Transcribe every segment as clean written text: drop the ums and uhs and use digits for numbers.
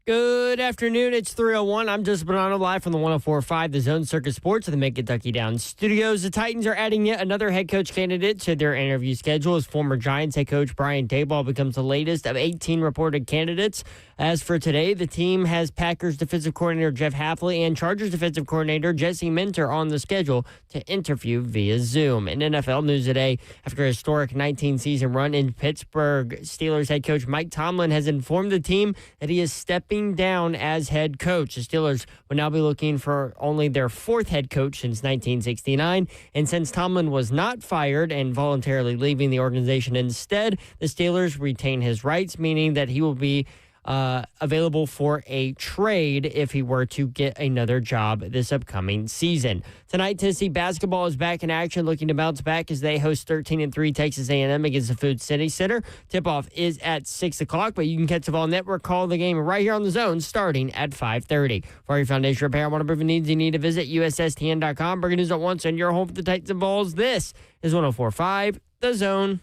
Good afternoon. It's 3:01. I'm Joseph Bonanno, live from the 104.5 The Zone Circus Sports of the Mid-Kentucky Downs studios. The Titans are adding yet another head coach candidate to their interview schedule as former Giants head coach Brian Daboll becomes the latest of 18 reported candidates. As for today, the team has Packers defensive coordinator Jeff Hafley and Chargers defensive coordinator Jesse Minter on the schedule to interview via Zoom. In NFL news today, after a historic 19-season run in Pittsburgh, Steelers head coach Mike Tomlin has informed the team that he is stepping down as head coach. The Steelers will now be looking for only their fourth head coach since 1969. And since Tomlin was not fired and voluntarily leaving the organization instead, the Steelers retain his rights, meaning that he will be available for a trade if he were to get another job this upcoming season. Tonight, Tennessee basketball is back in action, looking to bounce back as they host 13-3 Texas A&M against the Food City Center. Tip-off is at 6 o'clock, but you can catch the Ball Network call the game right here on the Zone starting at 5:30. For your foundation repair and waterproofing needs, you need to visit USSTN.com. Breaking news at once and your home for the Titans and Balls. This is 104.5 The Zone.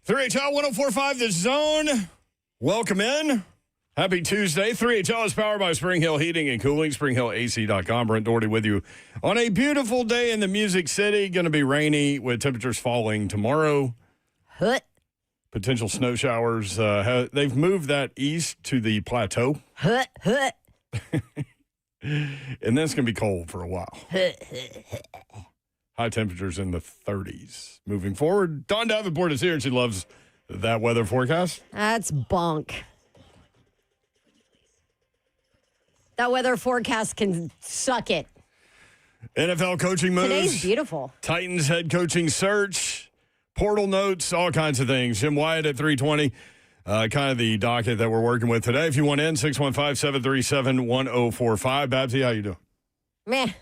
HL 104.5 The Zone. Welcome in. Happy Tuesday. 3HL is powered by Spring Hill Heating and Cooling, springhillac.com. Brent Doherty with you on a beautiful day in the Music City. Going to be rainy with temperatures falling tomorrow. Hut. Potential snow showers. They've moved that east to the plateau. Hut. And then it's going to be cold for a while. High temperatures in the 30s. Moving forward, Dawn Davenport is here, and she loves that weather forecast. That's bunk. That weather forecast can suck it. NFL coaching moves. Today's beautiful. Titans head coaching search, portal notes, all kinds of things. Jim Wyatt at 3:20, kind of the docket that we're working with today. If you want in, 615-737-1045. Babsy, how you doing? Meh.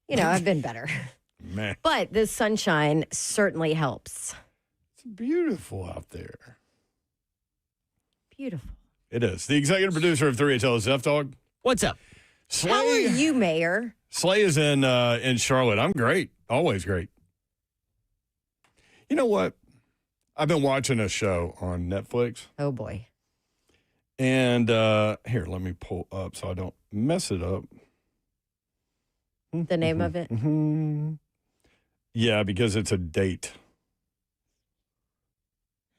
I've been better. Meh. But the sunshine certainly helps. It's beautiful out there. Beautiful. It is. The executive producer of 3HL is F-Dog. What's up? Slay, How are you, Mayor? Slay is in Charlotte. I'm great. Always great. You know what? I've been watching a show on Netflix. Oh, boy. And here, let me pull up so I don't mess it up. The name of it? Mm-hmm. Yeah, because it's a date.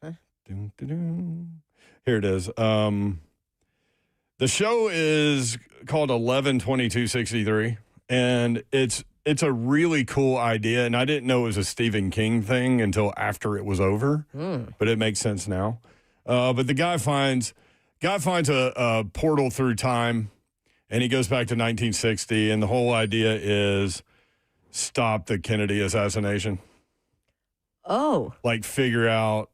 Huh? Here it is. The show is called 11/22/63, and it's a really cool idea, and I didn't know it was a Stephen King thing until after it was over, but it makes sense now. But the guy finds a portal through time, and he goes back to 1960, and the whole idea is stop the Kennedy assassination. Oh. Like figure out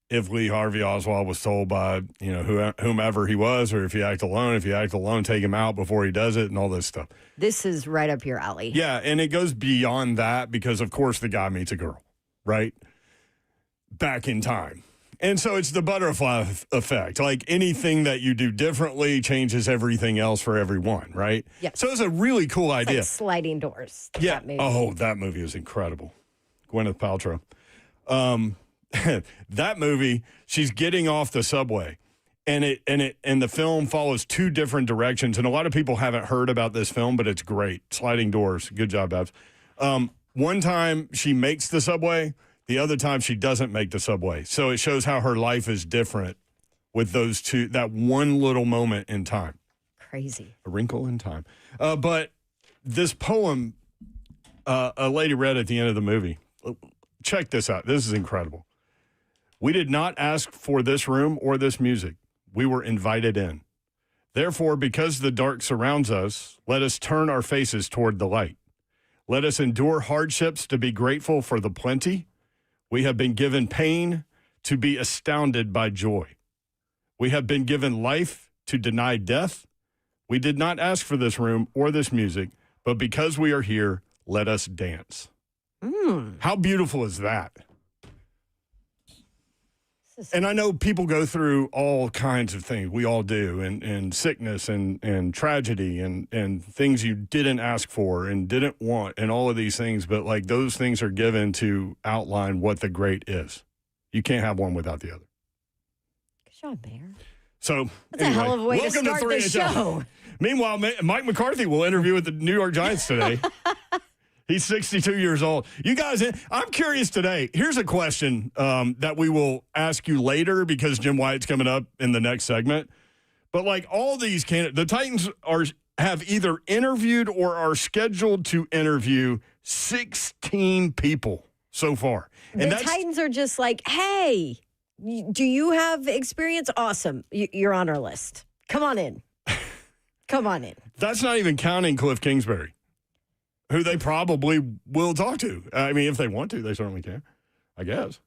if Lee Harvey Oswald was told by, whomever he was, or if he acted alone. If he acted alone, take him out before he does it and all this stuff. This is right up your alley. Yeah, and it goes beyond that because, of course, the guy meets a girl, right? Back in time. And so it's the butterfly effect. Like anything that you do differently changes everything else for everyone, right? Yeah. So it's a really cool It's idea. like Sliding Doors. Yeah. That movie. Oh, that movie is incredible. Gwyneth Paltrow. That movie, she's getting off the subway, and the film follows two different directions. And a lot of people haven't heard about this film, but it's great. Sliding Doors. Good job, Babs. One time she makes the subway. The other time she doesn't make the subway. So it shows how her life is different with those two, that one little moment in time. Crazy. A wrinkle in time. But this poem, a lady read at the end of the movie. Check this out. This is incredible. We did not ask for this room or this music. We were invited in. Therefore, because the dark surrounds us, let us turn our faces toward the light. Let us endure hardships to be grateful for the plenty. We have been given pain to be astounded by joy. We have been given life to deny death. We did not ask for this room or this music, but because we are here, let us dance. How beautiful is that? And I know people go through all kinds of things. We all do, and sickness and tragedy and things you didn't ask for and didn't want and all of these things. But, like, those things are given to outline what the great is. You can't have one without the other. Good job, Mayor. So, that's a hell of a way to start the 3HL. show. Meanwhile, Mike McCarthy will interview with the New York Giants today. He's 62 years old. You guys, I'm curious today. Here's a question that we will ask you later because Jim Wyatt's coming up in the next segment. But, like, all these candidates, the Titans have either interviewed or are scheduled to interview 16 people so far. And the Titans are just like, hey, do you have experience? Awesome. You're on our list. Come on in. Come on in. That's not even counting Cliff Kingsbury, who they probably will talk to. I mean, if they want to, they certainly can, I guess.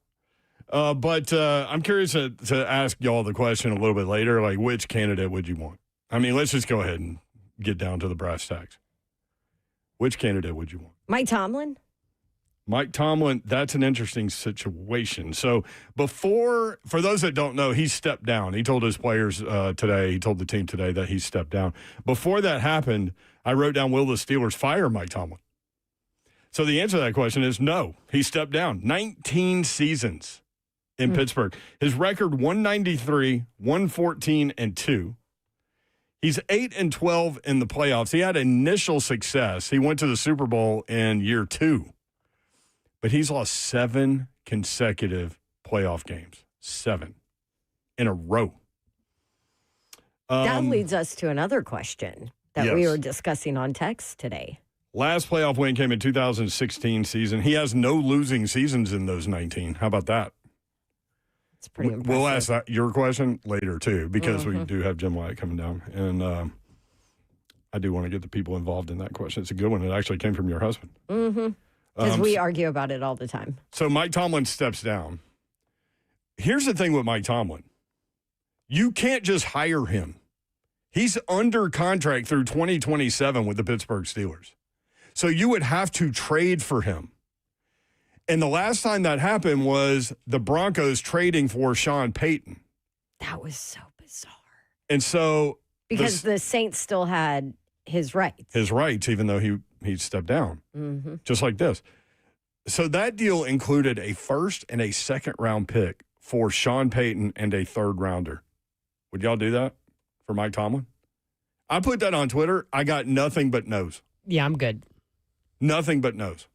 But I'm curious to ask y'all the question a little bit later, like, which candidate would you want? I mean, let's just go ahead and get down to the brass tacks. Which candidate would you want? Mike Tomlin? Mike Tomlin, that's an interesting situation. So for those that don't know, he stepped down. He told his players today, he told the team today that he stepped down. Before that happened, I wrote down, will the Steelers fire Mike Tomlin? So the answer to that question is no. He stepped down. 19 seasons in Pittsburgh. His record, 193, 114, and 2. He's 8-12 in the playoffs. He had initial success. He went to the Super Bowl in year 2. But he's lost 7 consecutive playoff games. 7 in a row. That leads us to another question that we were discussing on text today. Last playoff win came in 2016 season. He has no losing seasons in those 19. How about that? It's pretty impressive. We'll ask your question later, too, because we do have Jim Wyatt coming down. And I do want to get the people involved in that question. It's a good one. It actually came from your husband. Mm-hmm. Because we argue about it all the time. So Mike Tomlin steps down. Here's the thing with Mike Tomlin. You can't just hire him. He's under contract through 2027 with the Pittsburgh Steelers. So you would have to trade for him. And the last time that happened was the Broncos trading for Sean Payton. That was so bizarre. And so... Because the Saints still had his rights. His rights, even though he stepped down. Mm-hmm. Just like this. So that deal included a first and a second round pick for Sean Payton and a third rounder. Would y'all do that for Mike Tomlin? I put that on Twitter. I got nothing but no's. Yeah, I'm good. Nothing but no's.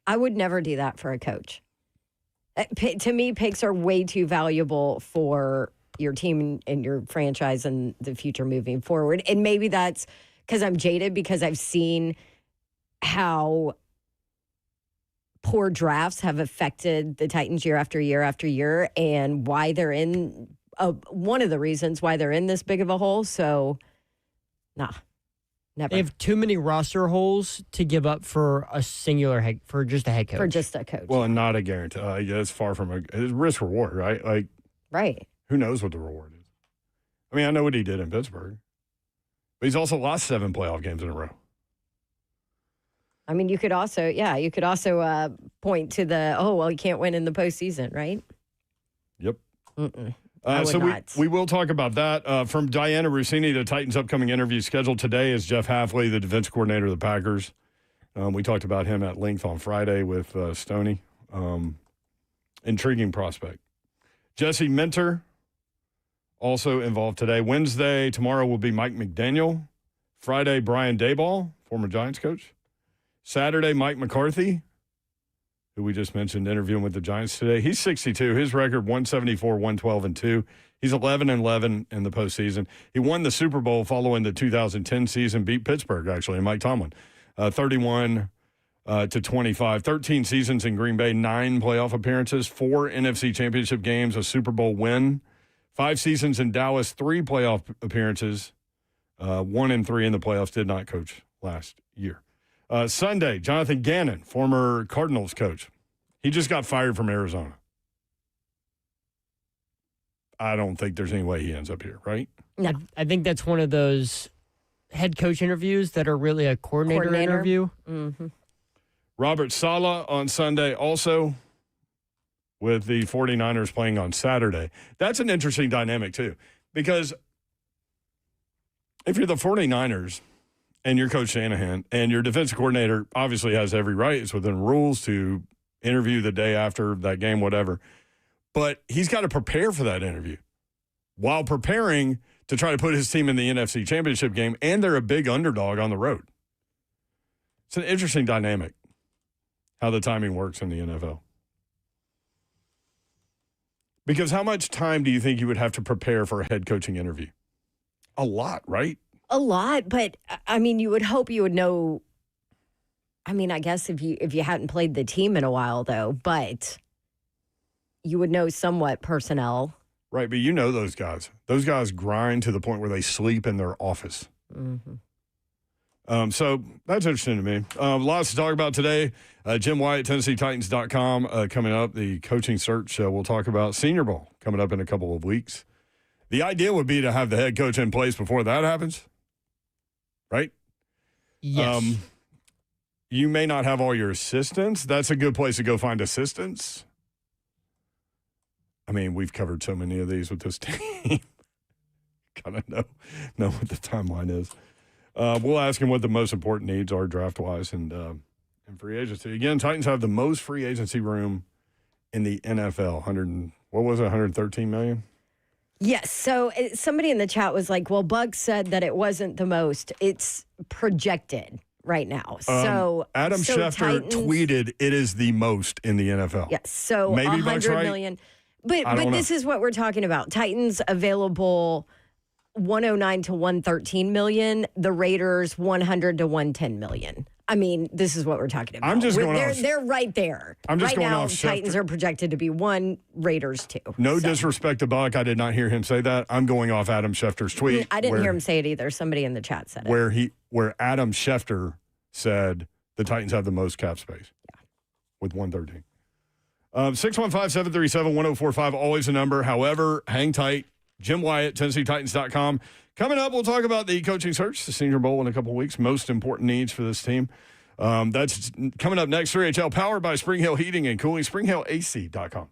I would never do that for a coach. To me, picks are way too valuable for your team and your franchise and the future moving forward. And maybe that's because I'm jaded because I've seen how poor drafts have affected the Titans year after year after year and why they're in one of the reasons why they're in this big of a hole. So, nah, never. They have too many roster holes to give up for a singular for just a head coach. For just a coach. Well, and not a guarantee. It's far from it's risk reward, right? Like, right. Who knows what the reward is? I mean, I know what he did in Pittsburgh, but he's also lost 7 playoff games in a row. I mean, you could also point to he can't win in the postseason, right? Yep. So we will talk about that. From Diana Rossini, the Titans' upcoming interview scheduled today is Jeff Hafley, the defense coordinator of the Packers. We talked about him at length on Friday with Stoney. Intriguing prospect. Jesse Minter, also involved today. Wednesday, tomorrow will be Mike McDaniel. Friday, Brian Daboll, former Giants coach. Saturday, Mike McCarthy, who we just mentioned interviewing with the Giants today. He's 62. His record, 174, 112, and 2. He's 11-11 in the postseason. He won the Super Bowl following the 2010 season, beat Pittsburgh, actually, and Mike Tomlin. 31 to 25. 13 seasons in Green Bay, 9 playoff appearances, 4 NFC championship games, a Super Bowl win. 5 seasons in Dallas, 3 playoff appearances, 1 and 3 in the playoffs, did not coach last year. Sunday, Jonathan Gannon, former Cardinals coach. He just got fired from Arizona. I don't think there's any way he ends up here, right? No. I think that's one of those head coach interviews that are really a coordinator. Interview. Mm-hmm. Robert Saleh on Sunday also with the 49ers playing on Saturday. That's an interesting dynamic, too, because if you're the 49ers and you're Coach Shanahan and your defensive coordinator obviously has every right, it's within rules to interview the day after that game, whatever, but he's got to prepare for that interview while preparing to try to put his team in the NFC Championship game, and they're a big underdog on the road. It's an interesting dynamic, how the timing works in the NFL. Because how much time do you think you would have to prepare for a head coaching interview? A lot, right? A lot, but I mean, you would hope you would know. I mean, I guess if you hadn't played the team in a while, though, but you would know somewhat personnel. Right, but you know those guys. Those guys grind to the point where they sleep in their office. Mm-hmm. So that's interesting to me. Lots to talk about today. Jim Wyatt, TennesseeTitans.com coming up. The coaching search we'll talk about. Senior Bowl coming up in a couple of weeks. The idea would be to have the head coach in place before that happens, right? Yes. You may not have all your assistants. That's a good place to go find assistants. I mean, we've covered so many of these with this team. Kind of know what the timeline is. We'll ask him what the most important needs are draft-wise and free agency. Again, Titans have the most free agency room in the NFL. 113 million? Yes. So somebody in the chat was like, well, Bug said that it wasn't the most. It's projected right now. Adam Schefter tweeted it is the most in the NFL. Yes. So maybe 100 right. million. But this is what we're talking about. Titans available 109 to 113 million. The Raiders 100 to 110 million. I mean, this is what we're talking about. I'm just going they're, off. They're right there. I'm just right going now, off. Titans are projected to be 1, Raiders 2. No disrespect to Buck. I did not hear him say that. I'm going off Adam Schefter's tweet. I didn't hear him say it either. Somebody in the chat said it. Where Adam Schefter said the Titans have the most cap space. Yeah. With 113. 615-737-1045, always a number. However, hang tight. Jim Wyatt, TennesseeTitans.com. Coming up, we'll talk about the coaching search, the Senior Bowl in a couple of weeks. Most important needs for this team. That's coming up next. 3HL, powered by Spring Hill Heating and Cooling, SpringHillAC.com.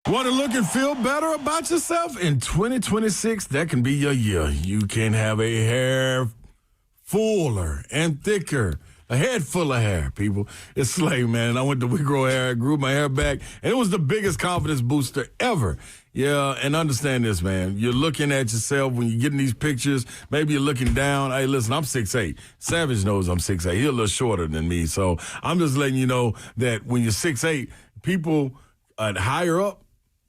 Want to look and feel better about yourself? In 2026, that can be your year. You can have a hair fuller and thicker. A head full of hair, people. It's Slay, man. I went to We Grow Hair, I grew my hair back, and it was the biggest confidence booster ever. Yeah, and understand this, man. You're looking at yourself when you're getting these pictures. Maybe you're looking down. Hey, listen, I'm 6'8". Savage knows I'm 6'8". He's a little shorter than me. So I'm just letting you know that when you're 6'8", people higher up,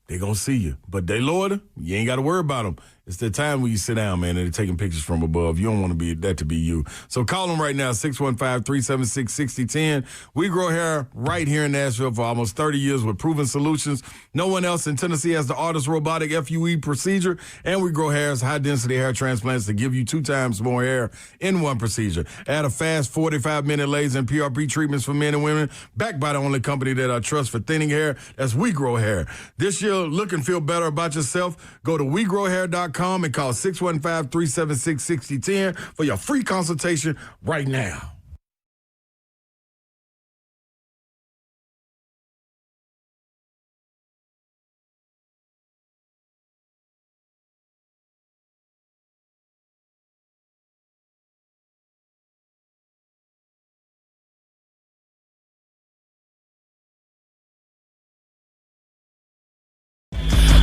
they're going to see you. But they lower, you ain't got to worry about them. It's the time when you sit down, man, and they're taking pictures from above. You don't want that to be you. So call them right now, 615-376-6010. We Grow Hair right here in Nashville for almost 30 years with proven solutions. No one else in Tennessee has the ARTIS robotic FUE procedure, and We Grow Hair's high-density hair transplants to give you 2 times more hair in one procedure. Add a fast 45-minute laser and PRP treatments for men and women, backed by the only company that I trust for thinning hair. That's We Grow Hair. This year, look and feel better about yourself. Go to WeGrowHair.com and call 615-376-6010 for your free consultation right now.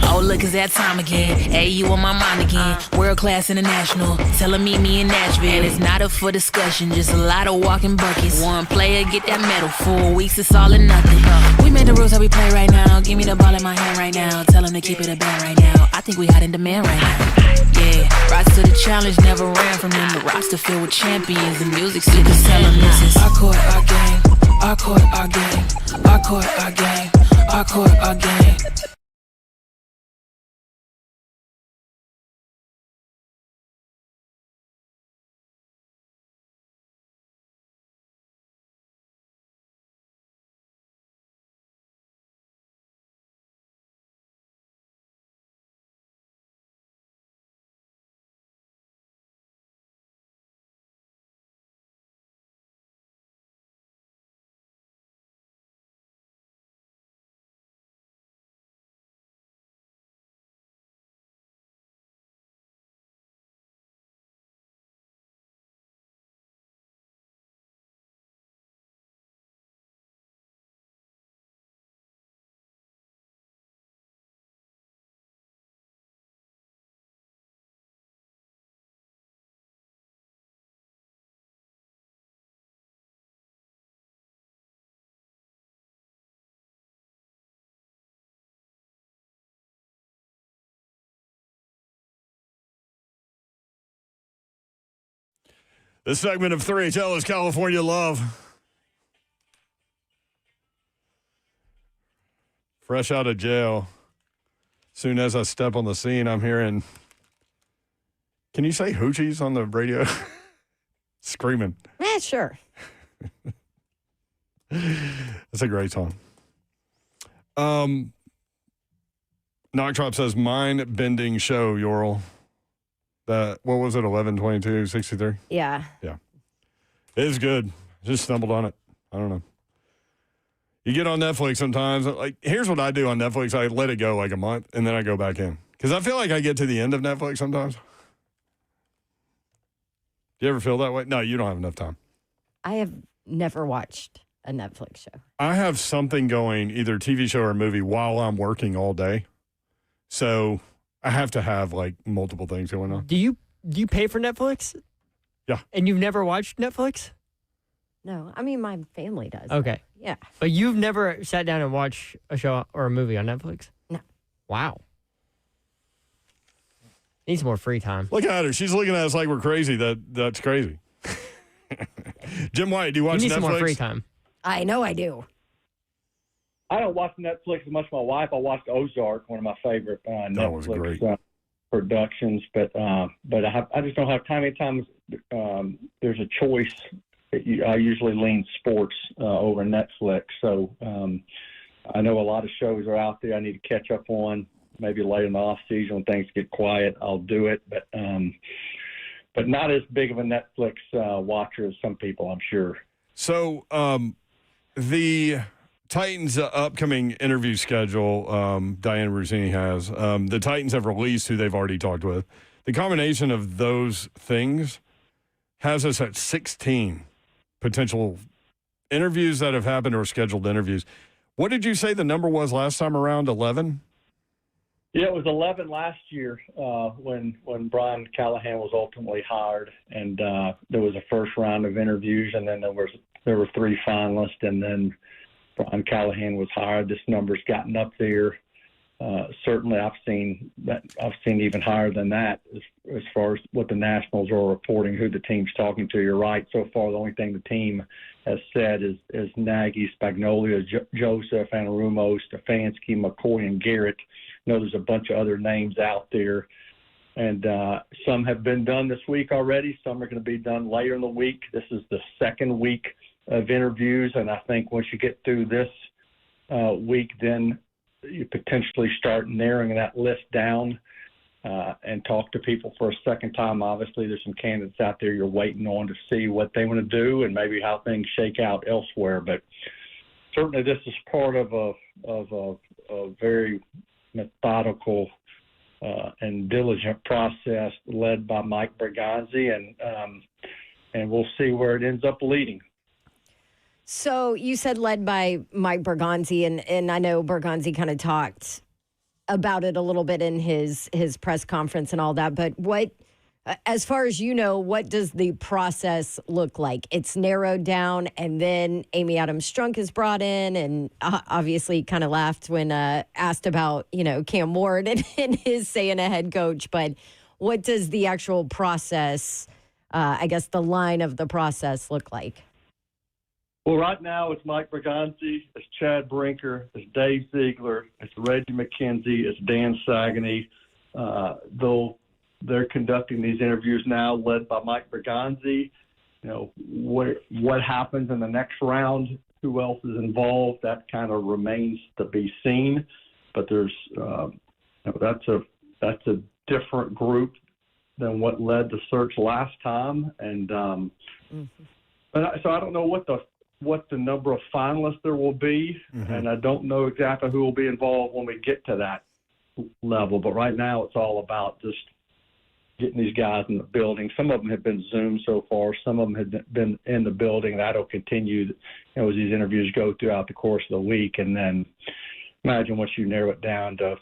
Oh, look, it's that time again. Hey, you on my mind again. World class international. Tell them meet me in Nashville. And it's not up for discussion, just a lot of walking buckets. One player get that medal. 4 weeks, it's all or nothing. We made the rules how we play right now. Give me the ball in my hand right now. Tell them to keep it a band right now. I think we hot in demand right now. Yeah, rise to the challenge, never ran from them. The roster filled with champions. The music super tell them this is our court, our game. Our court, our game. Our court, our game. Our court, our game. This segment of 3HL is California Love. Fresh out of jail. Soon as I step on the scene, I'm hearing, can you say hoochies on the radio? Screaming. Yeah, sure. That's a great song. Knocktrop says, mind-bending show, Yorl. What was it, 11/22/63? Yeah. Yeah. It is good. Just stumbled on it. I don't know. You get on Netflix sometimes. Like, here's what I do on Netflix. I let it go like a month, and then I go back in. Because I feel like I get to the end of Netflix sometimes. Do you ever feel that way? No, you don't have enough time. I have never watched a Netflix show. I have something going, either TV show or movie, while I'm working all day. So I have to have, like, multiple things going on. Do you pay for Netflix? Yeah. And you've never watched Netflix? No, I mean, my family does. Okay. Yeah. But you've never sat down and watched a show or a movie on Netflix? No. Wow. Needs more free time. Look at her. She's looking at us like we're crazy. That's crazy. Jim White, do you watch You need Netflix? some more free time. I know I do. I don't watch Netflix as much as my wife. I watched Ozark, one of my favorite Netflix productions. But I just don't have time. Anytime there's a choice, I usually lean sports over Netflix. So I know a lot of shows are out there I need to catch up on. Maybe late in the off season when things get quiet, I'll do it. But not as big of a Netflix watcher as some people, I'm sure. So the Titans' upcoming interview schedule, Diane Ruzzini has. The Titans have released who they've already talked with. The combination of those things has us at 16 potential interviews that have happened or scheduled interviews. What did you say the number was last time around, 11? Yeah, it was 11 last year when Brian Callahan was ultimately hired, and there was a first round of interviews, and then there were 3 finalists, and then Brian Callahan was hired. This number's gotten up there. Certainly, I've seen even higher than that as far as what the Nationals are reporting, who the team's talking to. You're right. So far, the only thing the team has said is Nagy, Spagnolia, Joseph, Anarumo, Stefanski, McCoy, and Garrett. I know there's a bunch of other names out there, and some have been done this week already. Some are going to be done later in the week. This is the second week of interviews, and I think once you get through this week, then you potentially start narrowing that list down and talk to people for a second time. Obviously, there's some candidates out there you're waiting on to see what they want to do and maybe how things shake out elsewhere. But certainly, this is part of a very methodical and diligent process led by Mike Berganzi, and we'll see where it ends up leading. So you said led by Mike Berganzi, and I know Berganzi kind of talked about it a little bit in his press conference and all that, but what, as far as you know, what does the process look like? It's narrowed down, and then Amy Adams Strunk is brought in, and obviously kind of laughed when asked about, Cam Ward and his saying a head coach, but what does the actual process, I guess the line of the process look like? Well, right now it's Mike Berganzi, it's Chad Brinker, it's Dave Ziegler, it's Reggie McKenzie, it's Dan Sagany. Though they're conducting these interviews now led by Mike Berganzi. What happens in the next round, who else is involved, that kind of remains to be seen. But there's that's a different group than what led the search last time. And so I don't know what the number of finalists there will be, and I don't know exactly who will be involved when we get to that level. But right now it's all about just getting these guys in the building. Some of them have been Zoom so far. Some of them have been in the building. That'll continue, as these interviews go throughout the course of the week. And then imagine once you narrow it down to,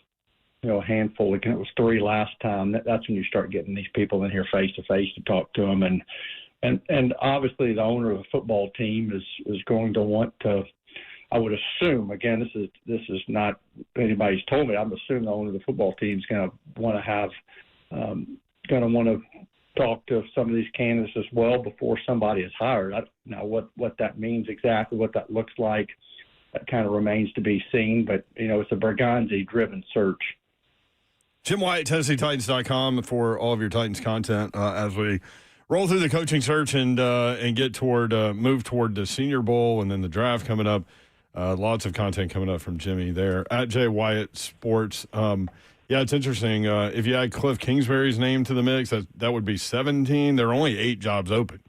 a handful. Again, it was 3 last time. That's when you start getting these people in here face to face to talk to them. And obviously the owner of the football team is going to want to, I would assume, again, this is not anybody's told me, I'm assuming the owner of the football team is going to want to talk to some of these candidates as well before somebody is hired. Now, what that means exactly, what that looks like, that kind of remains to be seen. But, it's a Berganzi-driven search. Jim White, TennesseeTitans.com for all of your Titans content as we roll through the coaching search and get move toward the Senior Bowl and then the draft coming up. Lots of content coming up from Jimmy there at Jay Wyatt Sports. Yeah, it's interesting. If you add Cliff Kingsbury's name to the mix, that would be 17. There are only 8 jobs open.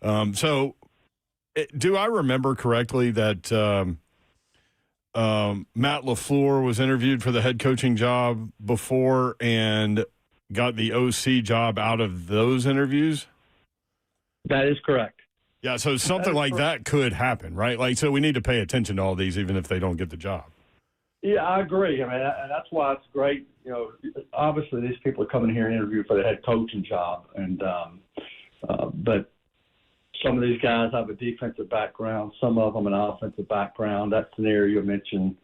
Do I remember correctly that Matt LaFleur was interviewed for the head coaching job before and got the OC job out of those interviews? That is correct. Yeah, so something like that could happen, right? So we need to pay attention to all these even if they don't get the job. Yeah, I agree. And that's why it's great. Obviously these people are coming here and interview for the head coaching job, and but some of these guys have a defensive background, some of them an offensive background. That scenario you mentioned,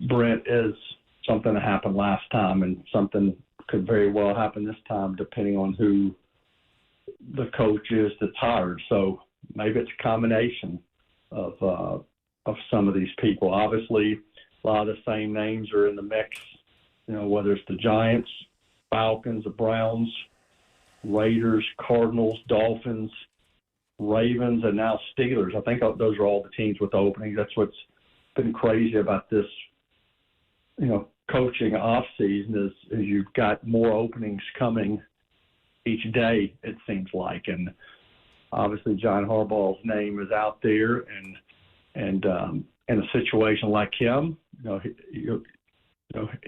Brent, is something that happened last time, and something could very well happen this time, depending on who the coach is that's hired. So maybe it's a combination of some of these people. Obviously, a lot of the same names are in the mix. Whether it's the Giants, Falcons, the Browns, Raiders, Cardinals, Dolphins, Ravens, and now Steelers. I think those are all the teams with openings. That's what's been crazy about this, coaching off season is you've got more openings coming each day, it seems like. And obviously John Harbaugh's name is out there, and in a situation like him,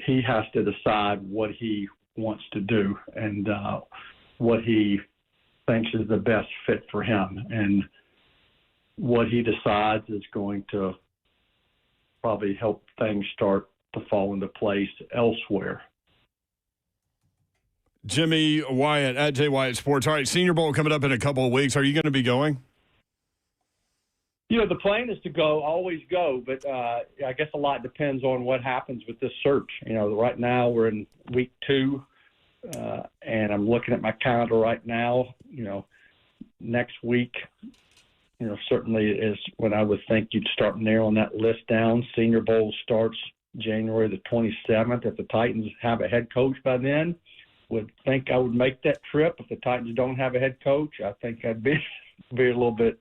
he has to decide what he wants to do and what he thinks is the best fit for him. And what he decides is going to probably help things start to fall into place elsewhere. Jimmy Wyatt at Jay Wyatt Sports. All right, Senior Bowl coming up in a couple of weeks. Are you going to be going? The plan is to always go, but I guess a lot depends on what happens with this search. Right now we're in week 2, and I'm looking at my calendar right now. Next week, certainly is when I would think you'd start narrowing that list down. Senior Bowl starts January the 27th. If the Titans have a head coach by then, would think I would make that trip. If the Titans don't have a head coach, I think I'd be a little bit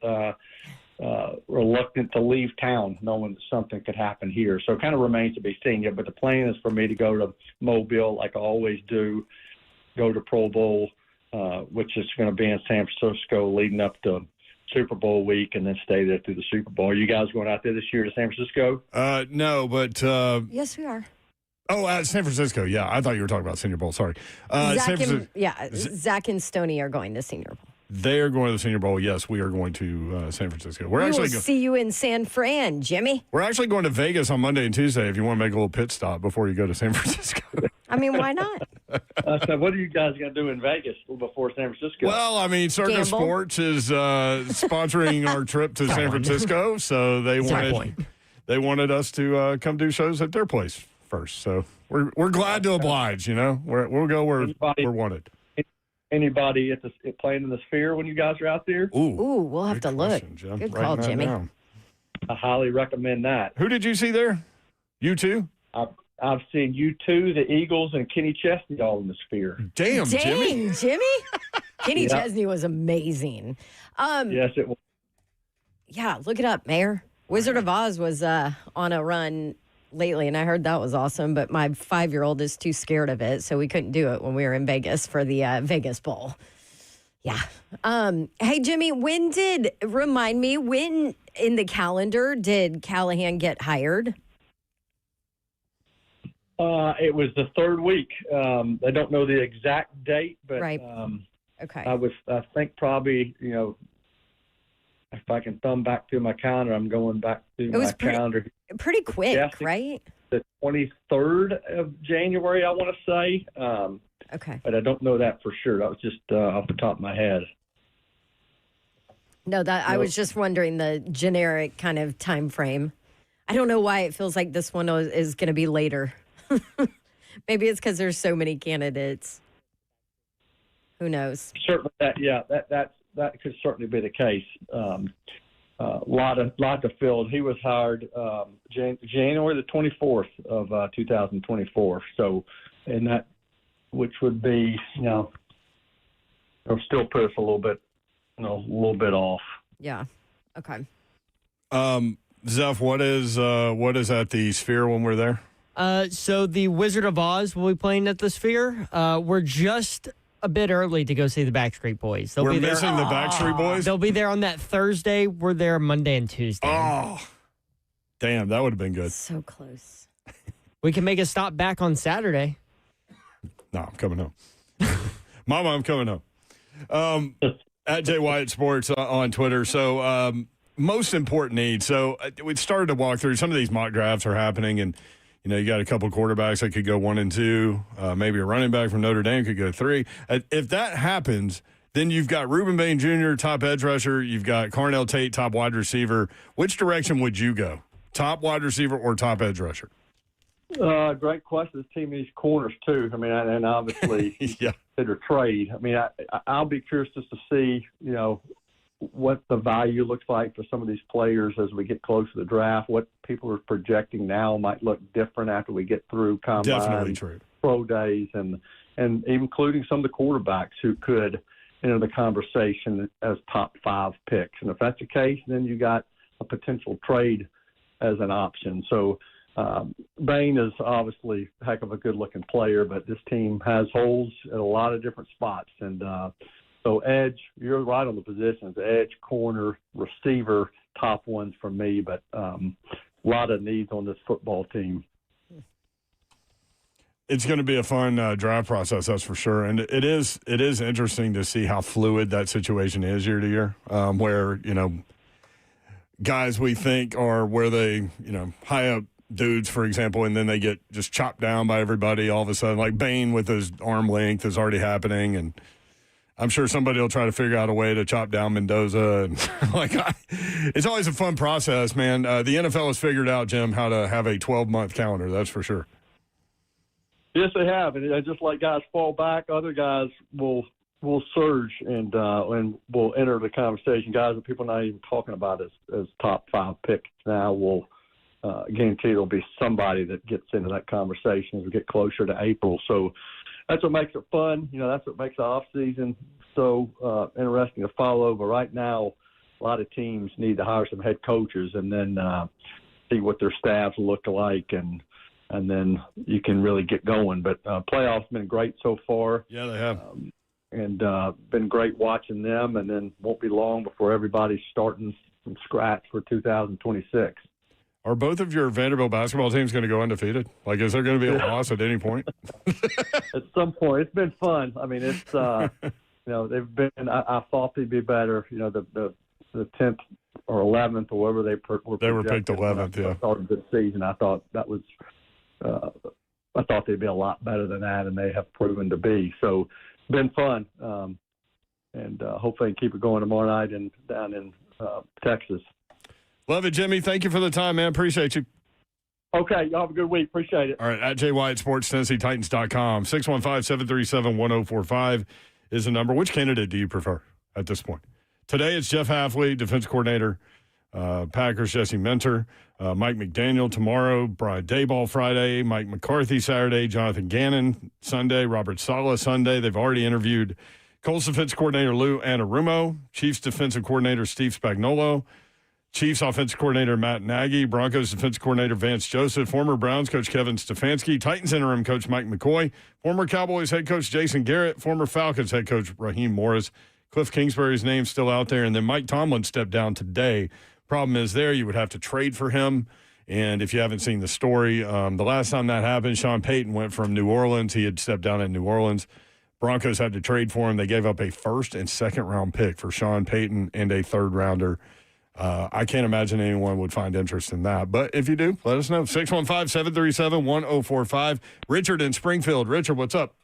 reluctant to leave town, knowing that something could happen here. So it kind of remains to be seen yet. But the plan is for me to go to Mobile, like I always do, go to Pro Bowl, which is going to be in San Francisco leading up to Super Bowl week, and then stay there through the Super Bowl. Are you guys going out there this year to San Francisco? No, but yes, we are. Oh, San Francisco. Yeah, I thought you were talking about Senior Bowl. Sorry. Zach and Stoney are going to Senior Bowl. They are going to the Senior Bowl. Yes, we are going to San Francisco. We will see you in San Fran, Jimmy. We're actually going to Vegas on Monday and Tuesday if you want to make a little pit stop before you go to San Francisco. I mean, why not? So what are you guys going to do in Vegas before San Francisco? Well, I mean, Circus Sports is sponsoring our trip to San Francisco, so they wanted us to come do shows at their place first. So we're glad to oblige. We'll go where we're wanted. Anybody playing in the Sphere when you guys are out there? Ooh, we'll have to look. Jim. Good call, Jimmy. Down. I highly recommend that. Who did you see there? U2? I've seen U2, the Eagles, and Kenny Chesney all in the Sphere. Dang, Jimmy. Kenny Chesney was amazing. Yes, it was. Yeah, look it up, Mayor. Wizard of Oz was on a run lately, and I heard that was awesome, but my 5-year-old is too scared of it, so we couldn't do it when we were in Vegas for the Vegas Bowl. Yeah. Hey, Jimmy, when in the calendar did Callahan get hired? It was the 3rd week. I don't know the exact date, but right. Okay. I think probably, if I can thumb back through my calendar, I'm going back through my calendar. Pretty quick, right? The 23rd of January, I want to say. Okay. But I don't know that for sure. That was just off the top of my head. No, I was just wondering the generic kind of time frame. I don't know why it feels like this one is going to be later. Maybe it's because there's so many candidates. Who knows? Certainly, that could certainly be the case. Lot to fill. He was hired January the 24th of 2024. So, and that, which would be, it'll still put us a little bit off. Yeah. Okay. Zeph, what is at the Sphere when we're there? So the Wizard of Oz will be playing at the Sphere. We're just a bit early to go see the Backstreet Boys. We're missing the Backstreet Boys? They'll be there on that Thursday. We're there Monday and Tuesday. Oh, damn, that would have been good. So close. We can make a stop back on Saturday. No, I'm coming home. Mama, I'm coming home. At Jay Wyatt Sports on Twitter. So, most important need. So, we started to walk through. Some of these mock drafts are happening, and you got a couple quarterbacks that could go 1 and 2. Maybe a running back from Notre Dame could go 3. If that happens, then you've got Reuben Bain Jr., top edge rusher. You've got Carnell Tate, top wide receiver. Which direction would you go? Top wide receiver or top edge rusher? Great question. This team needs corners too. I mean, and obviously consider trade. I mean, I'll be curious just to see, what the value looks like for some of these players as we get close to the draft. What people are projecting now might look different after we get through combine, pro days, and including some of the quarterbacks who could enter the conversation as top 5 picks. And if that's the case, then you got a potential trade as an option. So Bain is obviously a heck of a good-looking player, but this team has holes at a lot of different spots. And so edge, you're right on the positions, edge, corner, receiver, top ones for me. But lot of needs on this football team. It's going to be a fun draft process, that's for sure. And it is interesting to see how fluid that situation is year to year, where, guys we think are where they, high up dudes, for example, and then they get just chopped down by everybody all of a sudden. Like Bain with his arm length is already happening, and I'm sure somebody will try to figure out a way to chop down Mendoza. And it's always a fun process, man. The NFL has figured out, Jim, how to have a 12-month calendar, that's for sure. Yes, they have, and just like guys fall back, other guys will surge and will enter the conversation. Guys that people are not even talking about as top 5 picks now will guarantee there'll be somebody that gets into that conversation as we get closer to April. So that's what makes it fun. That's what makes the off season so interesting to follow. But right now, a lot of teams need to hire some head coaches and then see what their staffs look like and then you can really get going. But playoffs been great so far. Yeah, they have. And been great watching them, and then won't be long before everybody's starting from scratch for 2026. Are both of your Vanderbilt basketball teams going to go undefeated? Like, is there going to be a loss at any point? At some point. It's been fun. I mean, it's, they've been, I thought they'd be better, the 10th or 11th or wherever they were picked 11th, yeah. I started this season. I thought that was I thought they'd be a lot better than that, and they have proven to be. So it's been fun, and hopefully they keep it going tomorrow night down in Texas. Love it, Jimmy. Thank you for the time, man. Appreciate you. Okay, y'all have a good week. Appreciate it. All right, at Jay White Sports, TennesseeTitans.com. 615-737-1045 is the number. Which candidate do you prefer at this point? Today it's Jeff Hafley, defense coordinator, Packers, Jesse Minter, Mike McDaniel tomorrow, Brian Daboll Friday, Mike McCarthy Saturday, Jonathan Gannon Sunday, Robert Saleh Sunday. They've already interviewed Colts defense coordinator Lou Anarumo, Chiefs defensive coordinator Steve Spagnuolo, Chiefs offensive coordinator Matt Nagy, Broncos defensive coordinator Vance Joseph, former Browns coach Kevin Stefanski, Titans interim coach Mike McCoy, former Cowboys head coach Jason Garrett, former Falcons head coach Raheem Morris. Cliff Kingsbury's name's still out there, and then Mike Tomlin stepped down today. Problem is there, you would have to trade for him. And if you haven't seen the story, the last time that happened, Sean Payton went from New Orleans. He had stepped down in New Orleans. Broncos had to trade for him. They gave up a first and second round pick for Sean Payton and a third rounder. I can't imagine anyone would find interest in that. But if you do, let us know. 615-737-1045. Richard in Springfield. Richard, what's up?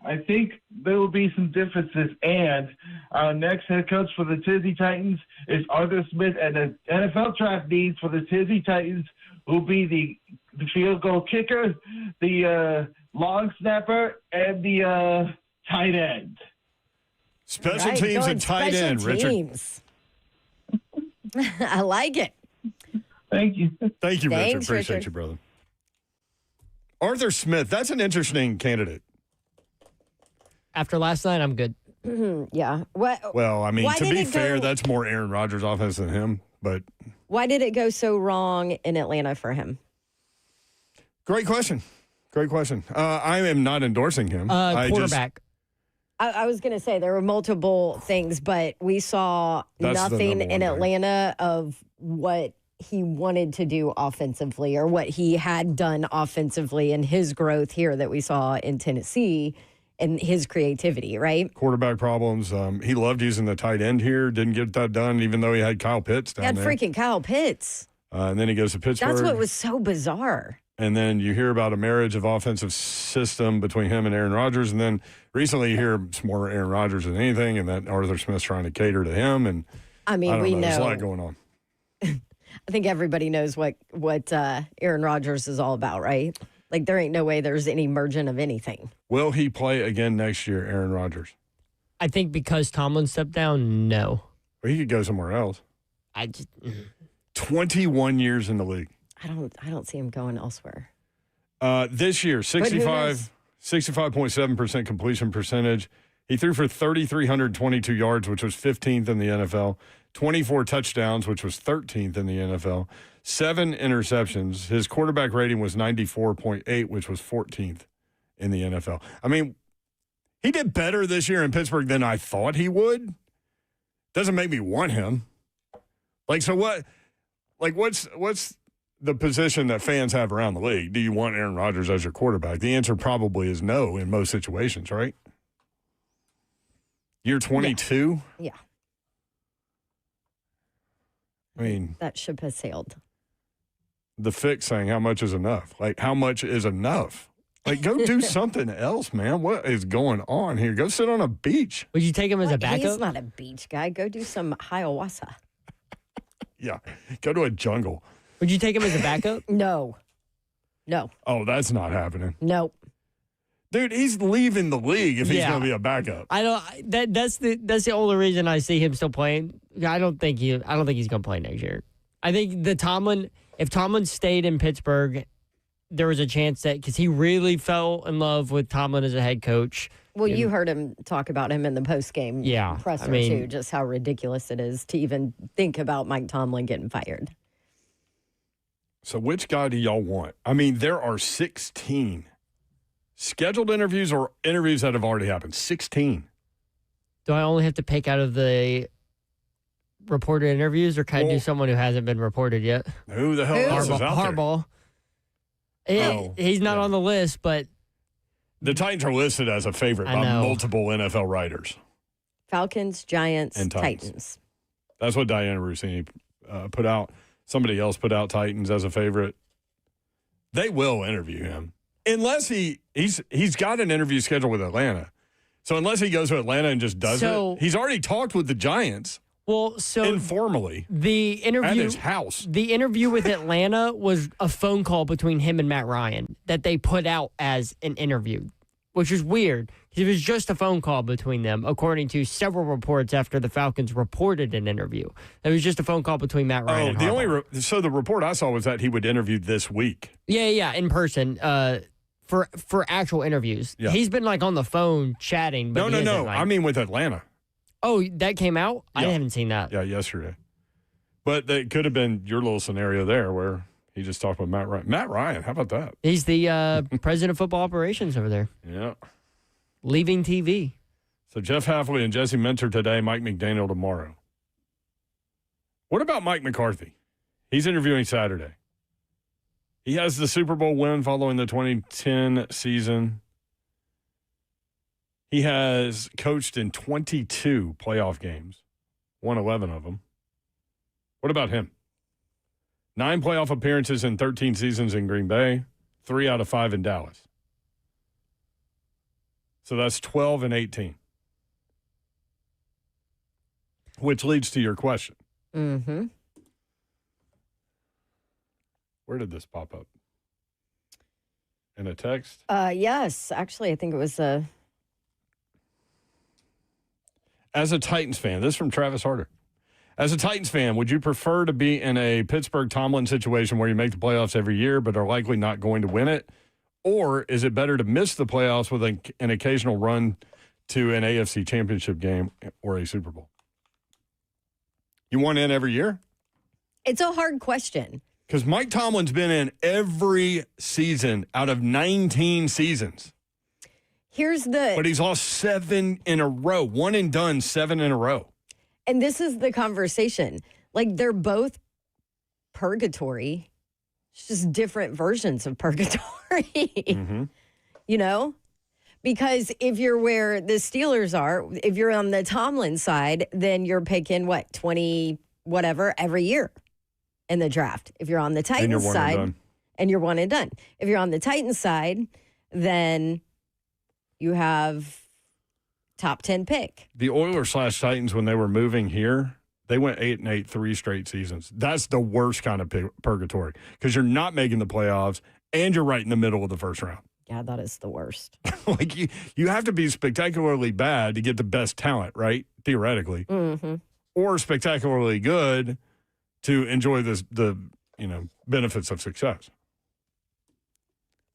I think there will be some differences, and our next head coach for the Tennessee Titans is Arthur Smith, and the NFL draft needs for the Tennessee Titans will be the field goal kicker, the long snapper, and the tight end. Special teams and tight end, Richard. I like it. Thank you. Thank you, Thanks, Richard. Appreciate you, brother. Arthur Smith, that's an interesting candidate. After last night, I'm good. Yeah. Well, I mean, to be fair, go, that's more Aaron Rodgers' offense than him. But why did it go so wrong in Atlanta for him? Great question. I am not endorsing him. Quarterback. I was going to say there were multiple things, but we saw nothing in Atlanta of what he wanted to do offensively or what he had done offensively in his growth here that we saw in Tennessee and his creativity, right? Quarterback problems. He loved using the tight end here. Didn't get that done, even though he had Kyle Pitts down there. He had freaking Kyle Pitts. And then he goes to Pittsburgh. That's what was so bizarre. And then you hear about a marriage of offensive system between him and Aaron Rodgers. And then recently you hear it's more Aaron Rodgers than anything, and that Arthur Smith's trying to cater to him. And I mean, we know. There's a lot going on. I think everybody knows what Aaron Rodgers is all about, right? Like, there ain't no way there's any merging of anything. Will he play again next year, Aaron Rodgers? I think because Tomlin stepped down, no. Well, he could go somewhere else. 21 years in the league. I don't see him going elsewhere. This year, 65.7% completion percentage. He threw for 3,322 yards, which was 15th in the NFL. 24 touchdowns, which was 13th in the NFL. 7 interceptions. His quarterback rating was 94.8, which was 14th in the NFL. I mean, he did better this year in Pittsburgh than I thought he would. Doesn't make me want him. Like, so what? Like, what's the position that fans have around the league? Do you want Aaron Rodgers as your quarterback? The answer probably is no in most situations, right? Year 22? Yeah. I mean, that ship has sailed. The fix saying how much is enough? Like, how much is enough? Like, go do something else, man. What is going on here? Go sit on a beach. Would you take him as a backup? He's not a beach guy. Go do some ayahuasca. Yeah. Go to a jungle. Would you take him as a backup? No. Oh, that's not happening. Nope. Dude, he's leaving the league if he's Yeah. going to be a backup. I don't. That's the only reason I see him still playing. I don't think he's going to play next year. I think if Tomlin stayed in Pittsburgh, there was a chance that because he really fell in love with Tomlin as a head coach. Well, you heard him talk about him in the post-game presser, too, just how ridiculous it is to even think about Mike Tomlin getting fired. So which guy do y'all want? I mean, there are 16 scheduled interviews or interviews that have already happened. 16. Do I only have to pick out of the reported interviews, or can I do someone who hasn't been reported yet? Who the hell else is out there? Harbaugh. He's not on the list, but the Titans are listed as a favorite by multiple NFL writers. Falcons, Giants, and Titans. That's what Diana Rossini put out. Somebody else put out Titans as a favorite. They will interview him. Unless he's got an interview scheduled with Atlanta. So unless he goes to Atlanta and just does it, he's already talked with the Giants. Well, so informally, the interview at his house. The interview with Atlanta was a phone call between him and Matt Ryan that they put out as an interview, which is weird. It was just a phone call between them, according to several reports after the Falcons reported an interview. It was just a phone call between Matt Ryan and Harbaugh. So the report I saw was that he would interview this week. Yeah, in person for actual interviews. Yeah. He's been like on the phone chatting. But No. I mean with Atlanta. Oh, that came out? Yeah. I haven't seen that. Yeah, yesterday. But it could have been your little scenario there where he just talked with Matt Ryan. Matt Ryan, how about that? He's the president of football operations over there. Yeah. Leaving TV. So Jeff Hafley and Jesse Minter today, Mike McDaniel tomorrow. What about Mike McCarthy? He's interviewing Saturday. He has the Super Bowl win following the 2010 season. He has coached in 22 playoff games, won 11 of them. What about him? 9 playoff appearances in 13 seasons in Green Bay, 3 out of 5 in Dallas. So that's 12 and 18. Which leads to your question. Mm-hmm. Where did this pop up? In a text? Yes. Actually, I think it was As a Titans fan, this is from Travis Harder. As a Titans fan, would you prefer to be in a Pittsburgh Tomlin situation where you make the playoffs every year but are likely not going to win it? Or is it better to miss the playoffs with an occasional run to an AFC championship game or a Super Bowl? You want in every year? It's a hard question. Because Mike Tomlin's been in every season out of 19 seasons. But he's lost 7 in a row. 1 and done, 7 in a row. And this is the conversation. Like, they're both purgatory. It's just different versions of purgatory. Mm-hmm. You know? Because if you're where the Steelers are, if you're on the Tomlin side, then you're picking, 20 whatever every year in the draft. If you're on the Titans side, and you're one and done. If you're on the Titans side, then you have top 10 pick. The Oilers/Titans, when they were moving here, they went 8-8 3 straight seasons. That's the worst kind of purgatory because you're not making the playoffs and you're right in the middle of the first round. Yeah, that is the worst. Like you have to be spectacularly bad to get the best talent, right? Theoretically. Mm-hmm. Or spectacularly good to enjoy the benefits of success.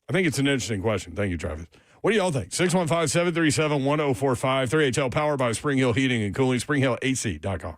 I think it's an interesting question. Thank you, Travis. What do y'all think? 615-737-1045. 3HL powered by Spring Hill Heating and Cooling. SpringHillAC.com.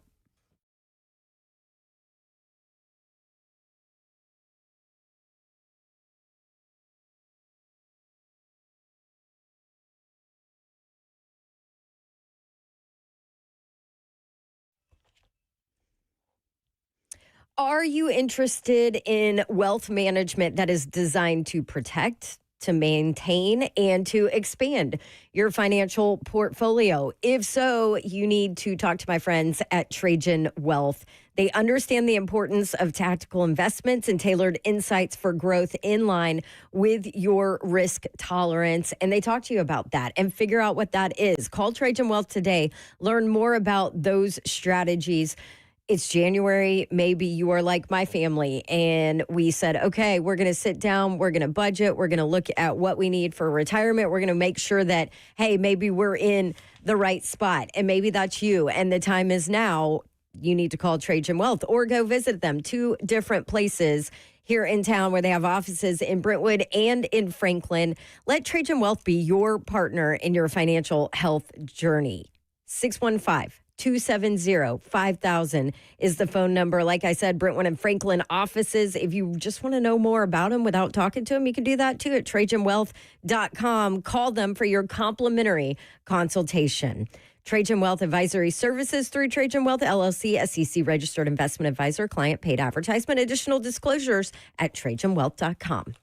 Are you interested in wealth management that is designed to protect, to maintain, and to expand your financial portfolio? If so, you need to talk to my friends at Trajan Wealth. They understand the importance of tactical investments and tailored insights for growth in line with your risk tolerance. And they talk to you about that and figure out what that is. Call Trajan Wealth today. Learn more about those strategies. It's January. Maybe you are like my family and we said, okay, we're going to sit down. We're going to budget. We're going to look at what we need for retirement. We're going to make sure that, hey, maybe we're in the right spot. And maybe that's you. And the time is now. You need to call Trajan Wealth or go visit them. 2 different places here in town where they have offices in Brentwood and in Franklin. Let Trajan Wealth be your partner in your financial health journey. 615-270-5000 is the phone number. Like I said, Brentwood and Franklin offices. If you just want to know more about them without talking to them, you can do that too at TrajanWealth.com. Call them for your complimentary consultation. Trajan Wealth Advisory Services through Trajan Wealth LLC, SEC registered investment advisor, client paid advertisement. Additional disclosures at TrajanWealth.com.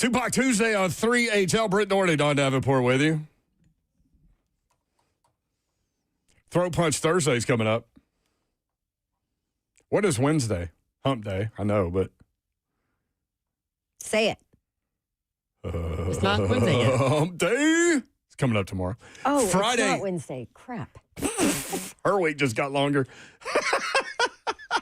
Tupac Tuesday on 3HL. Britt Doherty, Don Davenport with you. Throat Punch Thursday's coming up. What is Wednesday? Hump Day, I know, but. Say it. It's not Wednesday yet. Hump Day. It's coming up tomorrow. Oh, Friday. It's not Wednesday. Crap. Her week just got longer.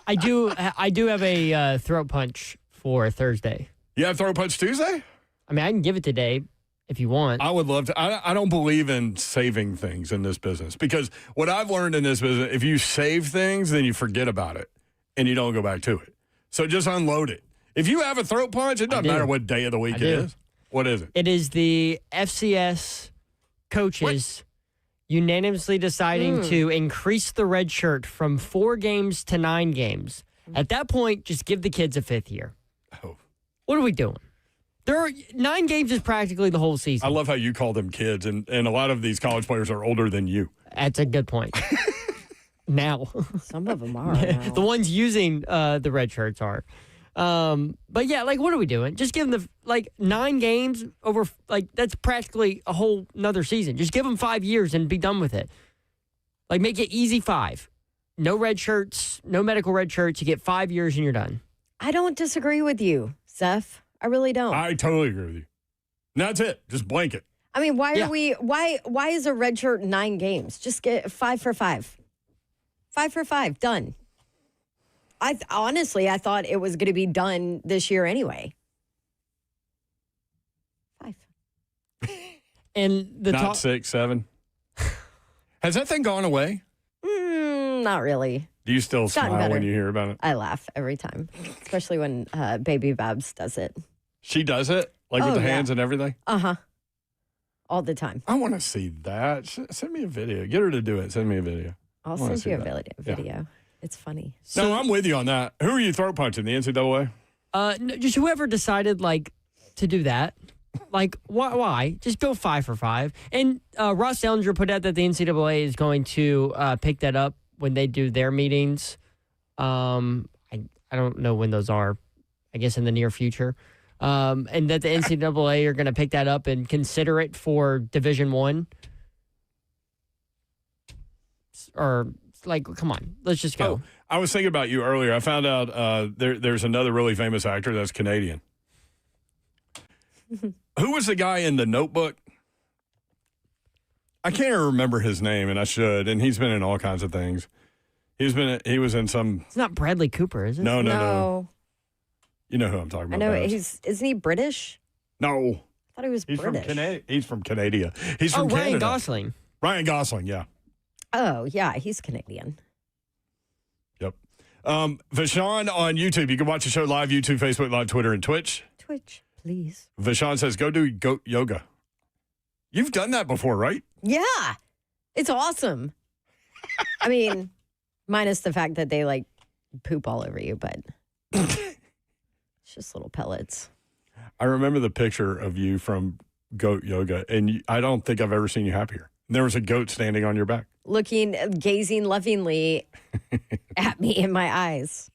I do have a throat punch for Thursday. You have Throat Punch Tuesday? I mean, I can give it today if you want. I would love to. I don't believe in saving things in this business because what I've learned in this business, if you save things, then you forget about it and you don't go back to it. So just unload it. If you have a throat punch, it doesn't matter what day of the week it is. What is it? It is the FCS coaches unanimously deciding to increase the red shirt from 4 games to 9 games. At that point, just give the kids a 5th year. Oh. What are we doing? 9 games is practically the whole season. I love how you call them kids, and a lot of these college players are older than you. That's a good point. Now. Some of them are. Now. The ones using the red shirts are. But yeah, like, what are we doing? Just give them 9 games over, that's practically a whole nother season. Just give them 5 years and be done with it. Like, make it easy 5. No red shirts, no medical red shirts. You get 5 years and you're done. I don't disagree with you, Zeph. I really don't. I totally agree with you. And that's it. Just blanket. I mean, why is a red shirt 9 games? Just get 5 for 5. 5 for 5, done. Honestly, I thought it was going to be done this year anyway. 5. And the Not 6, 7. Has that thing gone away? Not really. Do you still gotten smile better. when you hear about it? I laugh every time, especially when Baby Babs does it. She does it? Like with the hands and everything? Uh-huh. All the time. I want to see that. Send me a video. Get her to do it. Send me a video. I'll wanna send you a see video. Yeah. It's funny. No, I'm with you on that. Who are you throat punching? The NCAA? No, just whoever decided to do that. Why? Just go 5 for 5. And Ross Dellinger put out that the NCAA is going to pick that up when they do their meetings. I don't know when those are. I guess in the near future. And that the NCAA are going to pick that up and consider it for Division I. Or come on, let's just go. Oh, I was thinking about you earlier. I found out there's another really famous actor that's Canadian. Who was the guy in The Notebook? I can't even remember his name, and I should. And he's been in all kinds of things. He was in some. It's not Bradley Cooper, is it? No. You know who I'm talking about. I know isn't he British? No. I thought he was He's British. He's from Canada. He's from Canada. Ryan Gosling. Ryan Gosling, yeah. Oh, yeah, he's Canadian. Yep. Vashon on YouTube. You can watch the show live, YouTube, Facebook Live, Twitter, and Twitch. Twitch, please. Vashon says, go do goat yoga. You've done that before, right? Yeah. It's awesome. I mean, minus the fact that they poop all over you, but it's just little pellets. I remember the picture of you from goat yoga, and I don't think I've ever seen you happier. There was a goat standing on your back. Gazing lovingly at me in my eyes.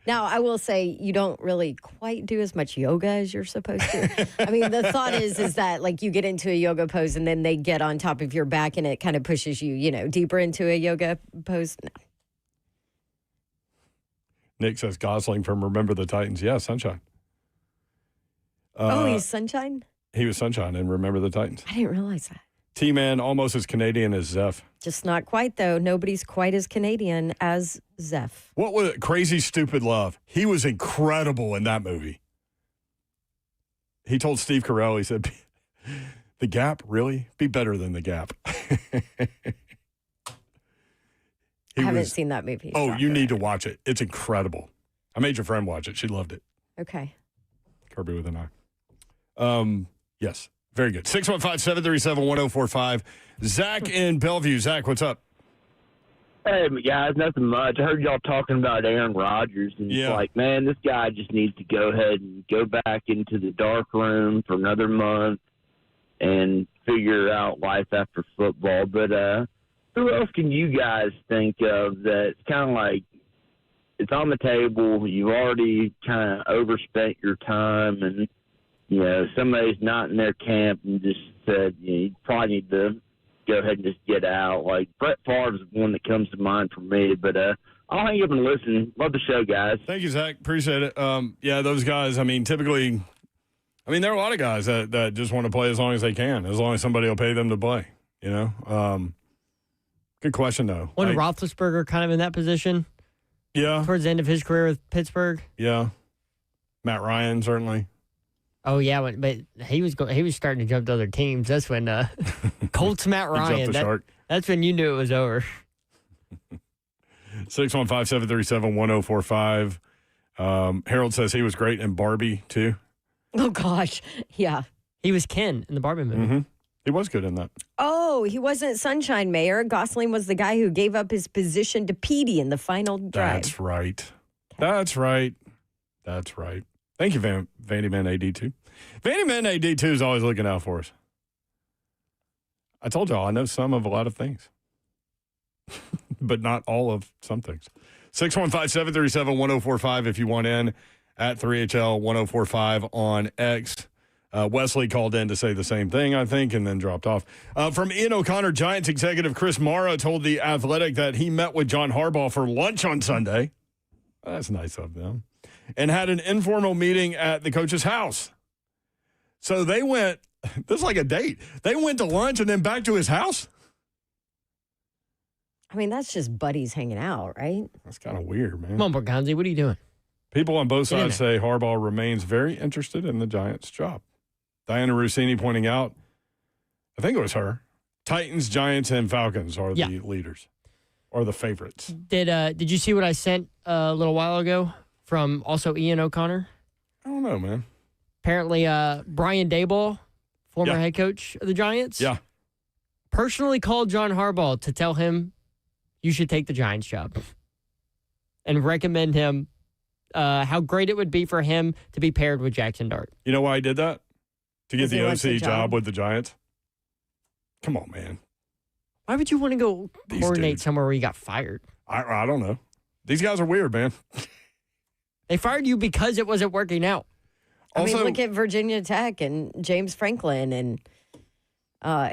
Now, I will say you don't really quite do as much yoga as you're supposed to. I mean, the thought is that you get into a yoga pose and then they get on top of your back and it kind of pushes you, deeper into a yoga pose. No. Nick says Gosling from Remember the Titans. Yeah, Sunshine. He's Sunshine? He was Sunshine in Remember the Titans. I didn't realize that. T-Man almost as Canadian as Zeph. Just not quite, though. Nobody's quite as Canadian as Zeph. What was it? Crazy Stupid Love. He was incredible in that movie. He told Steve Carell, he said, The Gap, really? Be better than The Gap. I haven't seen that movie. Oh, you need to watch it. It's incredible. I made your friend watch it. She loved it. Okay. Kirby with an I. Yes. Very good. 615-737-1045. Zach in Bellevue. Zach, what's up? Hey, guys, nothing much. I heard y'all talking about Aaron Rodgers, and it's like, man, this guy just needs to go ahead and go back into the dark room for another month and figure out life after football. But who else can you guys think of that's kind of like it's on the table, you've already kind of overspent your time, and somebody's not in their camp and just said, you probably need to go ahead and just get out. Like, Brett Favre is one that comes to mind for me. But I'll hang up and listen. Love the show, guys. Thank you, Zach. Appreciate it. Those guys, typically, there are a lot of guys that just want to play as long as they can, as long as somebody will pay them to play, Good question, though. Wasn't Roethlisberger kind of in that position? Yeah. Towards the end of his career with Pittsburgh? Yeah. Matt Ryan, certainly. Oh, yeah, but he was starting to jump to other teams. That's when Colts Matt Ryan, that's when you knew it was over. 615-737-1045. Harold says he was great in Barbie, too. Oh, gosh. Yeah. He was Ken in the Barbie movie. Mm-hmm. He was good in that. Oh, he wasn't Sunshine Mayor. Gosling was the guy who gave up his position to Petey in the final drive. That's right. That's right. Thank you, Vandy Man AD2. Vandy Man AD2 is always looking out for us. I told y'all I know some of a lot of things, but not all of some things. 615-737-1045 if you want in at 3HL1045 on X. Wesley called in to say the same thing, I think, and then dropped off. From Ian O'Connor, Giants executive Chris Mara told The Athletic that he met with John Harbaugh for lunch on Sunday. That's nice of them. And had an informal meeting at the coach's house. So they went, this is like a date. They went to lunch and then back to his house? That's just buddies hanging out, right? That's kind of weird, man. Come on, Borgonzi, what are you doing? People on both sides say Harbaugh remains very interested in the Giants' job. Diana Rossini pointing out, I think it was her, Titans, Giants, and Falcons are the leaders, or the favorites. Did you see what I sent a little while ago from also Ian O'Connor? I don't know, man. Apparently, Brian Daboll, former head coach of the Giants, personally called John Harbaugh to tell him you should take the Giants job and recommend him how great it would be for him to be paired with Jackson Dart. You know why he did that? To get the OC job with the Giants? Come on, man. Why would you want to go coordinate somewhere where you got fired? I don't know. These guys are weird, man. They fired you because it wasn't working out. Also, look at Virginia Tech and James Franklin and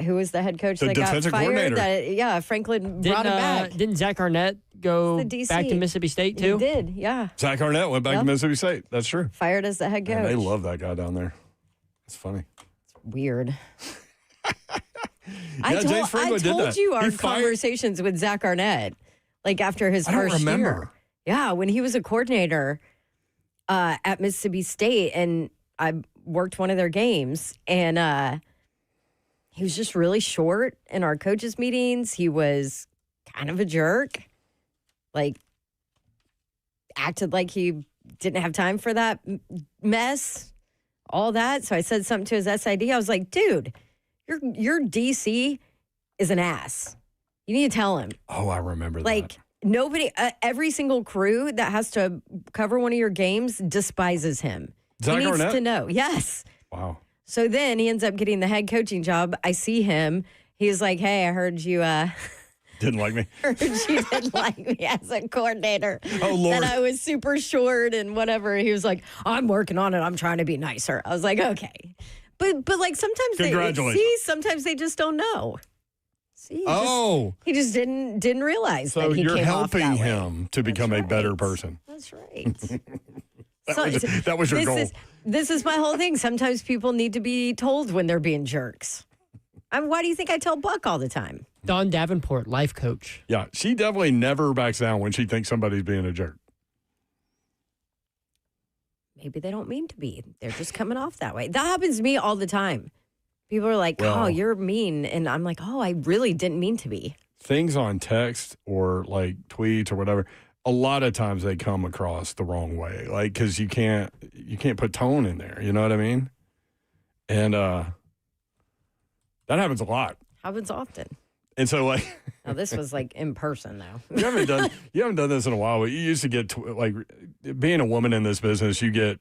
who was the head coach that got fired? Franklin brought him back. Didn't Zach Arnett go back to Mississippi State, too? He did, yeah. Zach Arnett went back to Mississippi State. That's true. Fired as the head coach. Man, they love that guy down there. It's funny. It's weird. James Franklin I told you our conversations with Zach Arnett, like after his first year. Yeah, when he was a coordinator at Mississippi State, and I worked one of their games, and he was just really short in our coaches' meetings. He was kind of a jerk, like acted like he didn't have time for that mess, all that. So I said something to his SID. I was like, dude, your DC is an ass. You need to tell him. Oh, I remember that. Like, nobody, every single crew that has to cover one of your games despises him. Zach he needs Arnett? to know. Yes. Wow. So then he ends up getting the head coaching job. I see him. He's like, hey, I heard you didn't like me. Heard you didn't like me as a coordinator. Oh, Lord. That I was super short and whatever. He was like, I'm working on it. I'm trying to be nicer. I was like, okay. But like sometimes sometimes they just don't know. See, he just didn't realize that he you're came helping off that him to become a better person. That's right. That was your goal. This is my whole thing. Sometimes people need to be told when they're being jerks. Why do you think I tell Buck all the time? Dawn Davenport, life coach. Yeah, she definitely never backs down when she thinks somebody's being a jerk. Maybe they don't mean to be. They're just coming off that way. That happens to me all the time. People are like, oh, you're mean. And I'm like, oh, I really didn't mean to be. Things on text or like tweets or whatever, a lot of times they come across the wrong way. Like, because you can't put tone in there. You know what I mean? And that happens a lot. Happens often. And so, like, now this was like in person, though. You haven't done this in a while, but you used to get like being a woman in this business. You get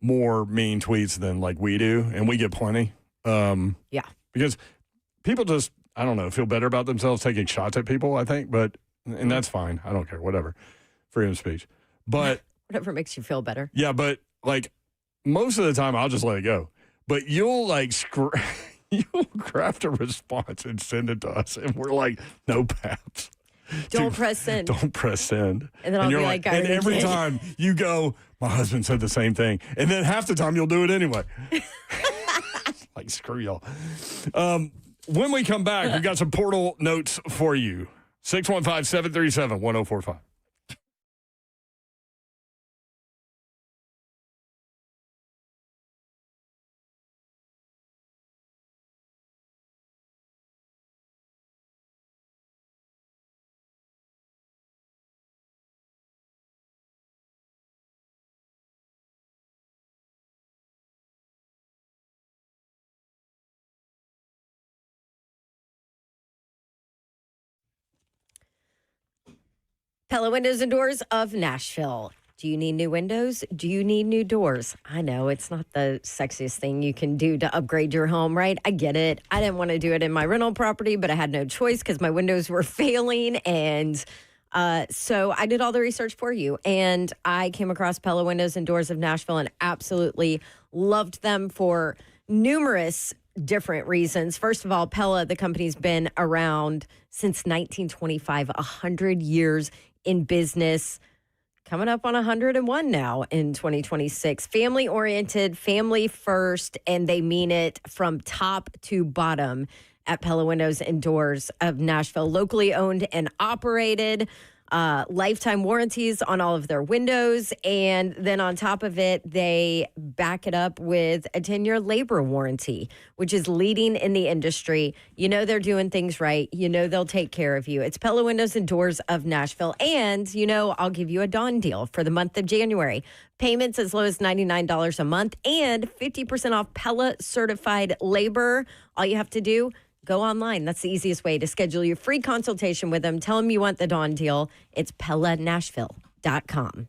more mean tweets than like we do, and we get plenty. Yeah, because people just I don't know feel better about themselves taking shots at people. I think, and that's fine. I don't care. Whatever, freedom of speech. But whatever makes you feel better. Yeah, but like most of the time I'll just let it go. But you'll you'll craft a response and send it to us, and we're like, no paps. Don't press send. Don't press send. And then I'll be like, and every time you go, my husband said the same thing. And then half the time you'll do it anyway. Like, screw y'all. When we come back, we've got some portal notes for you. 615-737-1045. Pella Windows and Doors of Nashville. Do you need new windows? Do you need new doors? I know it's not the sexiest thing you can do to upgrade your home, right? I get it. I didn't want to do it in my rental property, but I had no choice because my windows were failing. And so I did all the research for you. And I came across Pella Windows and Doors of Nashville and absolutely loved them for numerous different reasons. First of all, Pella, the company's been around since 1925, 100 years in business, coming up on 101 now in 2026. Family-oriented, family first, and they mean it from top to bottom at Pella Windows and Doors of Nashville. Locally owned and operated, lifetime warranties on all of their windows. And then on top of it, they back it up with a 10-year labor warranty, which is leading in the industry. You know they're doing things right. You know they'll take care of you. It's Pella Windows and Doors of Nashville. And, you know, I'll give you a dawn deal for the month of January. Payments as low as $99 a month and 50% off Pella certified labor. All you have to do, go online. That's the easiest way to schedule your free consultation with them. Tell them you want the dawn deal. It's PellaNashville.com.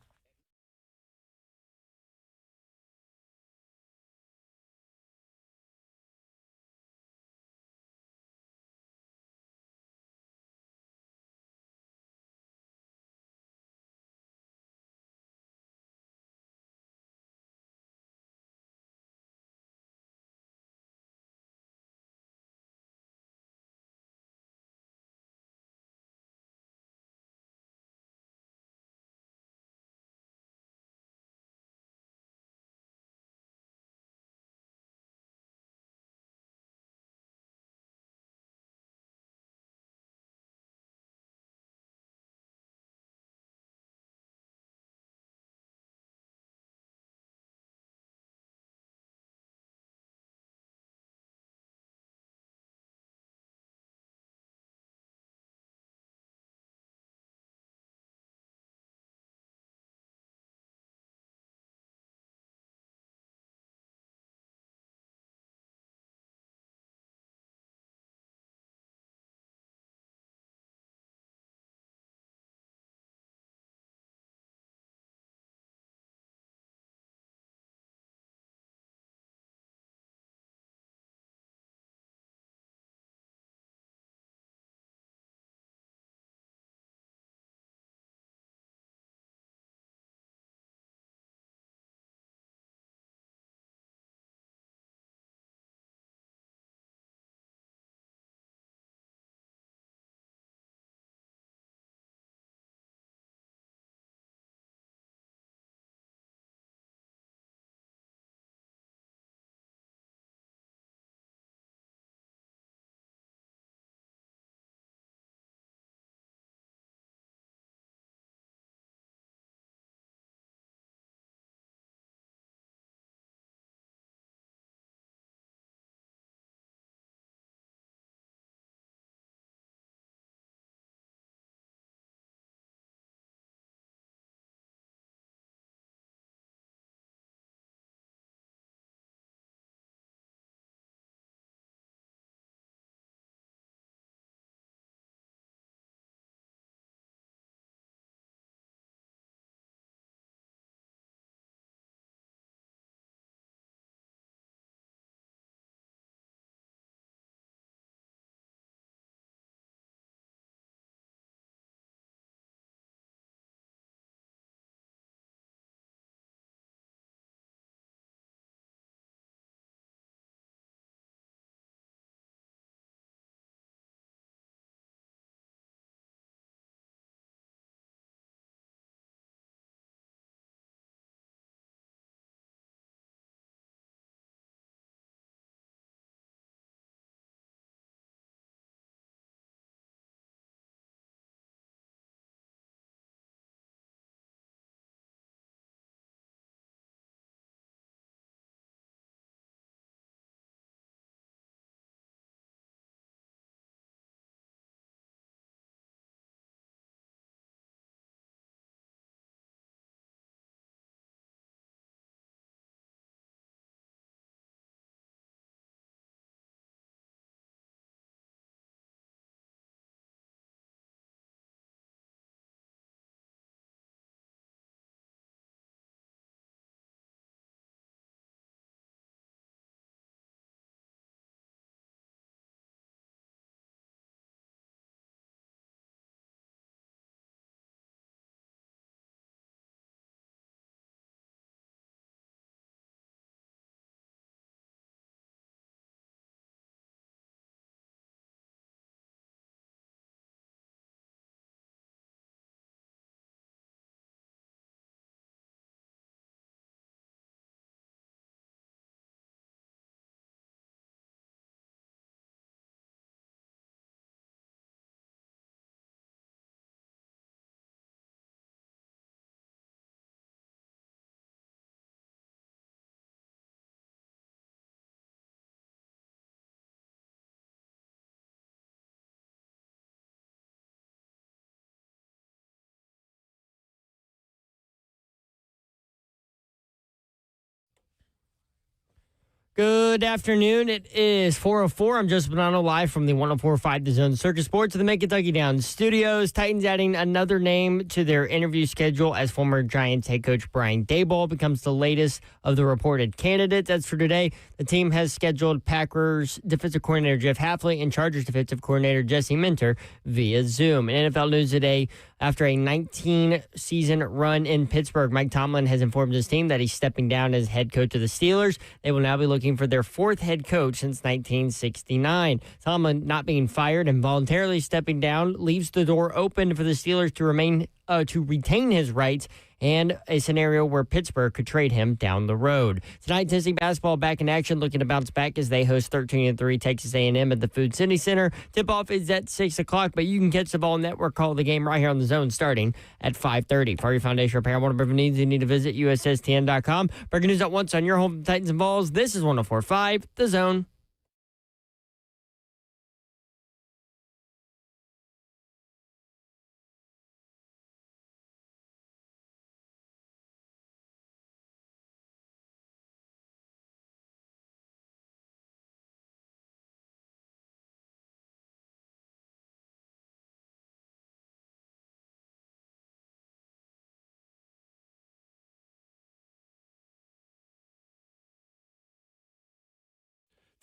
Good afternoon. It is 4:04. I'm Joseph Bonanno live from the 104.5 The Zone Circus Sports of the Make Kentucky Down Studios. Titans adding another name to their interview schedule as former Giants head coach Brian Daboll becomes the latest of the reported candidates. As for today, the team has scheduled Packers defensive coordinator Jeff Hafley and Chargers defensive coordinator Jesse Minter via Zoom. In NFL news today, after a 19-season run in Pittsburgh, Mike Tomlin has informed his team that he's stepping down as head coach of the Steelers. They will now be looking for their fourth head coach since 1969. Tomlin not being fired and voluntarily stepping down leaves the door open for the Steelers to retain his rights and a scenario where Pittsburgh could trade him down the road. Tonight, Tennessee basketball back in action, looking to bounce back as they host 13-3 Texas A&M at the Food City Center. Tip-off is at 6 o'clock, but you can catch the Ball Network call of the game right here on The Zone starting at 5:30. For your foundation repair, whatever needs, you need to visit USSTN.com. Breaking news at once on your home from Titans and Balls. This is 104.5 The Zone.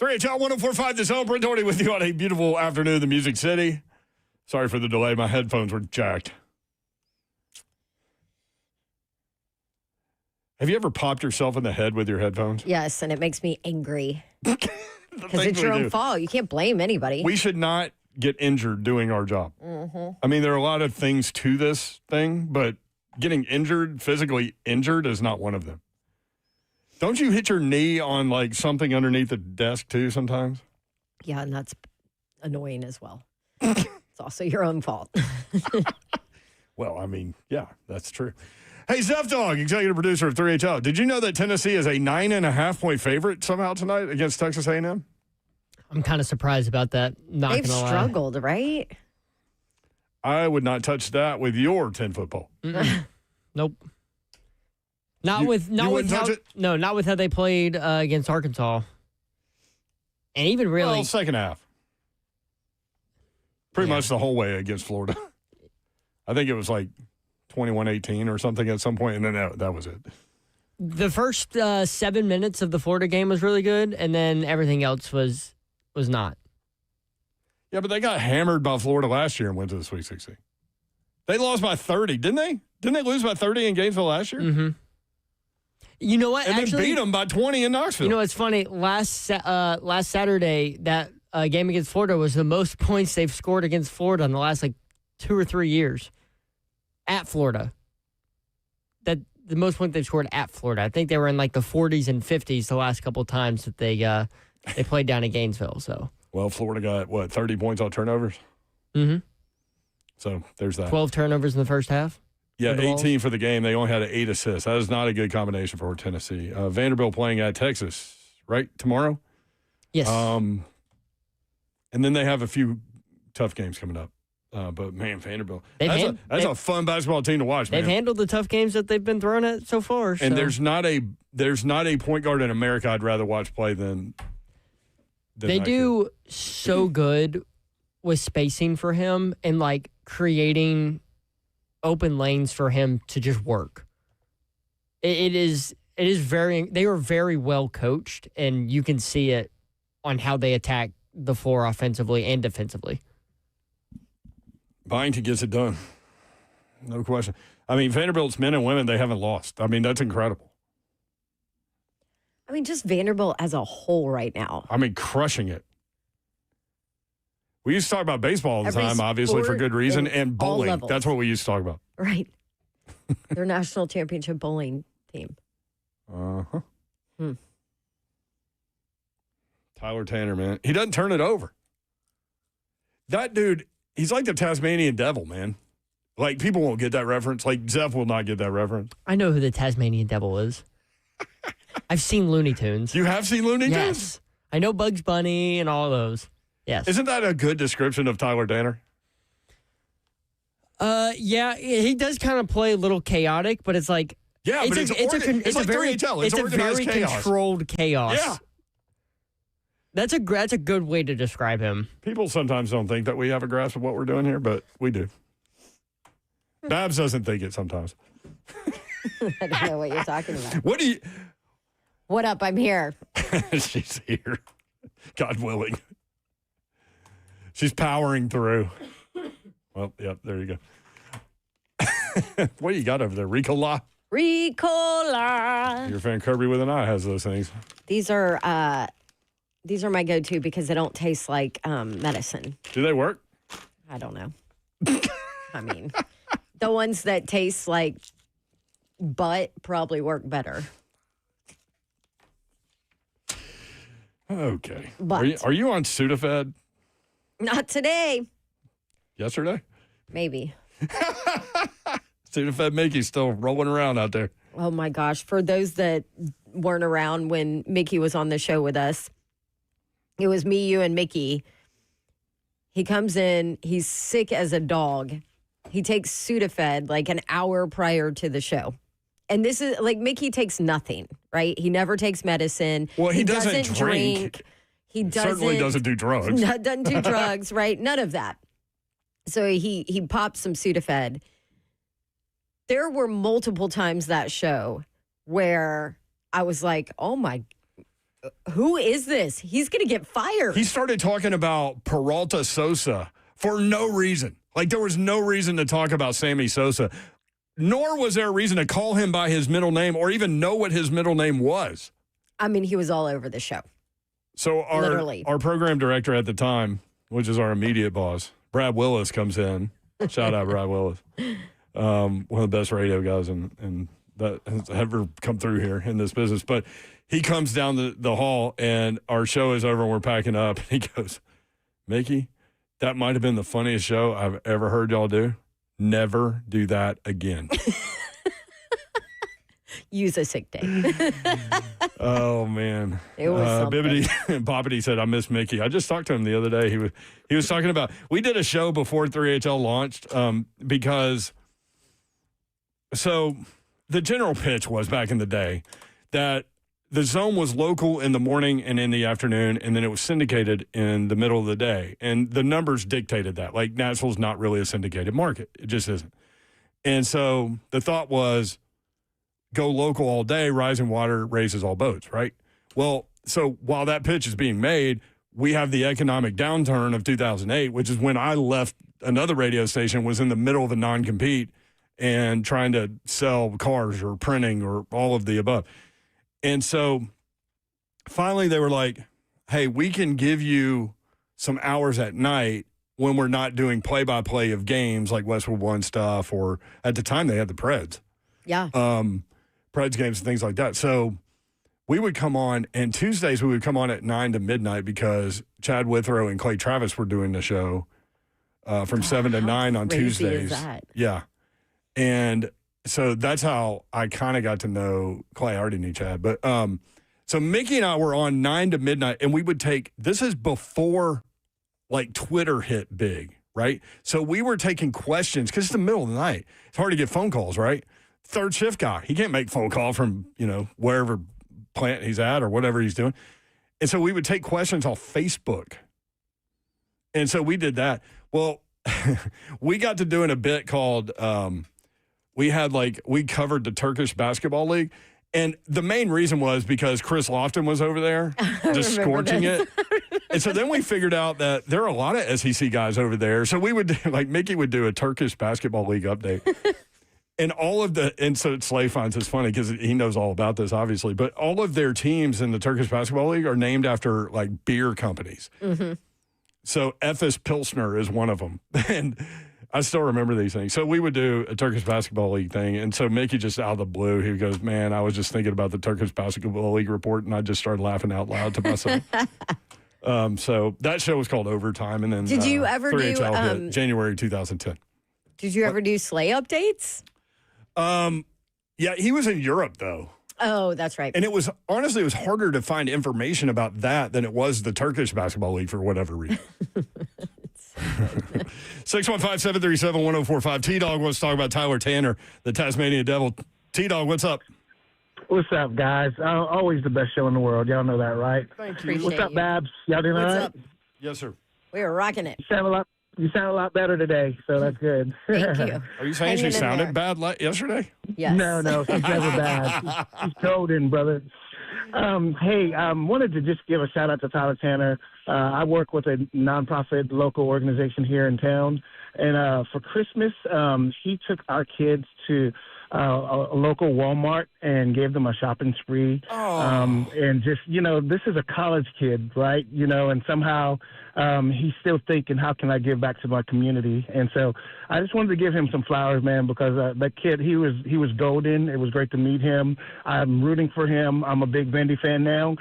HL 104.5 The Zone. Brentwood with you on a beautiful afternoon in the Music City. Sorry for the delay. My headphones were jacked. Have you ever popped yourself in the head with your headphones? Yes, and it makes me angry. Because it's your own fault. You can't blame anybody. We should not get injured doing our job. Mm-hmm. I mean, there are a lot of things to this thing, but getting injured, physically injured, is not one of them. Don't you hit your knee on like something underneath the desk too sometimes? Yeah, and that's annoying as well. It's also your own fault. Well, I mean, yeah, that's true. Hey, Zeph Dog, executive producer of 3HL. Did you know that Tennessee is a 9.5-point favorite somehow tonight against Texas A&M? I'm kind of surprised about that. They've struggled, right? I would not touch that with your 10-foot pole. Nope. Not with how they played against Arkansas, and even really second half, pretty much the whole way against Florida. I think it was like 21-18 or something at some point, and then that was it. The first 7 minutes of the Florida game was really good, and then everything else was not. Yeah, but they got hammered by Florida last year and went to the Sweet 16. They lost by 30, didn't they? Didn't they lose by 30 in Gainesville last year? Mm-hmm. You know what? And actually, then beat them by 20 in Knoxville. You know, it's funny. Last Saturday, that game against Florida was the most points they've scored against Florida in the last, 2 or 3 years. At Florida. The most points they've scored at Florida. I think they were in, the 40s and 50s the last couple of times that they played down in Gainesville. So. Well, Florida got, 30 points on turnovers? Mm-hmm. So, there's that. 12 turnovers in the first half? Yeah, 18 for the game. They only had 8 assists. That is not a good combination for Tennessee. Vanderbilt playing at Texas, right, tomorrow? Yes. And then they have a few tough games coming up. But, man, Vanderbilt. That's a fun basketball team to watch, man. They've handled the tough games that they've been thrown at so far. And there's not a point guard in America I'd rather watch play than they do so good with spacing for him and, creating – open lanes for him to just work. It is they are very well coached, and you can see it on how they attack the floor offensively and defensively. Byington gets it done. No question. I mean, Vanderbilt's men and women, they haven't lost. I mean, that's incredible. I mean, just Vanderbilt as a whole right now. I mean, crushing it. We used to talk about baseball all the time, obviously, for good reason, and bowling. That's what we used to talk about. Right. Their national championship bowling team. Uh-huh. Tyler Tanner, man. He doesn't turn it over. That dude, he's like the Tasmanian devil, man. People won't get that reference. Zeph will not get that reference. I know who the Tasmanian devil is. I've seen Looney Tunes. You have seen Looney Tunes? Yes. I know Bugs Bunny and all those. Yes. Isn't that a good description of Tyler Tanner? Yeah, he does kind of play a little chaotic, but it's it's a very organized chaos. controlled chaos. Yeah. That's a good way to describe him. People sometimes don't think that we have a grasp of what we're doing here, but we do. Babs doesn't think it sometimes. I don't know what you're talking about. What up? I'm here. She's here. God willing. She's powering through. Well, yep, there you go. What do you got over there? Ricola? Ricola. Your friend Kirby with an eye has those things. These are my go-to because they don't taste like medicine. Do they work? I don't know. I mean, the ones that taste like butt probably work better. Okay. But are you on Sudafed? Not today. Yesterday? Maybe. Sudafed Mickey's still rolling around out there. Oh my gosh. For those that weren't around when Mickey was on the show with us, it was me, you, and Mickey. He comes in, he's sick as a dog. He takes Sudafed like an hour prior to the show. And this is like Mickey takes nothing, right? He never takes medicine. Well, he doesn't drink. He certainly doesn't do drugs. Doesn't do drugs, right? None of that. So he popped some Sudafed. There were multiple times that show where I was like, oh my, who is this? He's going to get fired. He started talking about Peralta Sosa for no reason. Like there was no reason to talk about Sammy Sosa, nor was there a reason to call him by his middle name or even know what his middle name was. I mean, he was all over the show. So Literally. our program director at the time, which is our immediate boss, Brad Willis, comes in. Shout out Brad Willis. One of the best radio guys and that has ever come through here in this business. But he comes down the hall and our show is over and we're packing up. And he goes, Mickey, that might have been the funniest show I've ever heard y'all do. Never do that again. Use a sick day. Oh, man. It was Bibbidi and Poppity said, I miss Mickey. I just talked to him the other day. He was talking about, we did a show before 3HL launched because, so the general pitch was back in the day that the zone was local in the morning and in the afternoon, and then it was syndicated in the middle of the day. And the numbers dictated that. Like, Nashville's not really a syndicated market. It just isn't. And so the thought was, go local all day, rising water raises all boats, right? Well, so while that pitch is being made, we have the economic downturn of 2008, which is when I left another radio station, was in the middle of a non-compete and trying to sell cars or printing or all of the above. And so finally they were like, hey, we can give you some hours at night when we're not doing play-by-play of games like Westwood One stuff, or at the time they had the Preds. Yeah. Preds games and things like that. So we would come on, and Tuesdays we would come on at 9 to midnight because Chad Withrow and Clay Travis were doing the show from 7 to 9 on Tuesdays. Is that? Yeah. And so that's how I kind of got to know Clay. I already knew Chad. But so Mickey and I were on 9 to midnight, and we would take, this is before like Twitter hit big, right? So we were taking questions because it's the middle of the night. It's hard to get phone calls, right? Third shift guy. He can't make phone call from, wherever plant he's at or whatever he's doing. And so we would take questions off Facebook. And so we did that. Well, we got to doing a bit called, we covered the Turkish Basketball League. And the main reason was because Chris Lofton was over there just scorching it. And so then we figured out that there are a lot of SEC guys over there. So we would, Mickey would do a Turkish Basketball League update. And so Slay finds it's funny because he knows all about this, obviously. But all of their teams in the Turkish Basketball League are named after, beer companies. Mm-hmm. So Efes Pilsner is one of them. And I still remember these things. So we would do a Turkish Basketball League thing. And so Mickey just out of the blue, he goes, man, I was just thinking about the Turkish Basketball League report, and I just started laughing out loud to myself. So that show was called Overtime. And then did you ever 3HL hit January 2010. Did you ever do Slay updates? Yeah, he was in Europe, though. Oh, that's right. And it was harder to find information about that than it was the Turkish Basketball League for whatever reason. 615-737-1045. T-Dog wants to talk about Tyler Tanner, the Tasmania Devil. T-Dog, what's up? What's up, guys? Always the best show in the world. Y'all know that, right? Thank you. Appreciate What's up, you. Babs? Y'all doing all What's right? up? Yes, sir. We were rocking it. You sound a lot better today, so that's good. Thank you. Are you saying Hanging she in sounded there. bad yesterday? Yes. No, she's never bad. She's golden, brother. Hey, wanted to just give a shout out to Tyler Tanner. I work with a nonprofit local organization here in town, and for Christmas, he took our kids to a local Walmart and gave them a shopping spree. And just, this is a college kid, right? And somehow he's still thinking, how can I give back to my community? And so I just wanted to give him some flowers, man, because that kid, he was golden. It was great to meet him. I'm rooting for him. I'm a big Vandy fan now.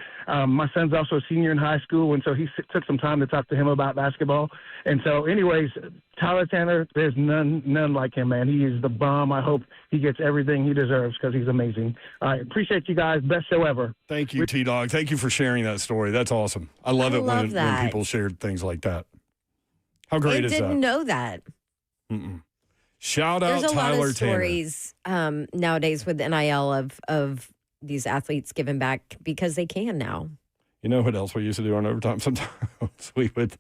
My son's also a senior in high school, and so he took some time to talk to him about basketball. And so anyways, Tyler Tanner, there's none like him, man. He is the bomb. I hope he gets everything he deserves because he's amazing. I appreciate you guys. Best show ever. Thank you, T-Dog. Thank you for sharing that story. That's awesome. I love it when people share things like that. How great is that? I didn't know that. Shout out There's a Tyler lot of stories nowadays with NIL of these athletes giving back because they can now. You know what else we used to do on overtime? Sometimes we would,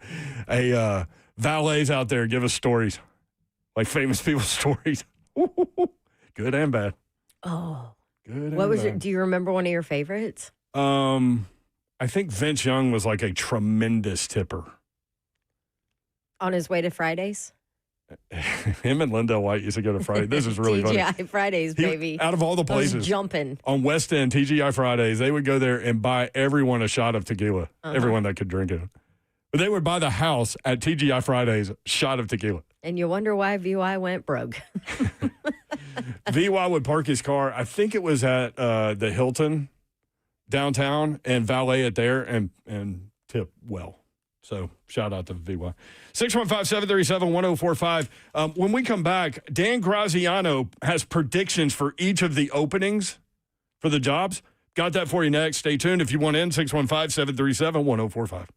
valets out there give us stories, like famous people's stories, good and bad. Oh, good. What was it? Do you remember one of your favorites? I think Vince Young was like a tremendous tipper. On his way to Fridays? Him and Lindell White used to go to Friday. This is really funny. TGI Fridays, baby. Out of all the places, I was jumping on West End, TGI Fridays, they would go there and buy everyone a shot of tequila, everyone that could drink it. But they would buy the house at TGI Fridays shot of tequila. And you wonder why VY went broke. VY would park his car, I think it was at the Hilton downtown, and valet it there and tip well. So shout out to VY. 615-737-1045. When we come back, Dan Graziano has predictions for each of the openings for the jobs. Got that for you next. Stay tuned. If you want in, 615-737-1045.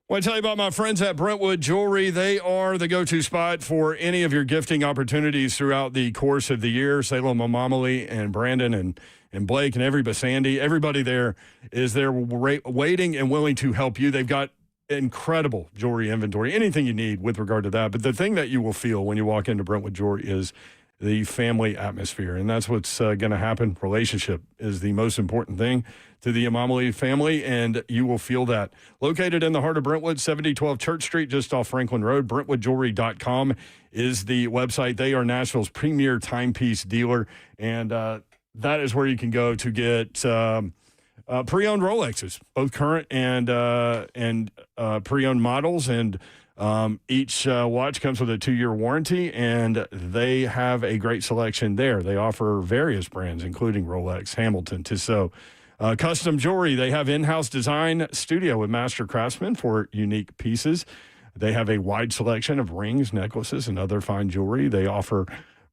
I want to tell you about my friends at Brentwood Jewelry. They are the go-to spot for any of your gifting opportunities throughout the course of the year. Salem Amamali and Brandon and Blake and Sandy, everybody there is there waiting and willing to help you. They've got incredible jewelry inventory, anything you need with regard to that. But the thing that you will feel when you walk into Brentwood Jewelry is the family atmosphere, and that's what's going to happen. Relationship is the most important thing to the Amamali family, and you will feel that. Located in the heart of Brentwood, 7012 Church Street, just off Franklin Road. BrentwoodJewelry.com is the website. They are Nashville's premier timepiece dealer, and that is where you can go to get pre-owned Rolexes, both current and pre-owned models, and each watch comes with a 2-year warranty, and they have a great selection there. They offer various brands, including Rolex, Hamilton, Tissot. Custom jewelry, they have in-house design studio with master craftsmen for unique pieces. They have a wide selection of rings, necklaces, and other fine jewelry. They offer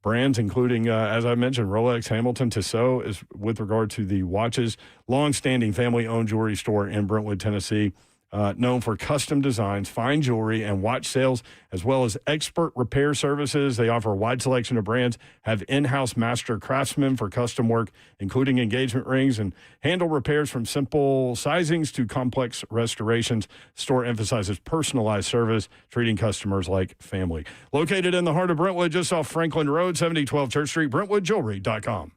brands including, as I mentioned, Rolex, Hamilton, Tissot, is with regard to the watches. Long-standing family-owned jewelry store in Brentwood, Tennessee. Known for custom designs, fine jewelry, and watch sales, as well as expert repair services. They offer a wide selection of brands, have in-house master craftsmen for custom work, including engagement rings, and handle repairs from simple sizings to complex restorations. Store emphasizes personalized service, treating customers like family. Located in the heart of Brentwood, just off Franklin Road, 7012 Church Street, BrentwoodJewelry.com.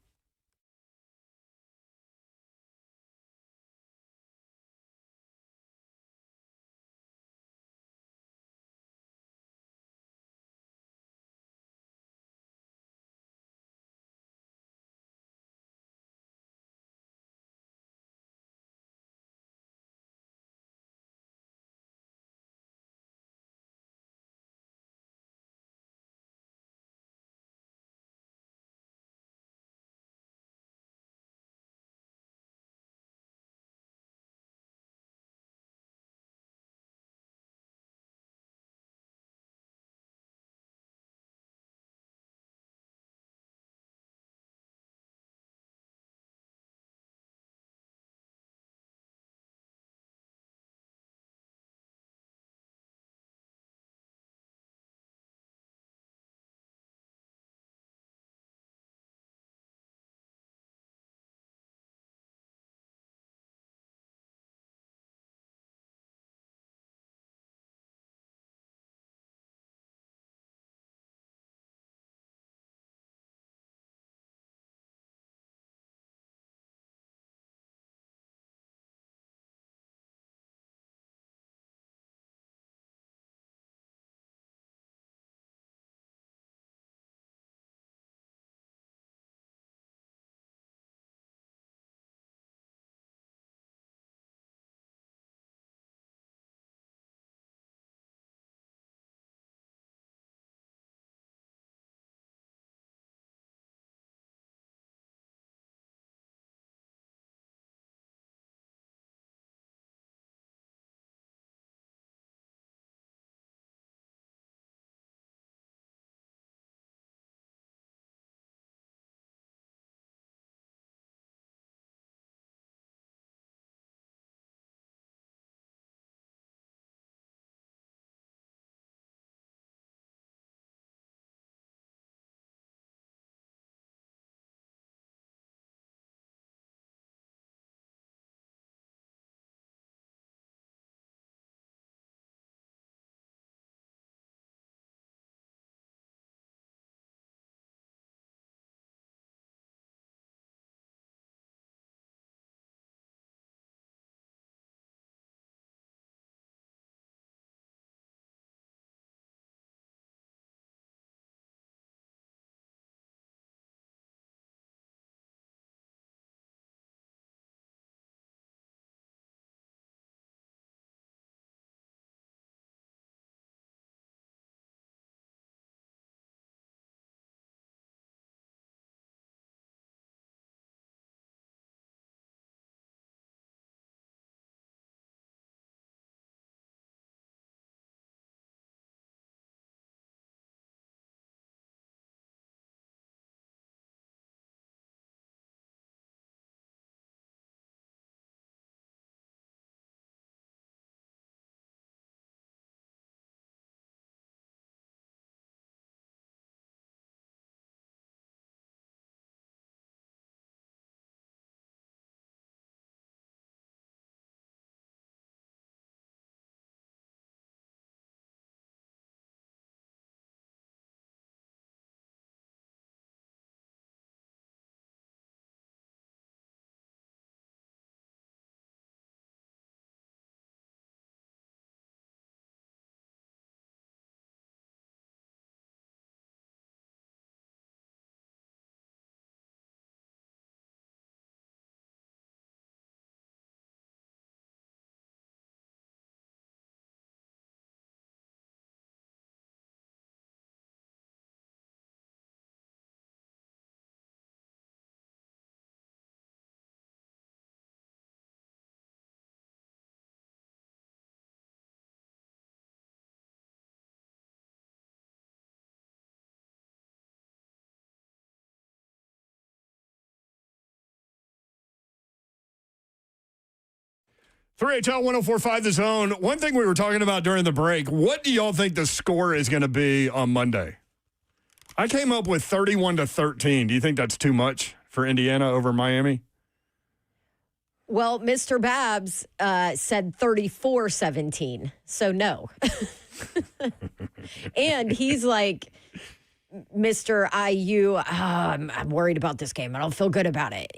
3HL 1045 The Zone. One thing we were talking about during the break, what do y'all think the score is going to be on Monday? I came up with 31-13. Do you think that's too much for Indiana over Miami? Well, Mr. Babs said 34-17, so no. And he's like, Mr. IU, I'm worried about this game. I don't feel good about it,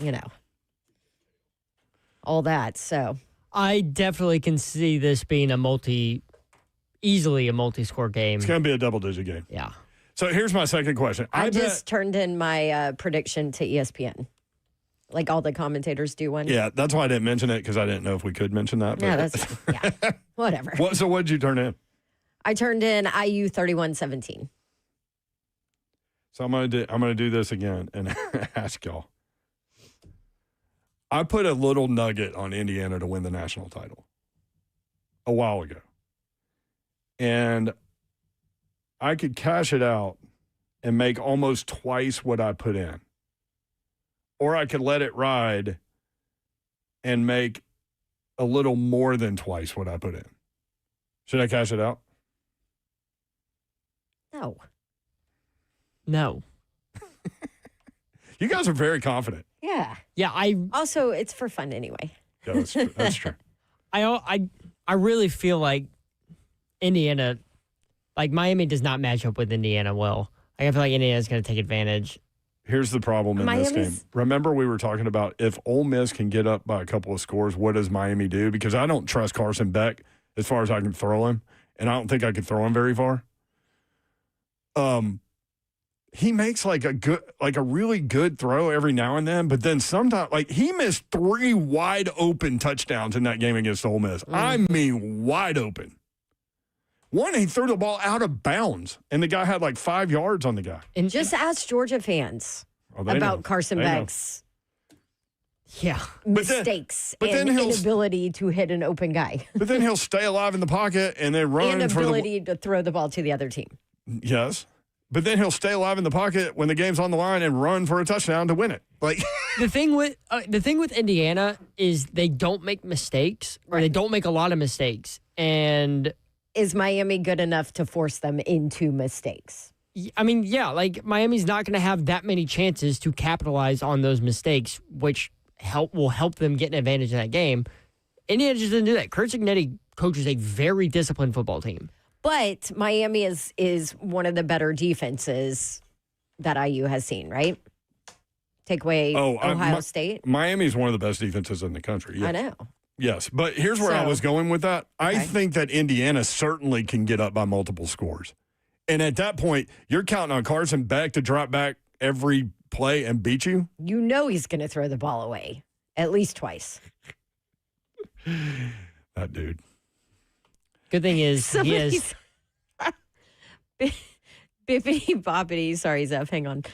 all that, so. I definitely can see this being easily a multi-score game. It's going to be a double-digit game. Yeah. So here's my second question. I just turned in my prediction to ESPN. Like all the commentators do one. Yeah, that's why I didn't mention it, because I didn't know if we could mention that. Yeah, whatever. So what did you turn in? I turned in IU 31-17. So I'm gonna do this again and ask y'all. I put a little nugget on Indiana to win the national title a while ago. And I could cash it out and make almost twice what I put in. Or I could let it ride and make a little more than twice what I put in. Should I cash it out? No. You guys are very confident. Yeah. Yeah, Also, it's for fun anyway. Yeah, that's true. That's true. I really feel like Indiana, like Miami does not match up with Indiana well. I feel like Indiana's going to take advantage. Here's the problem in this game. Remember we were talking about if Ole Miss can get up by a couple of scores, what does Miami do? Because I don't trust Carson Beck as far as I can throw him, and I don't think I can throw him very far. He makes like a really good throw every now and then, but then sometimes, like, he missed 3 wide open touchdowns in that game against Ole Miss. I mean, wide open. One, he threw the ball out of bounds, and the guy had like 5 yards on the guy. And just ask Georgia fans about Carson Beck's mistakes and inability to hit an open guy. But then he'll stay alive in the pocket and then run and ability to throw the ball to the other team. Yes. But then he'll stay alive in the pocket when the game's on the line and run for a touchdown to win it. Like the thing with Indiana is they don't make mistakes, or they don't make a lot of mistakes. And is Miami good enough to force them into mistakes? I mean, yeah, like Miami's not going to have that many chances to capitalize on those mistakes, which will help them get an advantage in that game. Indiana just didn't do that. Kurt Cignetti coaches a very disciplined football team. But Miami is one of the better defenses that IU has seen, right? Take away Ohio State. Miami's one of the best defenses in the country. Yes. I know. Yes, but here's where I was going with that. I think that Indiana certainly can get up by multiple scores. And at that point, you're counting on Carson Beck to drop back every play and beat you? You know he's going to throw the ball away at least twice. That dude. Good thing is he is Bippity Boppity, sorry, Zeph, hang on,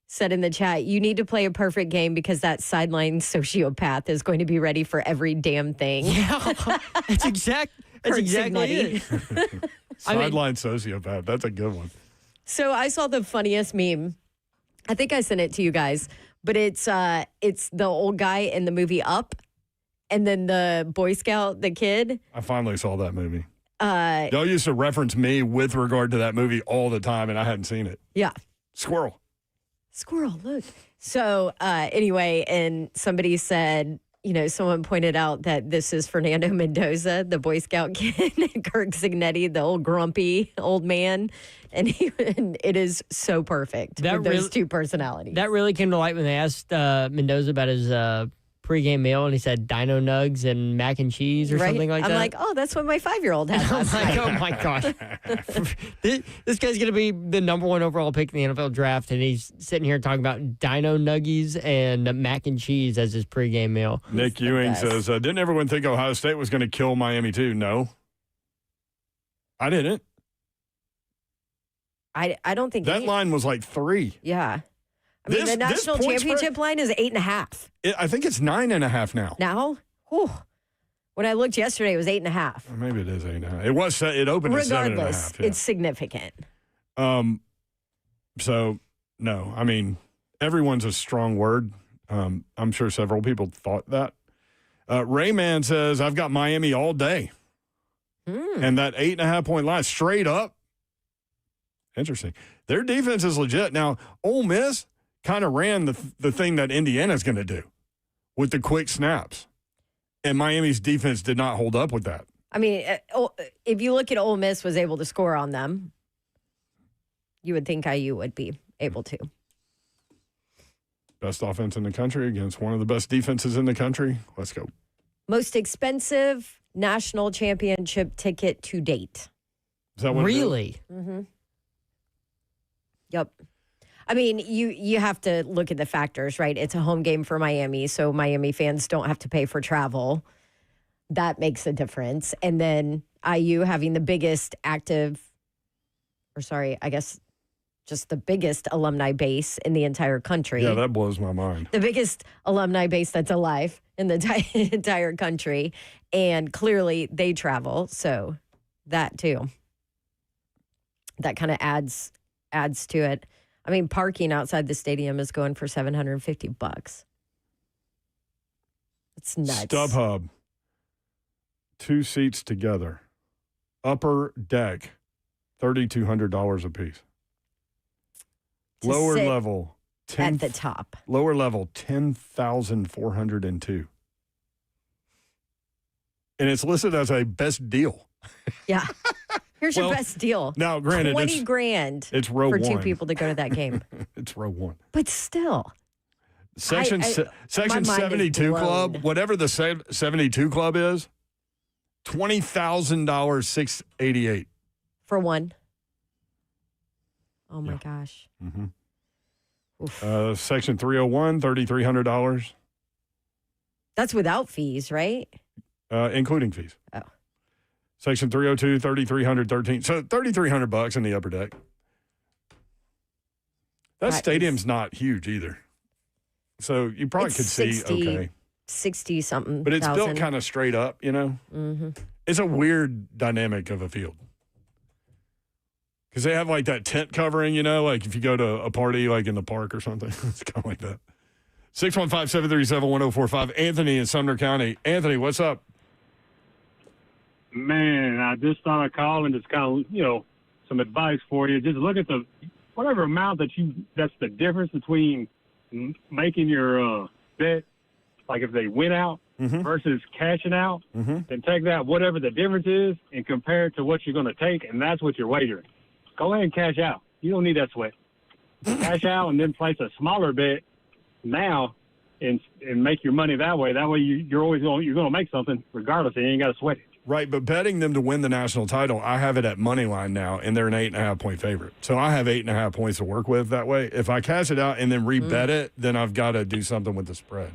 said in the chat, you need to play a perfect game because that sideline sociopath is going to be ready for every damn thing. Yeah, that's exactly it. Sideline sociopath, that's a good one. So I saw the funniest meme. I think I sent it to you guys, but it's the old guy in the movie Up, and then the Boy Scout, the kid. I finally saw that movie. Y'all used to reference me with regard to that movie all the time, and I hadn't seen it. Yeah. Squirrel, look. So anyway, and somebody said, someone pointed out that this is Fernando Mendoza, the Boy Scout kid, and Kirk Cignetti, the old grumpy old man. And it is so perfect with those two personalities. That really came to light when they asked Mendoza about his pregame meal, and he said dino nugs and mac and cheese or something like that. I'm like, oh, that's what my 5-year-old had last night. Oh, my gosh. This guy's going to be the number 1 overall pick in the NFL draft, and he's sitting here talking about dino nuggies and mac and cheese as his pregame meal. Nick Ewing says, didn't everyone think Ohio State was going to kill Miami too? No. I didn't. I don't think that line was like 3. Yeah. I mean, the national championship line is 8.5. I think it's 9.5 now. Now? Whew. When I looked yesterday, it was 8.5. Or maybe it is 8.5. It opened at 7.5. Regardless, it's significant. So, no. I mean, everyone's a strong word. I'm sure several people thought that. Rayman says, I've got Miami all day. And that 8.5-point line straight up. Interesting. Their defense is legit. Now, Ole Miss kind of ran the thing that Indiana's going to do with the quick snaps. And Miami's defense did not hold up with that. I mean, if you look at Ole Miss was able to score on them, you would think IU would be able to. Best offense in the country against one of the best defenses in the country. Let's go. Most expensive national championship ticket to date. Is that what really? Mm-hmm. Yep. I mean, you have to look at the factors, right? It's a home game for Miami, so Miami fans don't have to pay for travel. That makes a difference. And then IU having the biggest just the biggest alumni base in the entire country. Yeah, that blows my mind. The biggest alumni base that's alive in the entire country. And clearly they travel, so that too. That kind of adds to it. I mean, parking outside the stadium is going for $750. It's nuts. StubHub, 2 seats together, upper deck, $3,200 a piece. Lower level, at the top. Lower level, 10,402. And it's listed as a best deal. Yeah. Here's your best deal. Now, granted, $20,000 it's row for 1. 2 people to go to that game. It's row 1. But still. Section 72 club, whatever the 72 club is, $20,000, $688. For one. Oh, my gosh. Mm-hmm. Section 301, $3,300. That's without fees, right? Including fees. Oh. Section 302, $3,313. So $3,300 in the upper deck. That stadium's not huge either. So you probably could see, okay. 60-something. But it's built kind of straight up, you know? Mm-hmm. It's a weird dynamic of a field. Because they have like that tent covering, you know, like if you go to a party like in the park or something. It's kind of like that. 615-737-1045. Anthony in Sumner County. Anthony, what's up? Man, I just thought I'd call and just kind of, some advice for you. Just look at whatever amount that's the difference between making your bet, like if they win out versus cashing out, and take that, whatever the difference is, and compare it to what you're going to take, and that's what you're wagering. Go ahead and cash out. You don't need that sweat. Cash out and then place a smaller bet now and make your money that way. That way you're going to make something regardless. You ain't got to sweat it. Right, but betting them to win the national title, I have it at money line now, and they're an 8.5-point favorite. So I have 8.5 points to work with that way. If I cash it out and then rebet it, then I've got to do something with the spread.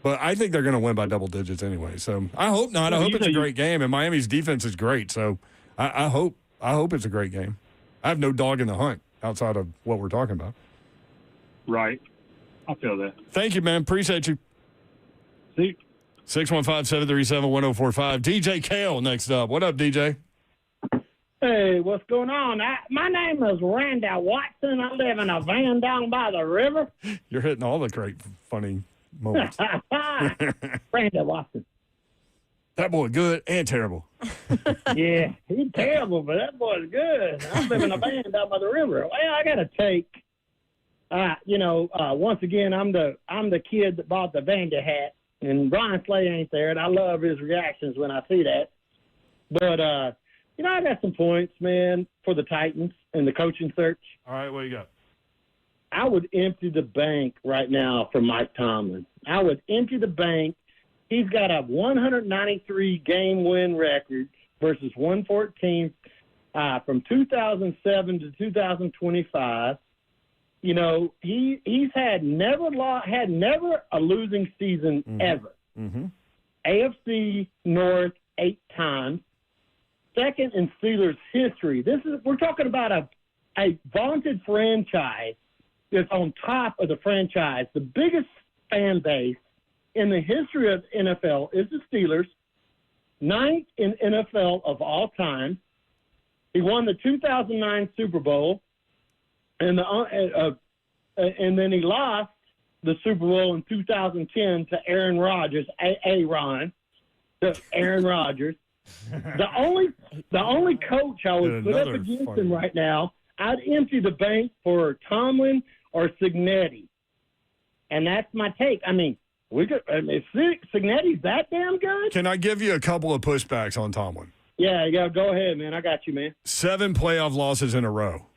But I think they're going to win by double digits anyway. So I hope not. I hope it's a great game, and Miami's defense is great. So I hope it's a great game. I have no dog in the hunt outside of what we're talking about. Right. I feel that. Thank you, man. Appreciate you. See you. 615-737-1045. DJ Kale next up. What up, DJ? Hey, what's going on? My name is Randy Watson. I live in a van down by the river. You're hitting all the great, funny moments. Randy Watson. That boy good and terrible. Yeah, he's terrible, but that boy's good. I live in a van down by the river. Well, I got to take, once again, I'm the kid that bought the Vandy hat, and Brian Slay ain't there, and I love his reactions when I see that. But, I got some points, man, for the Titans and the coaching search. All right, what you got? I would empty the bank right now for Mike Tomlin. I would empty the bank. He's got a 193 game win record versus 114 from 2007 to 2025. He's had never a losing season ever. Mm-hmm. AFC North 8 times, second in Steelers history. We're talking about a vaunted franchise that's on top of the franchise. The biggest fan base in the history of NFL is the Steelers, 9th in NFL of all time. He won the 2009 Super Bowl, and then he lost the Super Bowl in 2010 to Aaron Rodgers, to Aaron Rodgers. The only coach I would put up against him right now, I'd empty the bank for Tomlin or Cignetti. And that's my take. I mean, if Cignetti's that damn good? Can I give you a couple of pushbacks on Tomlin? Yeah, go ahead, man. I got you, man. 7 playoff losses in a row.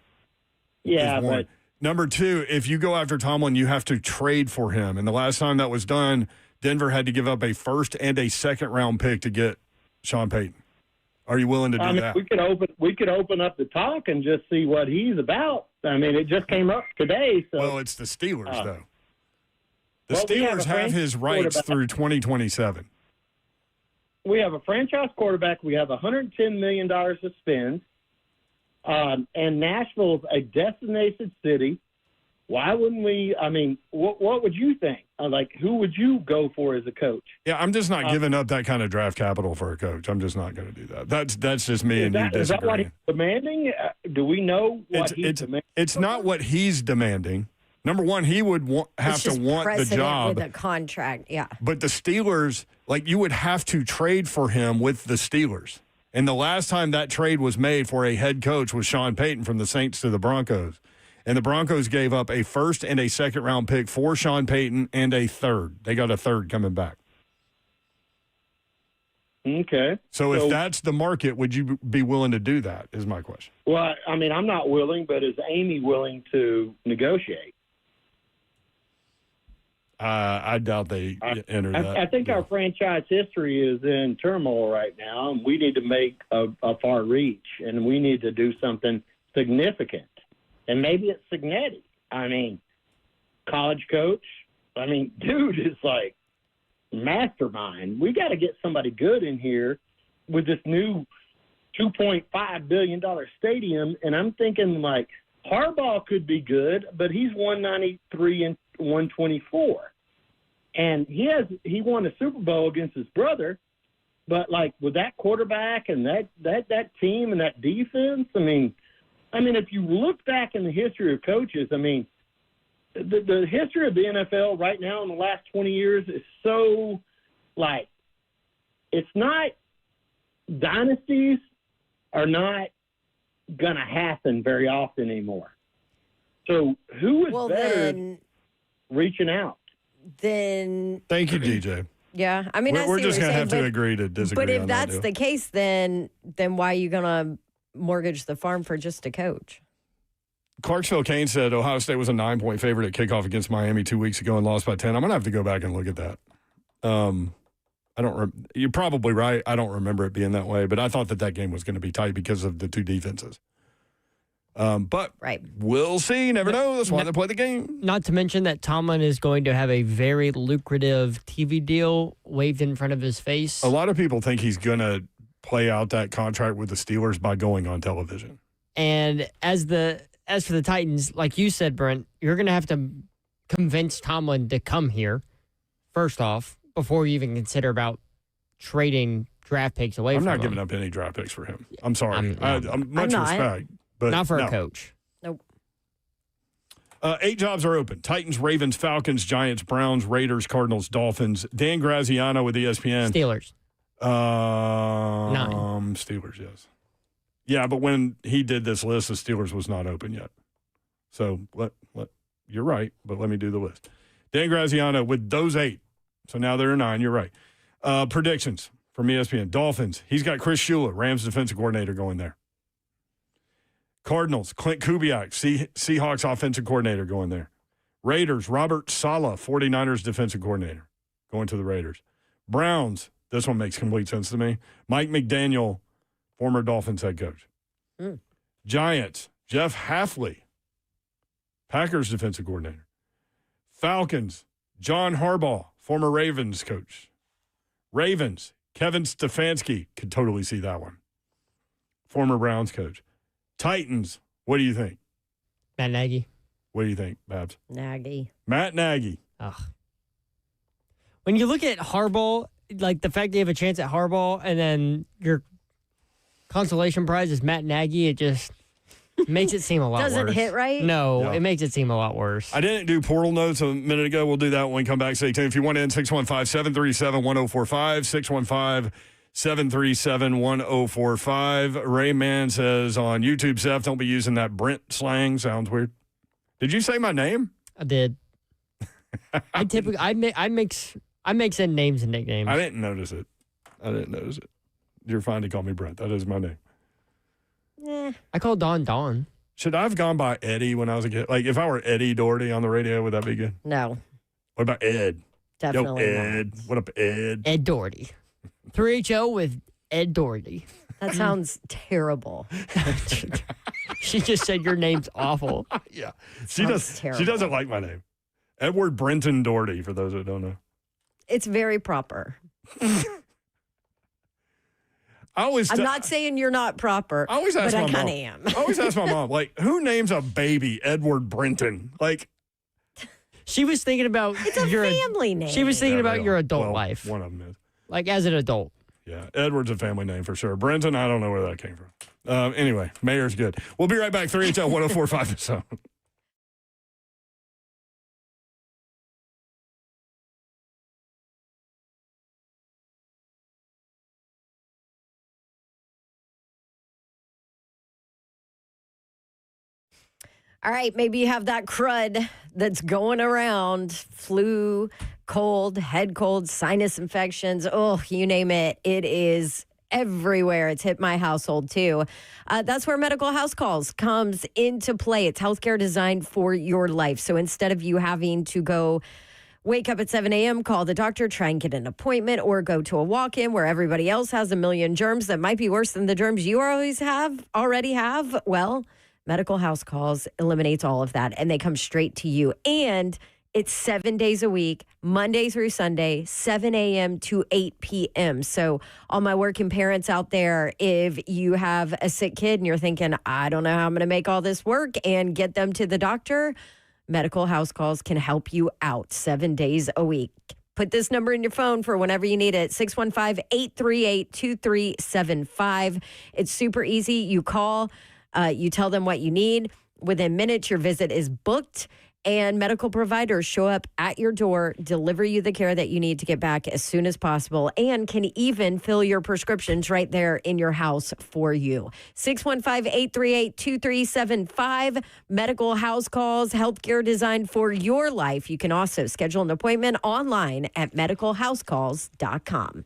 Yeah, but number 2, if you go after Tomlin, you have to trade for him. And the last time that was done, Denver had to give up a first and a second round pick to get Sean Payton. Are you willing to do that? We could open up the talk and just see what he's about. I mean, it just came up today. So. Well, it's the Steelers, though. The Steelers have his rights through 2027. We have a franchise quarterback. We have $110 million to spend. And Nashville's a destination city. Why wouldn't we? I mean, what would you think? Who would you go for as a coach? Yeah, I'm just not giving up that kind of draft capital for a coach. I'm just not going to do that. That's just me and you disagreeing. Is that what he's demanding? Do we know what he's demanding? It's not what he's demanding. Number one, he would have to want the job. With a contract, yeah. But the Steelers, you would have to trade for him with the Steelers. And the last time that trade was made for a head coach was Sean Payton from the Saints to the Broncos. And the Broncos gave up a first and a second round pick for Sean Payton and a third. They got a third coming back. Okay. So if that's the market, would you be willing to do that, is my question. Well, I mean, I'm not willing, but is Amy willing to negotiate? I doubt they enter that. I think our franchise history is in turmoil right now, and we need to make a far reach, and we need to do something significant. And maybe it's Cignetti. I mean, college coach. I mean, dude is like mastermind. We got to get somebody good in here with this new $2.5 billion stadium. And I'm thinking Harbaugh could be good, but he's 193 and 124. And he won a Super Bowl against his brother. But with that quarterback and that team and that defense, I mean, if you look back in the history of coaches, I mean, the history of the NFL right now in the last 20 years is so, it's not, dynasties are not going to happen very often anymore. So who is better reaching out? Then. Thank you, DJ. Yeah. I mean, we're just going to have to agree to disagree. But if that's the case, then why are you going to mortgage the farm for just a coach? Clarksville Kane said Ohio State was a 9-point favorite at kickoff against Miami 2 weeks ago and lost by 10. I'm going to have to go back and look at that. You're probably right. I don't remember it being that way, but I thought that game was going to be tight because of the two defenses. But we'll see. Never know. That's why they play the game. Not to mention that Tomlin is going to have a very lucrative TV deal waved in front of his face. A lot of people think he's going to play out that contract with the Steelers by going on television. And as for the Titans, like you said, Brent, you're going to have to convince Tomlin to come here, first off, before you even consider about trading draft picks away from him. I'm not giving up any draft picks for him. I'm sorry. I'm much respect. But not for a coach. Nope. 8 jobs are open. Titans, Ravens, Falcons, Giants, Browns, Raiders, Cardinals, Dolphins. Dan Graziano with ESPN. Steelers. 9. Steelers, yes. Yeah, but when he did this list, the Steelers was not open yet. So you're right, but let me do the list. Dan Graziano with those 8. So now there are 9. You're right. Predictions from ESPN. Dolphins. He's got Chris Shula, Rams defensive coordinator, going there. Cardinals. Clint Kubiak, Seahawks offensive coordinator, going there. Raiders. Robert Saleh, 49ers defensive coordinator, going to the Raiders. Browns. This one makes complete sense to me. Mike McDaniel, former Dolphins head coach. Giants. Jeff Hafley, Packers defensive coordinator. Falcons. John Harbaugh, former Ravens coach. Ravens, Kevin Stefanski, could totally see that one. Former Browns coach. Titans, what do you think? Matt Nagy. What do you think, Babs? Nagy. Matt Nagy. Ugh. When you look at Harbaugh, the fact that you have a chance at Harbaugh and then your consolation prize is Matt Nagy, it just... Makes it seem a lot Doesn't worse. hit right? No, Yeah. it makes it seem a lot worse. I didn't do portal notes a minute ago. We'll do that when we come back. Stay tuned. If you want in, 615-737-1045, 615-737-1045. Rayman says on YouTube, Seth, don't be using that Brent slang. Sounds weird. Did you say my name? I did. I typically I mix in names and nicknames. I didn't notice it. You're fine to call me Brent. That is my name. I call Dawn. Should I have gone by Eddie when I was a kid? Like, if I were Eddie Doherty on the radio, would that be good? No, What about Ed? definitely Yo, Ed. not. What up, Ed? Ed Doherty. 3HO with Ed Doherty. That sounds terrible. She just said your name's awful. Yeah. Sounds terrible. She doesn't like my name. Edward Brenton Doherty, for those that don't know. It's very proper. I'm not saying you're not proper, I always ask but my I mom. kind of am. I always ask my mom, like, who names a baby Edward Brenton? Like, She was thinking about It's a family name. She was thinking yeah, about they your are. adult Well, life. One of them is. Like as an adult. Yeah, Edward's a family name for sure. Brenton, I don't know where that came from. Anyway, Mayor's good. We'll be right back. 3HL 1045 The Zone. All right, maybe you have that crud that's going around, flu, cold, head cold, sinus infections. Oh, you name it. It is everywhere. It's hit my household too. That's where Medical House Calls comes into play. It's healthcare designed for your life. So instead of you having to go wake up at 7 a.m., call the doctor, try and get an appointment, or go to a walk-in where everybody else has a million germs that might be worse than the germs you already have, well, Medical House Calls eliminates all of that, and they come straight to you. And it's 7 days a week, Monday through Sunday, 7 a.m. to 8 p.m. So all my working parents out there, if you have a sick kid and you're thinking, I don't know how I'm going to make all this work and get them to the doctor, Medical House Calls can help you out 7 days a week. Put this number in your phone for whenever you need it, 615-838-2375. It's super easy. You call. You tell them what you need. Within minutes, your visit is booked, and medical providers show up at your door, deliver you the care that you need to get back as soon as possible, and can even fill your prescriptions right there in your house for you. 615-838-2375. Medical House Calls, healthcare designed for your life. You can also schedule an appointment online at medicalhousecalls.com.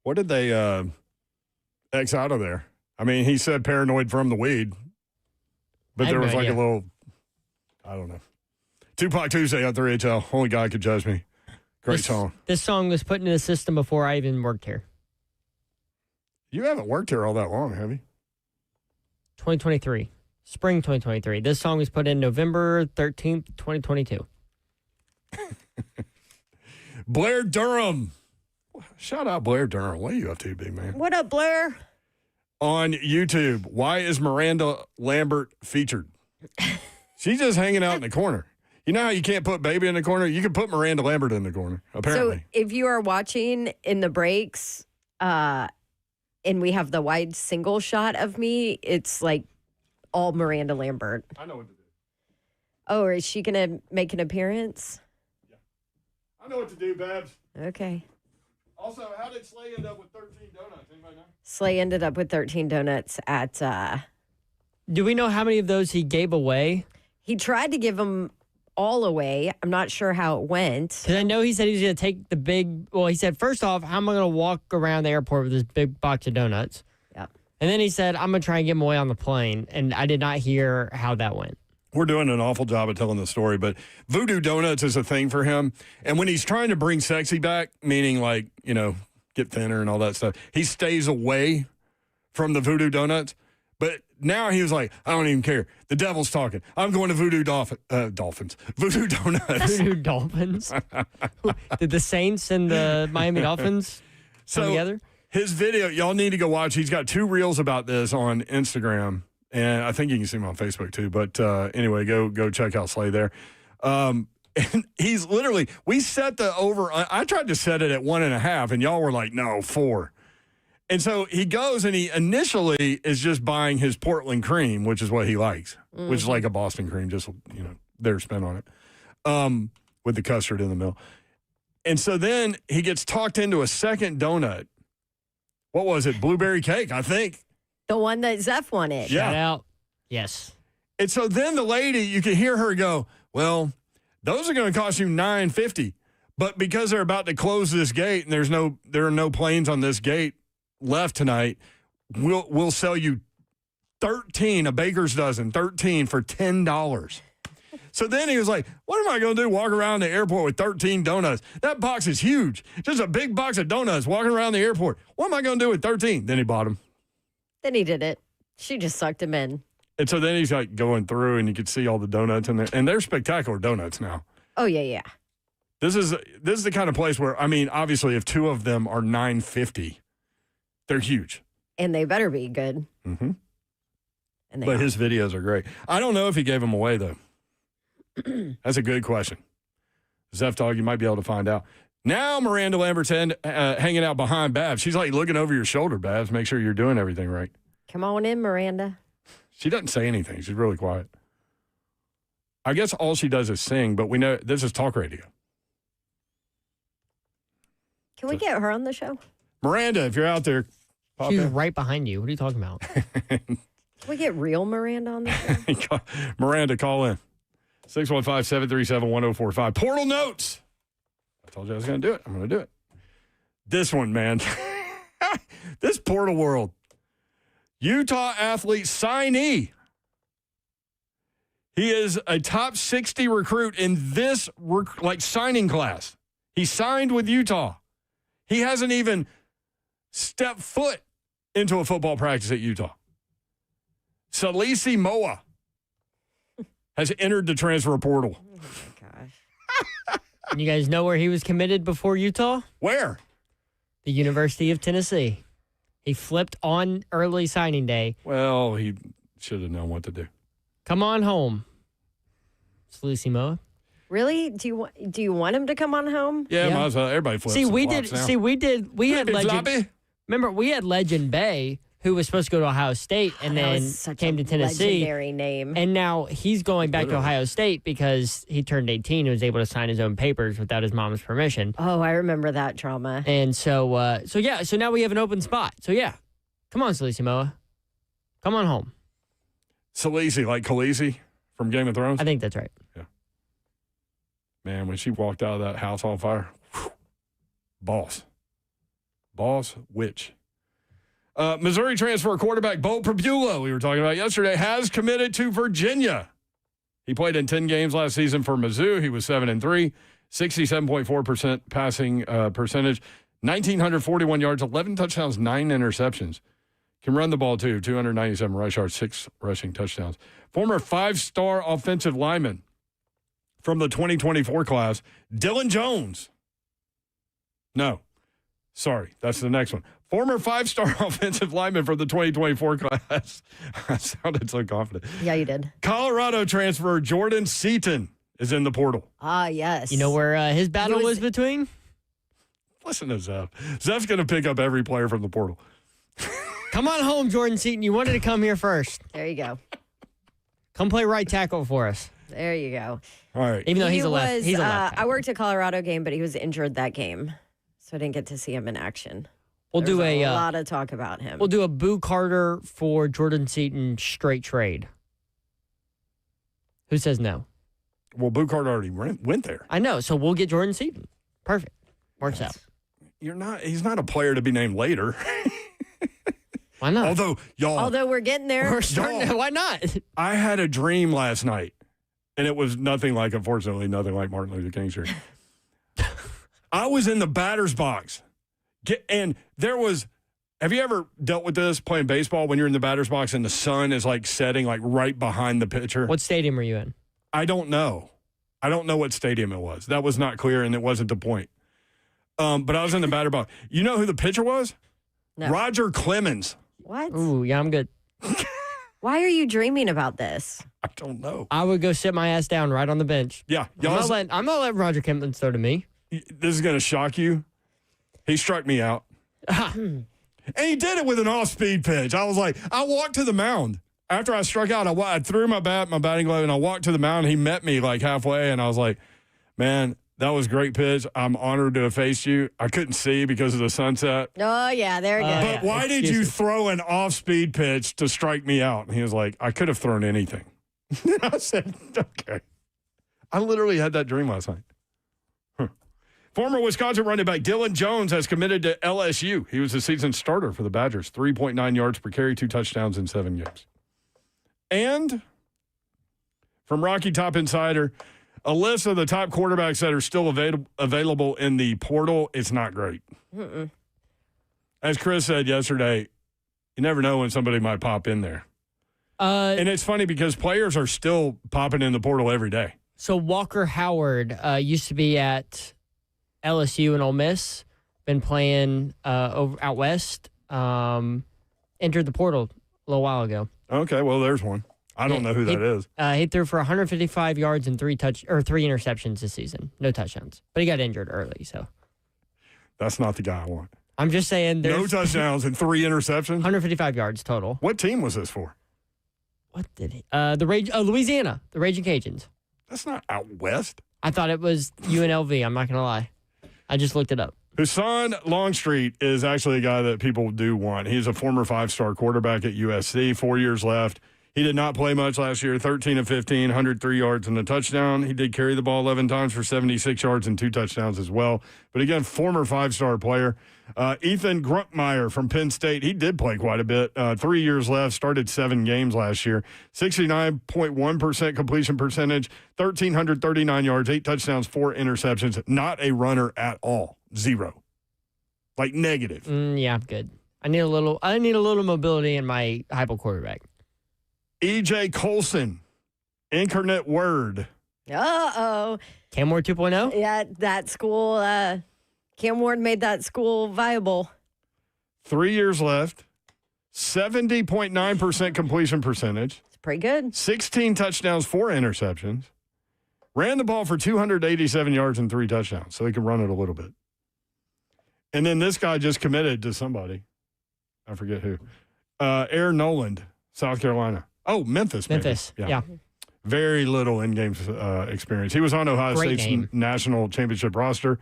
What did they X out of there? I mean, he said paranoid from the weed, but there was like a little, I don't know. Tupac Tuesday on 3HL. Only God could judge me. Great song. This song was put into the system before I even worked here. You haven't worked here all that long, have you? 2023. Spring 2023. This song was put in November 13th, 2022. Blair Durham. Shout out Blair Durham. What are you up to, big man? What up, Blair? On YouTube, why is Miranda Lambert featured? She's just hanging out in the corner. You know how you can't put baby in the corner? You can put Miranda Lambert in the corner, apparently. So if you are watching in the breaks, and we have the wide single shot of me, it's like all Miranda Lambert. I know what to do. Oh, is she going to make an appearance? Yeah. I know what to do, Babs. Okay. Also, how did Slay end up with 13 donuts? Anybody know? Slay ended up with 13 donuts at... Do we know how many of those he gave away? He tried to give them all away. I'm not sure how it went. Because I know he said he was going to take the big... Well, he said, first off, how am I going to walk around the airport with this big box of donuts? Yeah. And then he said, I'm going to try and get them away on the plane. And I did not hear how that went. We're doing an awful job of telling the story, but Voodoo Donuts is a thing for him. And when he's trying to bring sexy back, meaning like, you know, get thinner and all that stuff, he stays away from the Voodoo Donuts. But now he was like, I don't even care. The devil's talking. I'm going to Voodoo Dolphins. Voodoo Donuts. Voodoo Dolphins? Did the Saints and the Miami Dolphins come together? His video, y'all need to go watch. He's got 2 reels about this on Instagram. And I think you can see him on Facebook too. But anyway, go check out Slay there. And he's literally, we set the over. I tried to set it at 1.5, and y'all were like, no, 4. And so he goes and he initially is just buying his Portland cream, which is what he likes, which is like a Boston cream, just, you know, their spin on it, with the custard in the middle. And so then he gets talked into a second donut. What was it? Blueberry cake, I think. The one that Zeph wanted. Yeah. Shout out. Yes. And so then the lady, you can hear her go, well, those are going to cost you $9.50. But because they're about to close this gate and there are no planes on this gate left tonight, we'll sell you 13, a baker's dozen, 13 for $10. So then he was like, what am I going to do? Walk around the airport with 13 donuts. That box is huge. Just a big box of donuts walking around the airport. What am I going to do with 13? Then he bought them. Then he did it. She just sucked him in. And so then he's like going through and you could see all the donuts in there. And they're spectacular donuts now. Oh, yeah. This is the kind of place where, I mean, obviously if 2 of them are $9.50, they're huge. And they better be good. Mm-hmm. But his videos are great. I don't know if he gave them away, though. That's a good question. Zeph Dog, you might be able to find out. Now Miranda Lambert's hanging out behind Babs. She's like looking over your shoulder, Babs. Make sure you're doing everything right. Come on in, Miranda. She doesn't say anything. She's really quiet. I guess all she does is sing, but we know this is talk radio. Can we get her on the show? Miranda, if you're out there. She's right behind you. What are you talking about? Can we get real Miranda on the show? Miranda, call in. 615-737-1045. Portal notes. I told you I was going to do it. I'm going to do it. This one, man. This portal world. Utah athlete signee. He is a top 60 recruit in this signing class. He signed with Utah. He hasn't even stepped foot into a football practice at Utah. Salisi Moa has entered the transfer portal. Oh, my gosh. You guys know where he was committed before Utah? Where? The University of Tennessee. He flipped on early signing day. Well, he should have known what to do. Come on home, Salisi Moa. Really? Do you want him to come on home? Yeah, might as well. Everybody flips. We had Legend. Floppy? Remember, we had Legend Bay, who was supposed to go to Ohio State and then came to Tennessee. Legendary name. And now he's going back to Ohio State because he turned 18 and was able to sign his own papers without his mom's permission. Oh, I remember that trauma. And so now we have an open spot. So yeah, come on, Salisi Moa. Come on home. Salisi, like Khaleesi from Game of Thrones? I think that's right. Yeah. Man, when she walked out of that house on fire, whew, boss. Boss Witch. Missouri transfer quarterback Bo Pribula, we were talking about yesterday, has committed to Virginia. He played in 10 games last season for Mizzou. He was 7-3, 67.4% passing percentage, 1,941 yards, 11 touchdowns, 9 interceptions. Can run the ball, too. 297 rush yards, 6 rushing touchdowns. Former 5-star offensive lineman from the 2024 class, Dylan Jones. No. Sorry, that's the next one. Former 5-star offensive lineman from the 2024 class. I sounded so confident. Yeah, you did. Colorado transfer Jordan Seaton is in the portal. Ah, yes. You know where his battle was between? Listen to Zeph. Zeph's going to pick up every player from the portal. Come on home, Jordan Seaton. You wanted to come here first. There you go. Come play right tackle for us. There you go. All right. Even though he's a left tackle. I worked a Colorado game, but he was injured that game, so I didn't get to see him in action. We'll There's do a lot of talk about him. We'll do a Boo Carter for Jordan Seaton straight trade. Who says no? Well, Boo Carter already went there. I know, so we'll get Jordan Seaton. Perfect. Works out. He's not a player to be named later. Why not? Although we're getting there. We're starting to, why not? I had a dream last night, and it was unfortunately, nothing like Martin Luther King's dream. I was in the batter's box, and there was, have you ever dealt with this playing baseball when you're in the batter's box and the sun is like setting like right behind the pitcher? What stadium were you in? I don't know. I don't know what stadium it was. That was not clear, and it wasn't the point. But I was in the batter box. You know who the pitcher was? No. Roger Clemens. What? Ooh, yeah, I'm good. Why are you dreaming about this? I don't know. I would go sit my ass down right on the bench. Yeah. I'm not letting Roger Clemens throw to me. This is going to shock you. He struck me out. And he did it with an off-speed pitch. I was like, I walked to the mound. After I struck out, I threw my batting glove, and I walked to the mound. He met me like halfway, and I was like, man, that was a great pitch. I'm honored to have faced you. I couldn't see because of the sunset. Oh, yeah, there it goes. But why did you throw an off-speed pitch to strike me out? And he was like, I could have thrown anything. I said, okay. I literally had that dream last night. Former Wisconsin running back Dylan Jones has committed to LSU. He was the season starter for the Badgers. 3.9 yards per carry, 2 touchdowns in 7 games. And from Rocky Top Insider, a list of the top quarterbacks that are still available in the portal. It's not great. Mm-mm. As Chris said yesterday, you never know when somebody might pop in there. And it's funny because players are still popping in the portal every day. So Walker Howard used to be at LSU and Ole Miss, been playing over out west, entered the portal a little while ago. Okay, well, there's one. I don't know who that is. He threw for 155 yards and 3 interceptions this season. No touchdowns. But he got injured early, so. That's not the guy I want. I'm just saying no touchdowns and 3 interceptions? 155 yards total. What team was this for? What did he? Louisiana, the Raging Cajuns. That's not out west. I thought it was UNLV. I'm not going to lie. I just looked it up. Hassan Longstreet is actually a guy that people do want. He's a former 5-star quarterback at USC, 4 years left. He did not play much last year, 13 of 15, 103 yards and a touchdown. He did carry the ball 11 times for 76 yards and 2 touchdowns as well. But again, former 5-star player. Ethan Gruntmeyer from Penn State, he did play quite a bit. 3 years left, started 7 games last year. 69.1% completion percentage, 1,339 yards, 8 touchdowns, 4 interceptions. Not a runner at all. 0. Like negative. Yeah, I'm good. I need a little mobility in my hypo quarterback. E.J. Colson, incarnate word. Uh-oh. Cam Ward 2.0? Yeah, that school, Cam Ward made that school viable. 3 years left, 70.9% completion percentage. It's pretty good. 16 touchdowns, 4 interceptions. Ran the ball for 287 yards and 3 touchdowns, so he can run it a little bit. And then this guy just committed to somebody. I forget who. Aaron Noland, South Carolina. Oh, Memphis. Yeah. Very little in-game experience. He was on Ohio State's national championship roster.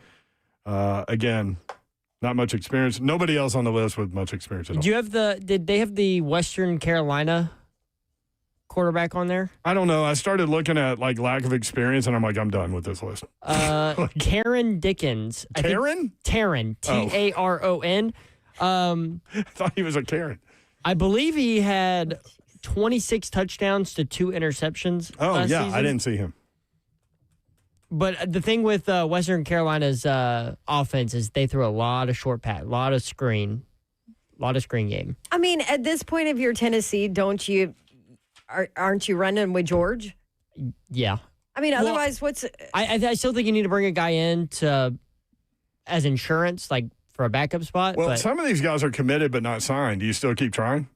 Again, not much experience. Nobody else on the list with much experience at all. Did they have the Western Carolina quarterback on there? I don't know. I started looking at like lack of experience, and I'm like, I'm done with this list. Karen Dickens. Karen? Taron. Taron. I thought he was a Karen. I believe he had 26 touchdowns to 2 interceptions. Oh, last yeah. season. I didn't see him. But the thing with Western Carolina's offense is they throw a lot of short pass, a lot of screen game. I mean, at this point of your Tennessee, aren't you running with George? Yeah. I mean, otherwise, I still think you need to bring a guy in as insurance, like for a backup spot. Well, but some of these guys are committed but not signed. Do you still keep trying?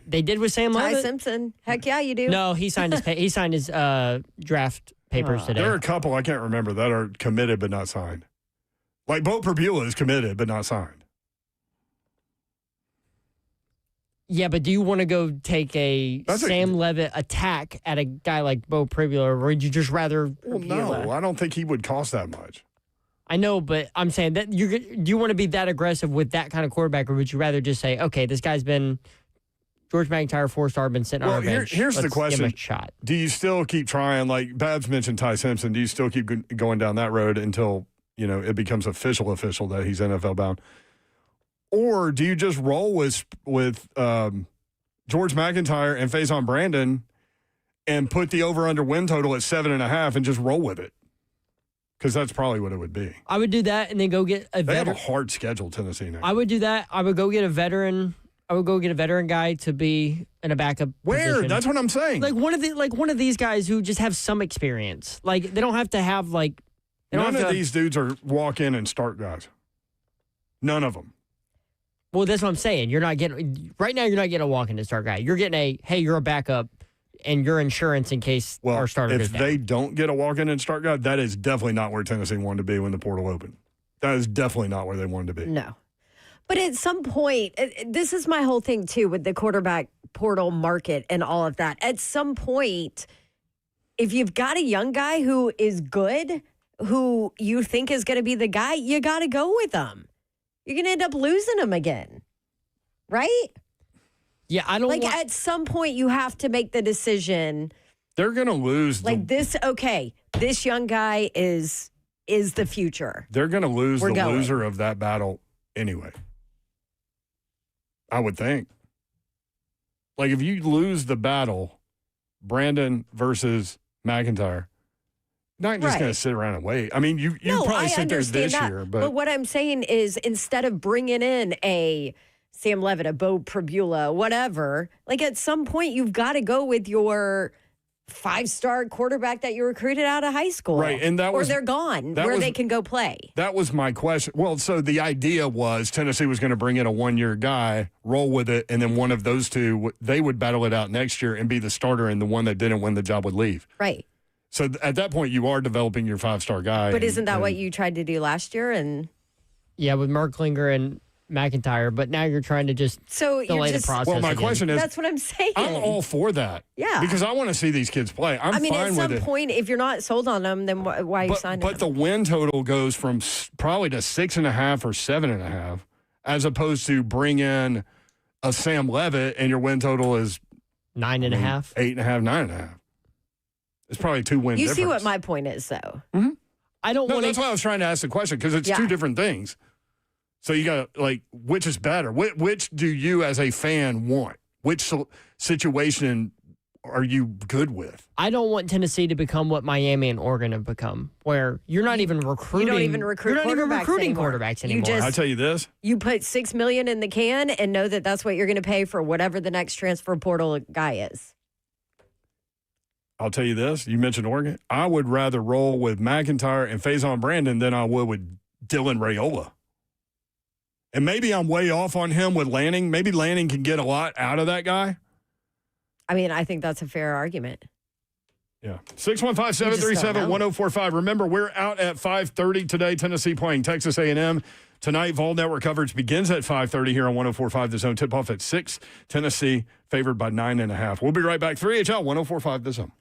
they did with Sam Ty Levitt. Simpson. Heck yeah, you do. No, he signed his draft papers today. There are a couple, I can't remember, that are committed but not signed. Like Bo Perbula is committed but not signed. Yeah, but do you want to go take Sam Levitt attack at a guy like Bo Perbula, or would you just rather? Well, no, I don't think he would cost that much. I know, but I'm saying that do you want to be that aggressive with that kind of quarterback, or would you rather just say, okay, this guy's been George McIntyre, 4-star, been sitting on our bench. Here's the question: give him a shot. Do you still keep trying? Like Babs mentioned, Ty Simpson. Do you still keep going down that road until it becomes official that he's NFL bound? Or do you just roll with George McIntyre and Faison Brandon and put the over-under win total at 7.5 and just roll with it? Because that's probably what it would be. I would do that and then go get a veteran. They have a hard schedule, Tennessee now. I would do that. I would go get a veteran. I would go get a veteran guy to be in a backup position. That's what I'm saying. Like one of these guys who just have some experience. Like they don't have to have like. None of these dudes are walk in and start guys. None of them. Well, that's what I'm saying. You're not getting a walk-in to start guy. You're getting you're a backup and your insurance in case our starter goes down. If they don't get a walk-in and start guy, that is definitely not where Tennessee wanted to be when the portal opened. That is definitely not where they wanted to be. No. But at some point, this is my whole thing too with the quarterback portal market and all of that. At some point, if you've got a young guy who is good, who you think is going to be the guy, you got to go with them. You're going to end up losing them again, right? Yeah, I don't at some point you have to make the decision. They're going to lose. This young guy is the future. They're going to lose loser of that battle anyway. I would think. Like if you lose the battle, Brandon versus McIntyre, not just going to sit around and wait. I mean, you probably sit there this year. But what I'm saying is instead of bringing in a Sam Levitt, a Bo Perbula, whatever, like at some point you've got to go with your 5-star quarterback that you recruited out of high school. Right, and they're gone where they can go play. That was my question. Well, so the idea was Tennessee was going to bring in a 1-year guy, roll with it, and then one of those two, they would battle it out next year and be the starter, and the one that didn't win the job would leave. Right. So at that point, you are developing your 5-star guy. But isn't that what you tried to do last year? Yeah, with Merklinger and McIntyre, but now you're trying to delay the process. Well, my question is, that's what I'm saying. I'm all for that. Yeah, because I want to see these kids play. I'm fine with it. at some point, if you're not sold on them, then why are you signing them? But the win total goes from probably to 6.5 or 7.5, as opposed to bring in a Sam Levitt and your win total is 9.5, 8.5, 9.5. It's probably 2 wins. You see what my point is, though. Mm-hmm. I don't. That's why I was trying to ask the question because it's two different things. So you got which is better? Which do you as a fan want? Which situation are you good with? I don't want Tennessee to become what Miami and Oregon have become, where you're not even recruiting. You don't even recruit. You're not even recruiting anymore. quarterbacks anymore. I tell you this: you put $6 million in the can and know that that's what you're going to pay for whatever the next transfer portal guy is. I'll tell you this: you mentioned Oregon. I would rather roll with McIntyre and Faison Brandon than I would with Dylan Raiola. And maybe I'm way off on him with Lanning. Maybe Lanning can get a lot out of that guy. I mean, I think that's a fair argument. Yeah. 615-737-1045. Remember, we're out at 5:30 today. Tennessee playing Texas A&M. Tonight, Vol Network coverage begins at 5:30 here on 104.5 The Zone. Tip-off at 6. Tennessee favored by 9.5. We'll be right back. 3HL 104.5 The Zone.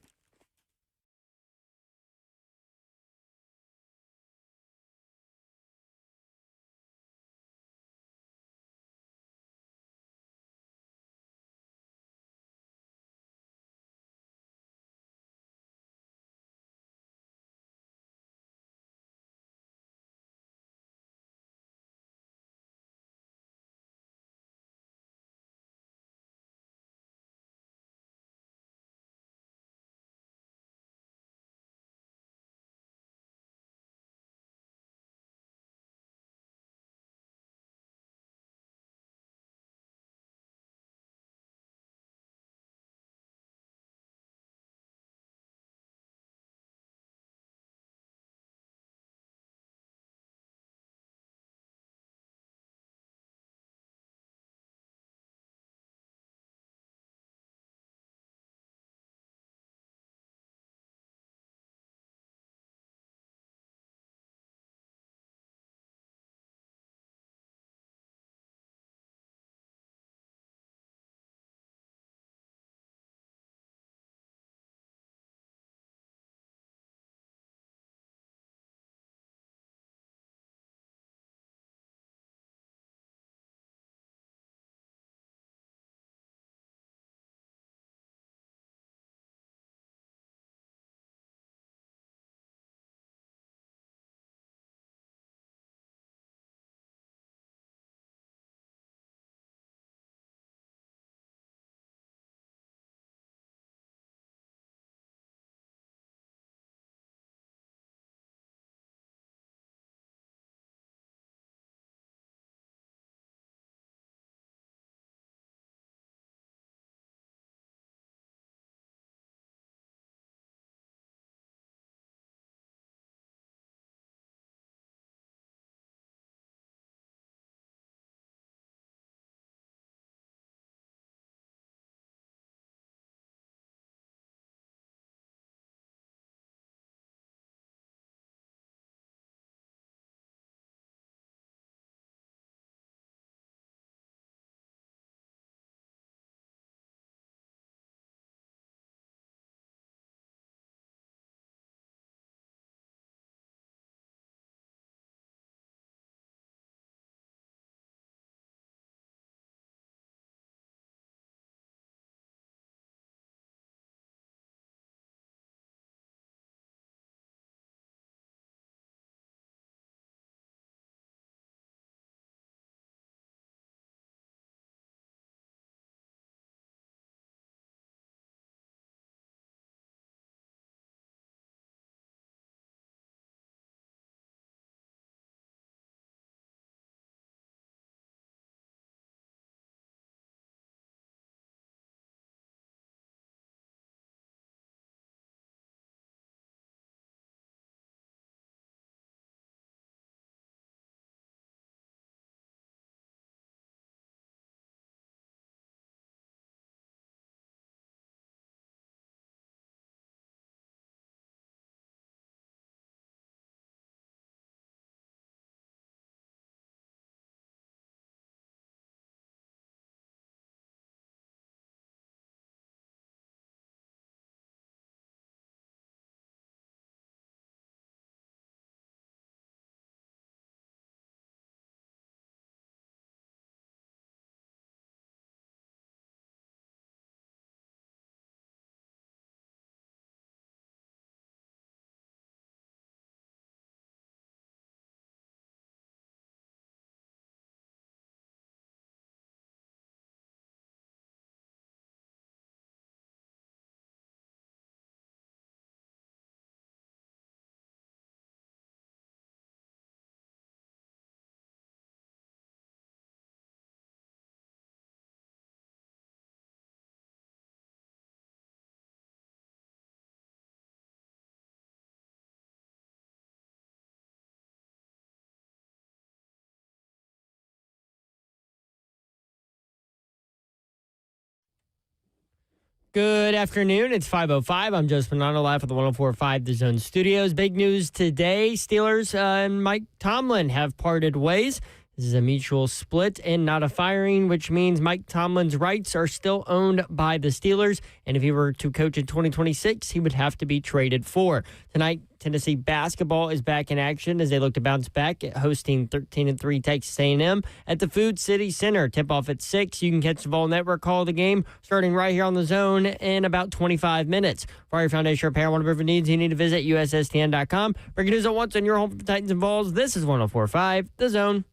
Good afternoon. It's 5:05. I'm Joe Spinano, live at the 104.5 The Zone Studios. Big news today. Steelers and Mike Tomlin have parted ways. This is a mutual split and not a firing, which means Mike Tomlin's rights are still owned by the Steelers. And if he were to coach in 2026, he would have to be traded for. Tonight, Tennessee basketball is back in action as they look to bounce back at hosting 13-3 Texas A&M at the Food City Center. Tip-off at 6. You can catch the Vol Network call of the game starting right here on the Zone in about 25 minutes. For your foundation repair, one of your needs, you need to visit USSTN.com. Breaking news at once on your home for the Titans and Vols. This is 104.5 The Zone.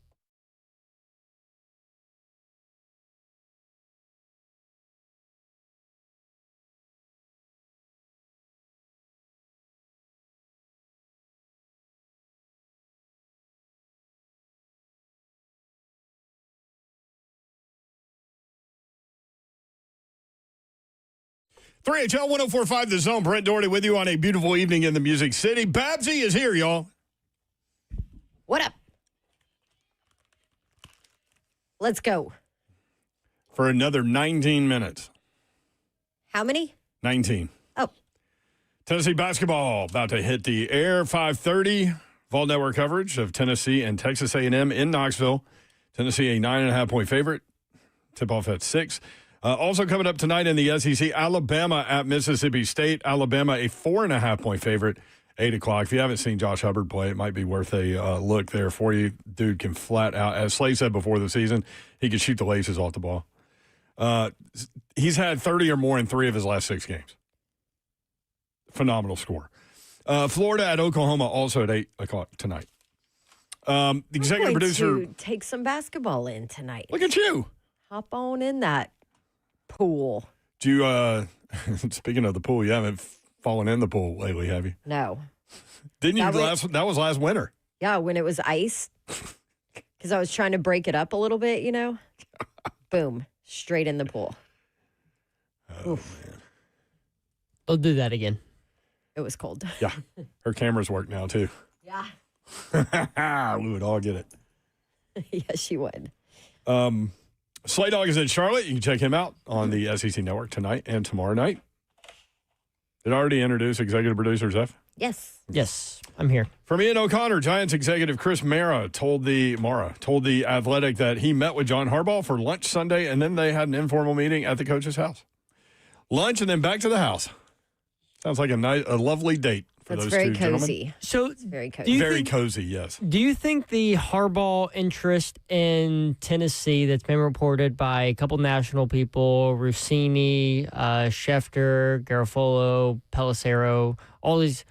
HL 104.5 The Zone. Brent Doherty with you on a beautiful evening in the Music City. Babsy is here, y'all. What up? Let's go. For another 19 minutes. How many? 19. Oh. Tennessee basketball about to hit the air. 5:30. Vol Network coverage of Tennessee and Texas A&M in Knoxville. Tennessee a 9.5-point favorite. Tip-off at 6. Also coming up tonight in the SEC, Alabama at Mississippi State. Alabama a 4.5-point favorite, 8 o'clock. If you haven't seen Josh Hubbard play, it might be worth a look there for you. Dude can flat out, as Slade said before the season, he can shoot the laces off the ball. He's had 30 or more in 3 of his last 6 games. Phenomenal score. Florida at Oklahoma also at 8 o'clock tonight. The executive producer. Take some basketball in tonight. Look at you. Hop on in that pool. Do you, speaking of the pool, you haven't fallen in the pool lately, have you? No. Didn't you that was last winter? Yeah, when it was ice. Because I was trying to break it up a little bit, Boom. Straight in the pool. Oh, man. I'll do that again. It was cold. Yeah. Her cameras work now, too. Yeah. We would all get it. Yes, she would. Slay Dog is in Charlotte. You can check him out on the SEC Network tonight and tomorrow night. Did I already introduce executive producer Zeph? Yes, I'm here. For Ian O'Connor, Giants executive Chris Mara told the Athletic that he met with John Harbaugh for lunch Sunday, and then they had an informal meeting at the coach's house. Lunch and then back to the house. Sounds like a lovely date. That's those very two cozy. Gentlemen. So it's very cozy. Very cozy, yes. Do you think the Harbaugh interest in Tennessee that's been reported by a couple national people, Rossini, Schefter, Garofalo, Pelissero, all these,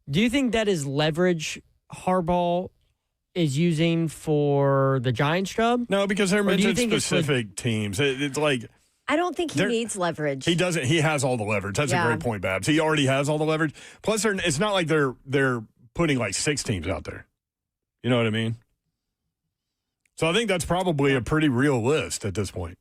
do you think that is leverage Harbaugh is using for the Giants job? No, because they're mentioned specific teams. It's like... I don't think he needs leverage. He doesn't. He has all the leverage. That's a great point, Babs. He already has all the leverage. Plus, it's not like they're putting like 6 teams out there. You know what I mean? So I think that's probably a pretty real list at this point.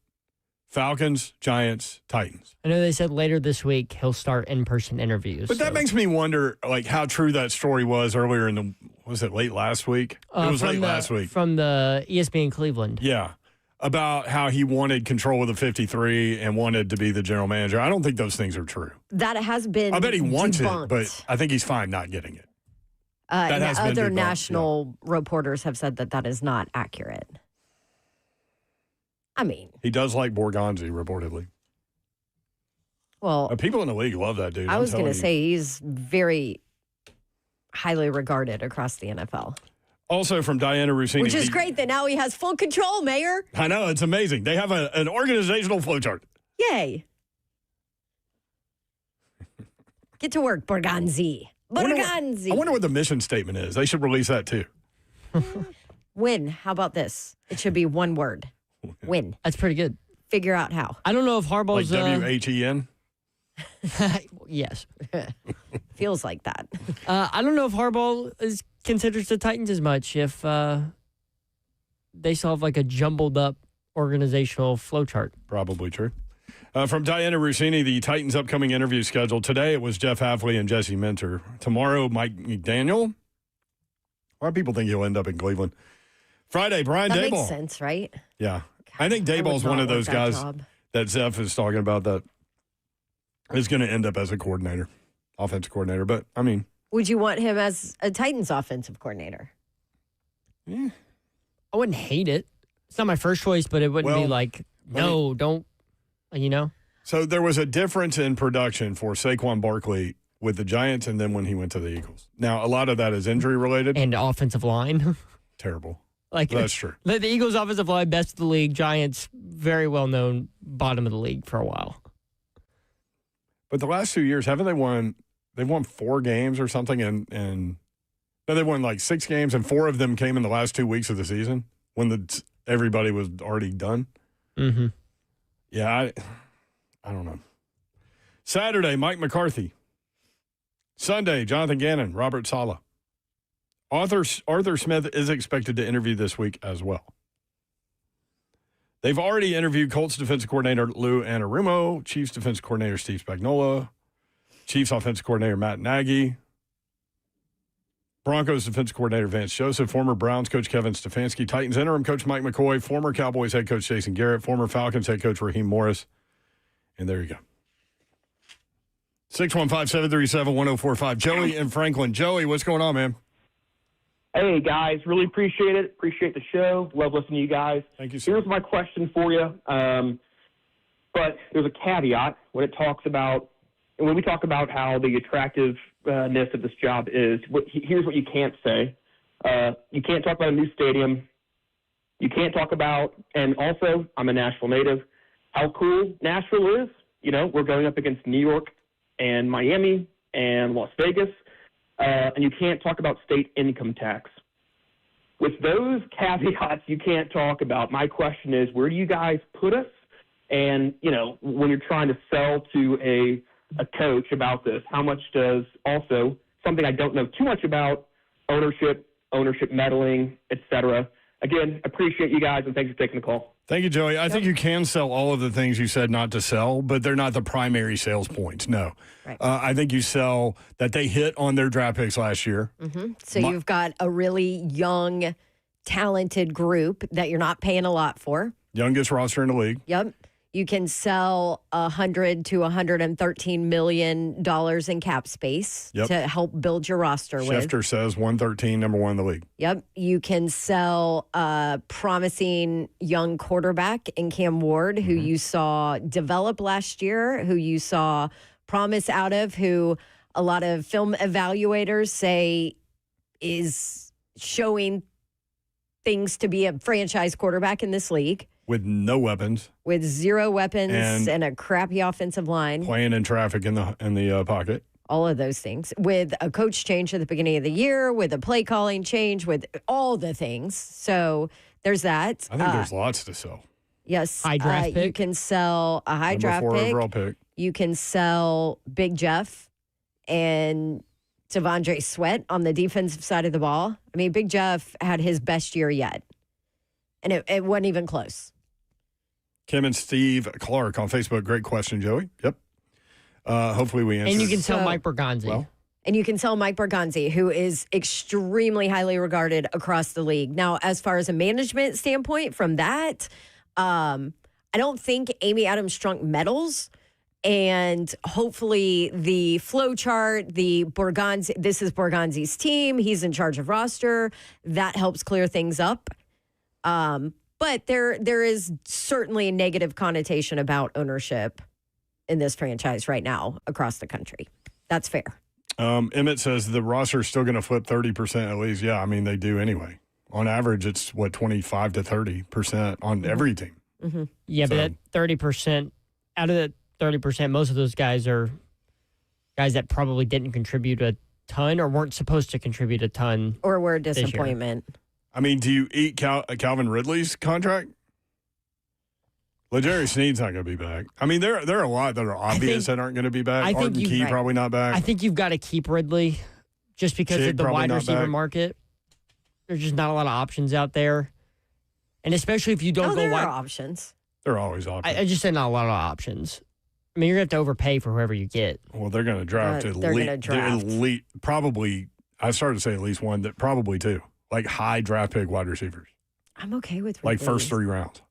Falcons, Giants, Titans. I know they said later this week he'll start in-person interviews. But that makes me wonder, like, how true that story was earlier in the, was it late last week? It was late last week. From the ESPN Cleveland. Yeah. About how he wanted control of the 53 and wanted to be the general manager. I don't think those things are true. That has been I bet he wants debunked. it, but I think he's fine not getting it. And has been other debunked, national reporters have said that is not accurate. I mean, he does like Borgonzi, reportedly. Well, people in the league love that dude. I was going to say he's very highly regarded across the NFL. Also from Diana Rossini. Which is great that now he has full control, Mayor. I know, it's amazing. They have an organizational flowchart. Yay. Get to work, Borgonzi. Borgonzi. I wonder what the mission statement is. They should release that too. Win. How about this? It should be one word. Win. That's pretty good. Figure out how. I don't know if Harbaugh's... Like W-H-E-N? Yes. Feels like that. I don't know if Harbaugh considers the Titans as much if they still have like a jumbled up organizational flowchart. Probably true. From Diana Rossini, the Titans' upcoming interview schedule. Today it was Jeff Hafley and Jesse Minter. Tomorrow, Mike McDaniel. A lot of people think he'll end up in Cleveland. Friday, Brian Daboll. That makes sense, right? Yeah. I think Daboll's one of those guys that Zeph is talking about that is going to end up as a coordinator, offensive coordinator. But, I mean. Would you want him as a Titans offensive coordinator? Yeah. I wouldn't hate it. It's not my first choice, but it wouldn't be like, no, don't, you know? So there was a difference in production for Saquon Barkley with the Giants and then when he went to the Eagles. Now, a lot of that is injury related. And offensive line. Terrible. Like that's true. The Eagles offensive line, best of the league. Giants, very well known, bottom of the league for a while. But the last 2 years, haven't they won? They've won 4 games or something, and no, they won like 6 games, and 4 of them came in the last 2 weeks of the season when everybody was already done. Mm-hmm. Yeah, I don't know. Saturday, Mike McCarthy. Sunday, Jonathan Gannon, Robert Saleh. Arthur Smith is expected to interview this week as well. They've already interviewed Colts defensive coordinator Lou Anarumo, Chiefs defensive coordinator Steve Spagnuolo, Chiefs offensive coordinator Matt Nagy, Broncos defensive coordinator Vance Joseph, former Browns coach Kevin Stefanski, Titans interim coach Mike McCoy, former Cowboys head coach Jason Garrett, former Falcons head coach Raheem Morris. And there you go. 615-737-1045. Joey in Franklin. Joey, what's going on, man? Hey, guys. Really appreciate it. Appreciate the show. Love listening to you guys. Thank you, sir. Here's my question for you. But there's a caveat when it talks about, and when we talk about how the attractiveness of this job is, here's what you can't say. You can't talk about a new stadium. You can't talk about, and also, I'm a Nashville native, how cool Nashville is. You know, we're going up against New York and Miami and Las Vegas. And you can't talk about state income tax. With those caveats you can't talk about, my question is, where do you guys put us? And, you know, when you're trying to sell to a coach about this, how much does also, something I don't know too much about, ownership meddling, et cetera. Again, appreciate you guys, and thanks for taking the call. Thank you, Joey. I think you can sell all of the things you said not to sell, but they're not the primary sales points. No. Right. I think you sell that they hit on their draft picks last year. Mm-hmm. So you've got a really young, talented group that you're not paying a lot for. Youngest roster in the league. Yep. You can sell $100 to $113 million in cap space to help build your roster with. Schefter says 113, number 1 in the league. Yep. You can sell a promising young quarterback in Cam Ward, who you saw develop last year, who you saw promise out of, who a lot of film evaluators say is showing things to be a franchise quarterback in this league. With no weapons. With 0 weapons and a crappy offensive line. Playing in traffic in the pocket. All of those things. With a coach change at the beginning of the year, with a play calling change, with all the things. So there's that. I think there's lots to sell. Yes. High draft pick. You can sell a high Number draft 4 pick. overall pick. You can sell Big Jeff and T'Vondre Sweat on the defensive side of the ball. I mean, Big Jeff had his best year yet. And it wasn't even close. Kim and Steve Clark on Facebook. Great question, Joey. Yep. Hopefully we answered. And you can sell Mike Bergonzi. Well, and you can sell Mike Bergonzi, who is extremely highly regarded across the league. Now, as far as a management standpoint from that, I don't think Amy Adams Strunk meddles. And hopefully the flow chart, the Bergonzi, this is Bergonzi's team. He's in charge of roster. That helps clear things up. But there is certainly a negative connotation about ownership in this franchise right now across the country. That's fair. Emmett says the roster is still going to flip 30% at least. Yeah, I mean, they do anyway. On average, it's, 25 to 30% on every team. Mm-hmm. Yeah, So- but that 30%, out of that 30%, most of those guys are guys that probably didn't contribute a ton or weren't supposed to contribute a ton. Or were a this year. disappointment. I mean, do you eat Calvin Ridley's contract? LeJarry Sneed's not going to be back. I mean, there are a lot that are obvious that aren't going to be back. I think Arden Key probably not back. I think you've got to keep Ridley just because Chig of the probably wide not receiver back. market. There's just not a lot of options out there. And especially if you don't go there wide. are options. There are always options. I just said not a lot of options. I mean, you're going to have to overpay for whoever you get. Well, they're going to draft They're gonna draft. Probably, I started to say at least one, that probably 2. Like high draft pick wide receivers. I'm okay with Like Ridley. first 3 rounds.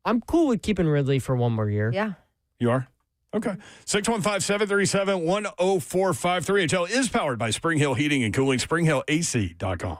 I'm cool with keeping Ridley for one more year. Yeah. You are? Okay. 615-737-1045. 3HL is powered by Spring Hill Heating and Cooling, springhillac.com.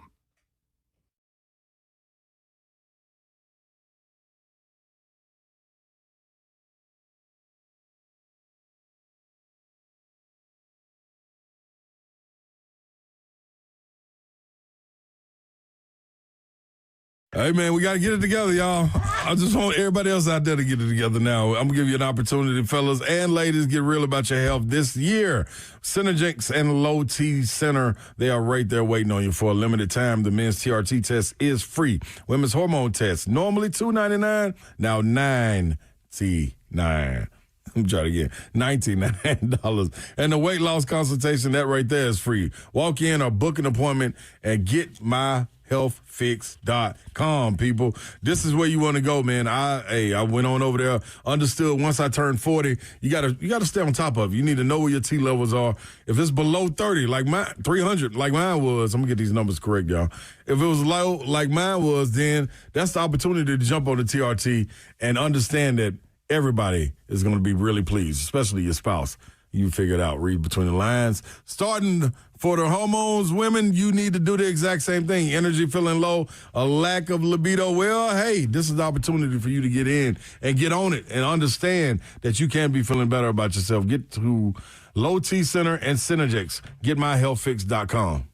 Hey, man, we got to get it together, y'all. I just want everybody else out there to get it together now. I'm going to give you an opportunity, fellas and ladies, get real about your health this year. Synergix and Low T Center, they are right there waiting on you for a limited time. The men's TRT test is free. Women's hormone test, normally $2.99, now $9.99. I'm trying again. $99. And the weight loss consultation, that right there is free. Walk in or book an appointment and get myhealthfix.com, people. This is where you want to go, man. I went on over there, understood once I turned 40, you gotta stay on top of it. You need to know where your T levels are. If it's below 30, like 300, like mine was, I'm gonna get these numbers correct, y'all. If it was low, like mine was, then that's the opportunity to jump on the TRT and understand that everybody is going to be really pleased, especially your spouse. You figure it out. Read between the lines. Starting for the hormones, women, you need to do the exact same thing. Energy feeling low, a lack of libido. Well, hey, this is the opportunity for you to get in and get on it and understand that you can be feeling better about yourself. Get to Low T Center and Synergix. GetMyHealthFix.com.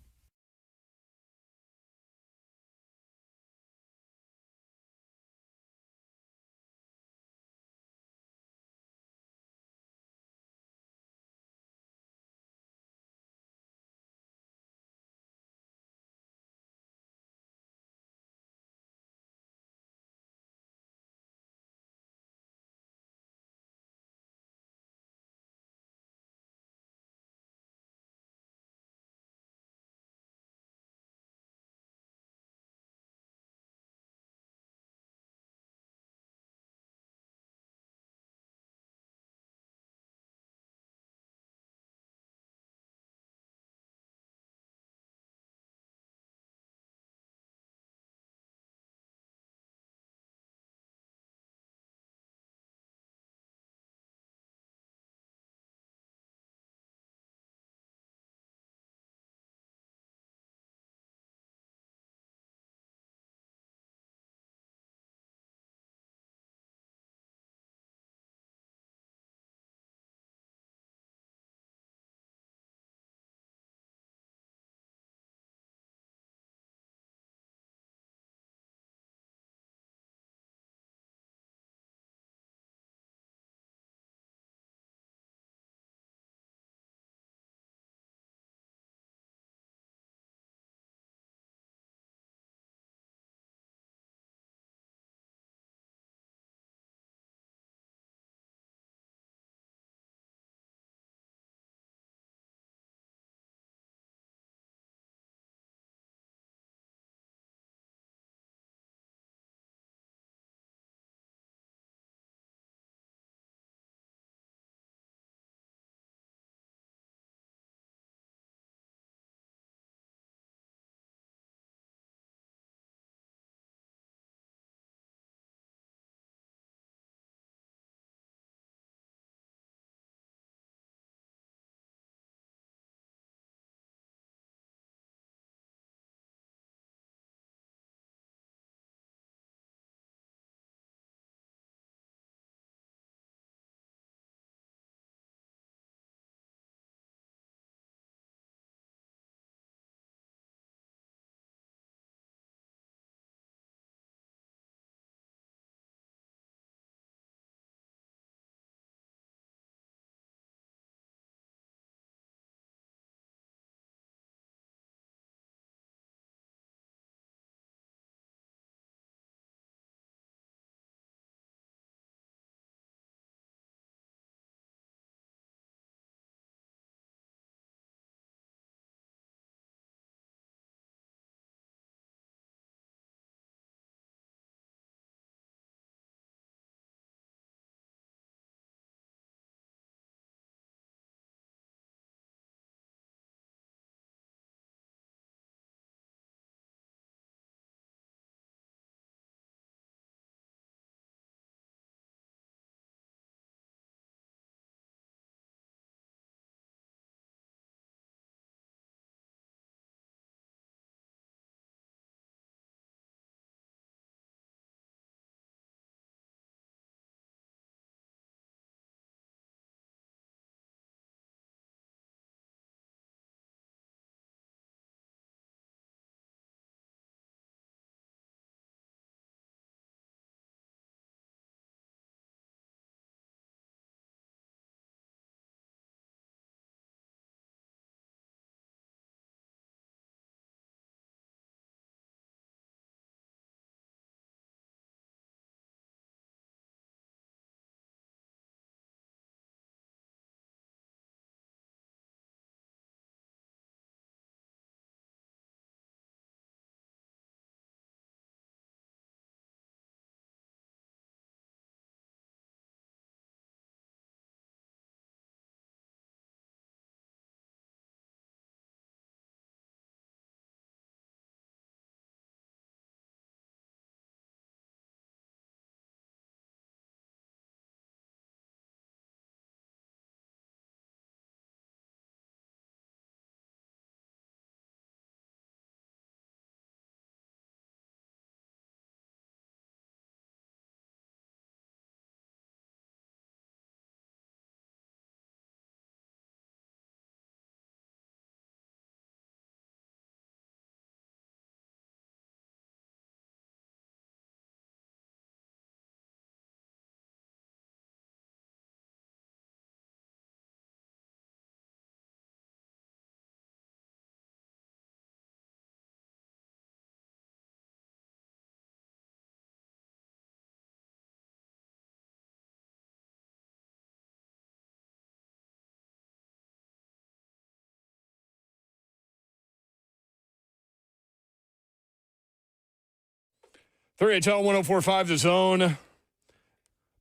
3HL 104.5 The Zone.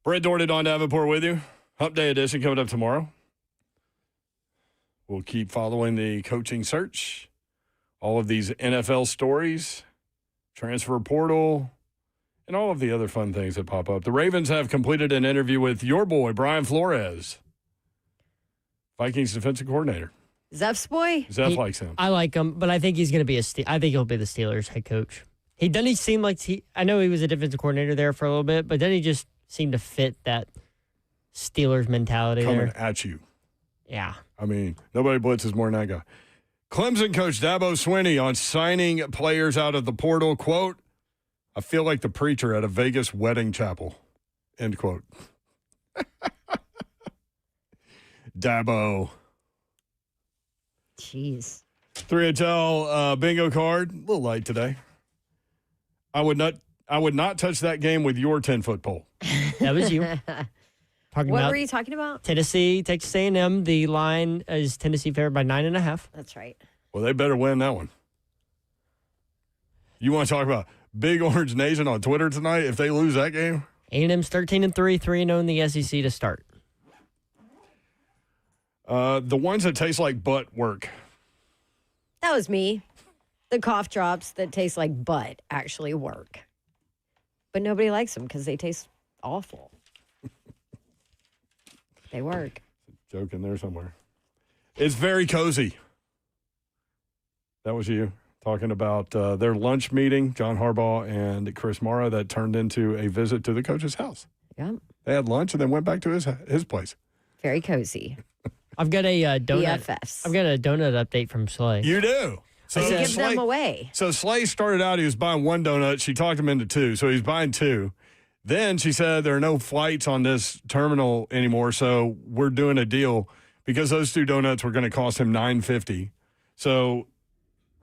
Brett Dorted on Davenport with you. Hump Day edition coming up tomorrow. We'll keep following the coaching search, all of these NFL stories, transfer portal, and all of the other fun things that pop up. The Ravens have completed an interview with your boy, Brian Flores, Vikings defensive coordinator. Zeph's boy? Zeph likes him. I like him, but I think he's going to be I think he'll be the Steelers head coach. He seem like I know he was a defensive coordinator there for a little bit, but then he just seemed to fit that Steelers mentality coming there. at you. Yeah. I mean, nobody blitzes more than that guy. Clemson coach Dabo Swinney on signing players out of the portal. Quote, I feel like the preacher at a Vegas wedding chapel. End quote. Dabo. Jeez. 3HL bingo card. A little light today. I would not touch that game with your 10-foot pole. That was you. What were you talking about? Tennessee, Texas A&M. The line is Tennessee favored by 9.5. That's right. Well, they better win that one. You want to talk about Big Orange Nation on Twitter tonight if they lose that game? A&M's 13-3, 3-0 in the SEC to start. The ones that taste like butt work. That was me. The cough drops that taste like butt actually work. But nobody likes them because they taste awful. They work. Joke in there somewhere. It's very cozy. That was you talking about their lunch meeting, John Harbaugh and Chris Mara, that turned into a visit to the coach's house. Yep. They had lunch and then went back to his place. Very cozy. I've got a donut. BFFs. I've got a donut update from Slay. You do. So give them away. So Slay started out, he was buying one donut. She talked him into two, so he's buying two. Then she said there are no flights on this terminal anymore, so we're doing a deal because those two donuts were going to cost him $9.50. So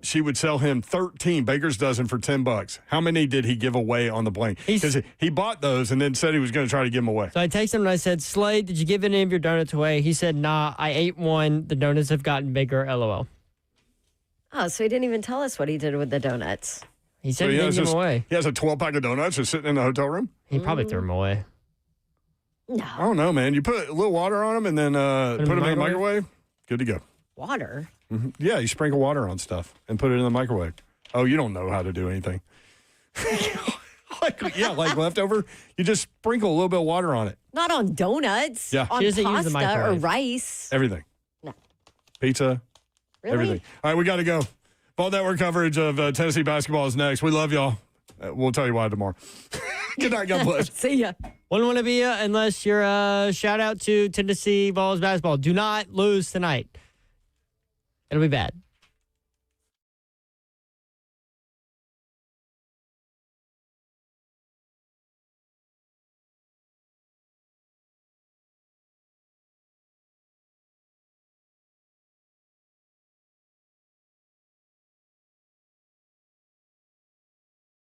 she would sell him 13 Baker's dozen for $10. How many did he give away on the plane? Because he bought those and then said he was going to try to give them away. So I texted him and I said, Slay, did you give any of your donuts away? He said, nah, I ate one. The donuts have gotten bigger, LOL. Oh, so he didn't even tell us what he did with the donuts. He said he didn't give them away. He has a 12-pack of donuts just sitting in the hotel room? He probably threw them away. No. I don't know, man. You put a little water on them and then put them in the microwave. Good to go. Water? Mm-hmm. Yeah, you sprinkle water on stuff and put it in the microwave. Oh, you don't know how to do anything. like leftover. You just sprinkle a little bit of water on it. Not on donuts. Yeah. On She doesn't use the pasta or microwave. rice. Everything. No. Pizza. Really? Everything. All right, we got to go. Ball Network coverage of Tennessee basketball is next. We love y'all. We'll tell you why tomorrow. Good night. God bless. See ya. Wouldn't want to be unless you're a shout out to Tennessee Vols basketball. Do not lose tonight. It'll be bad.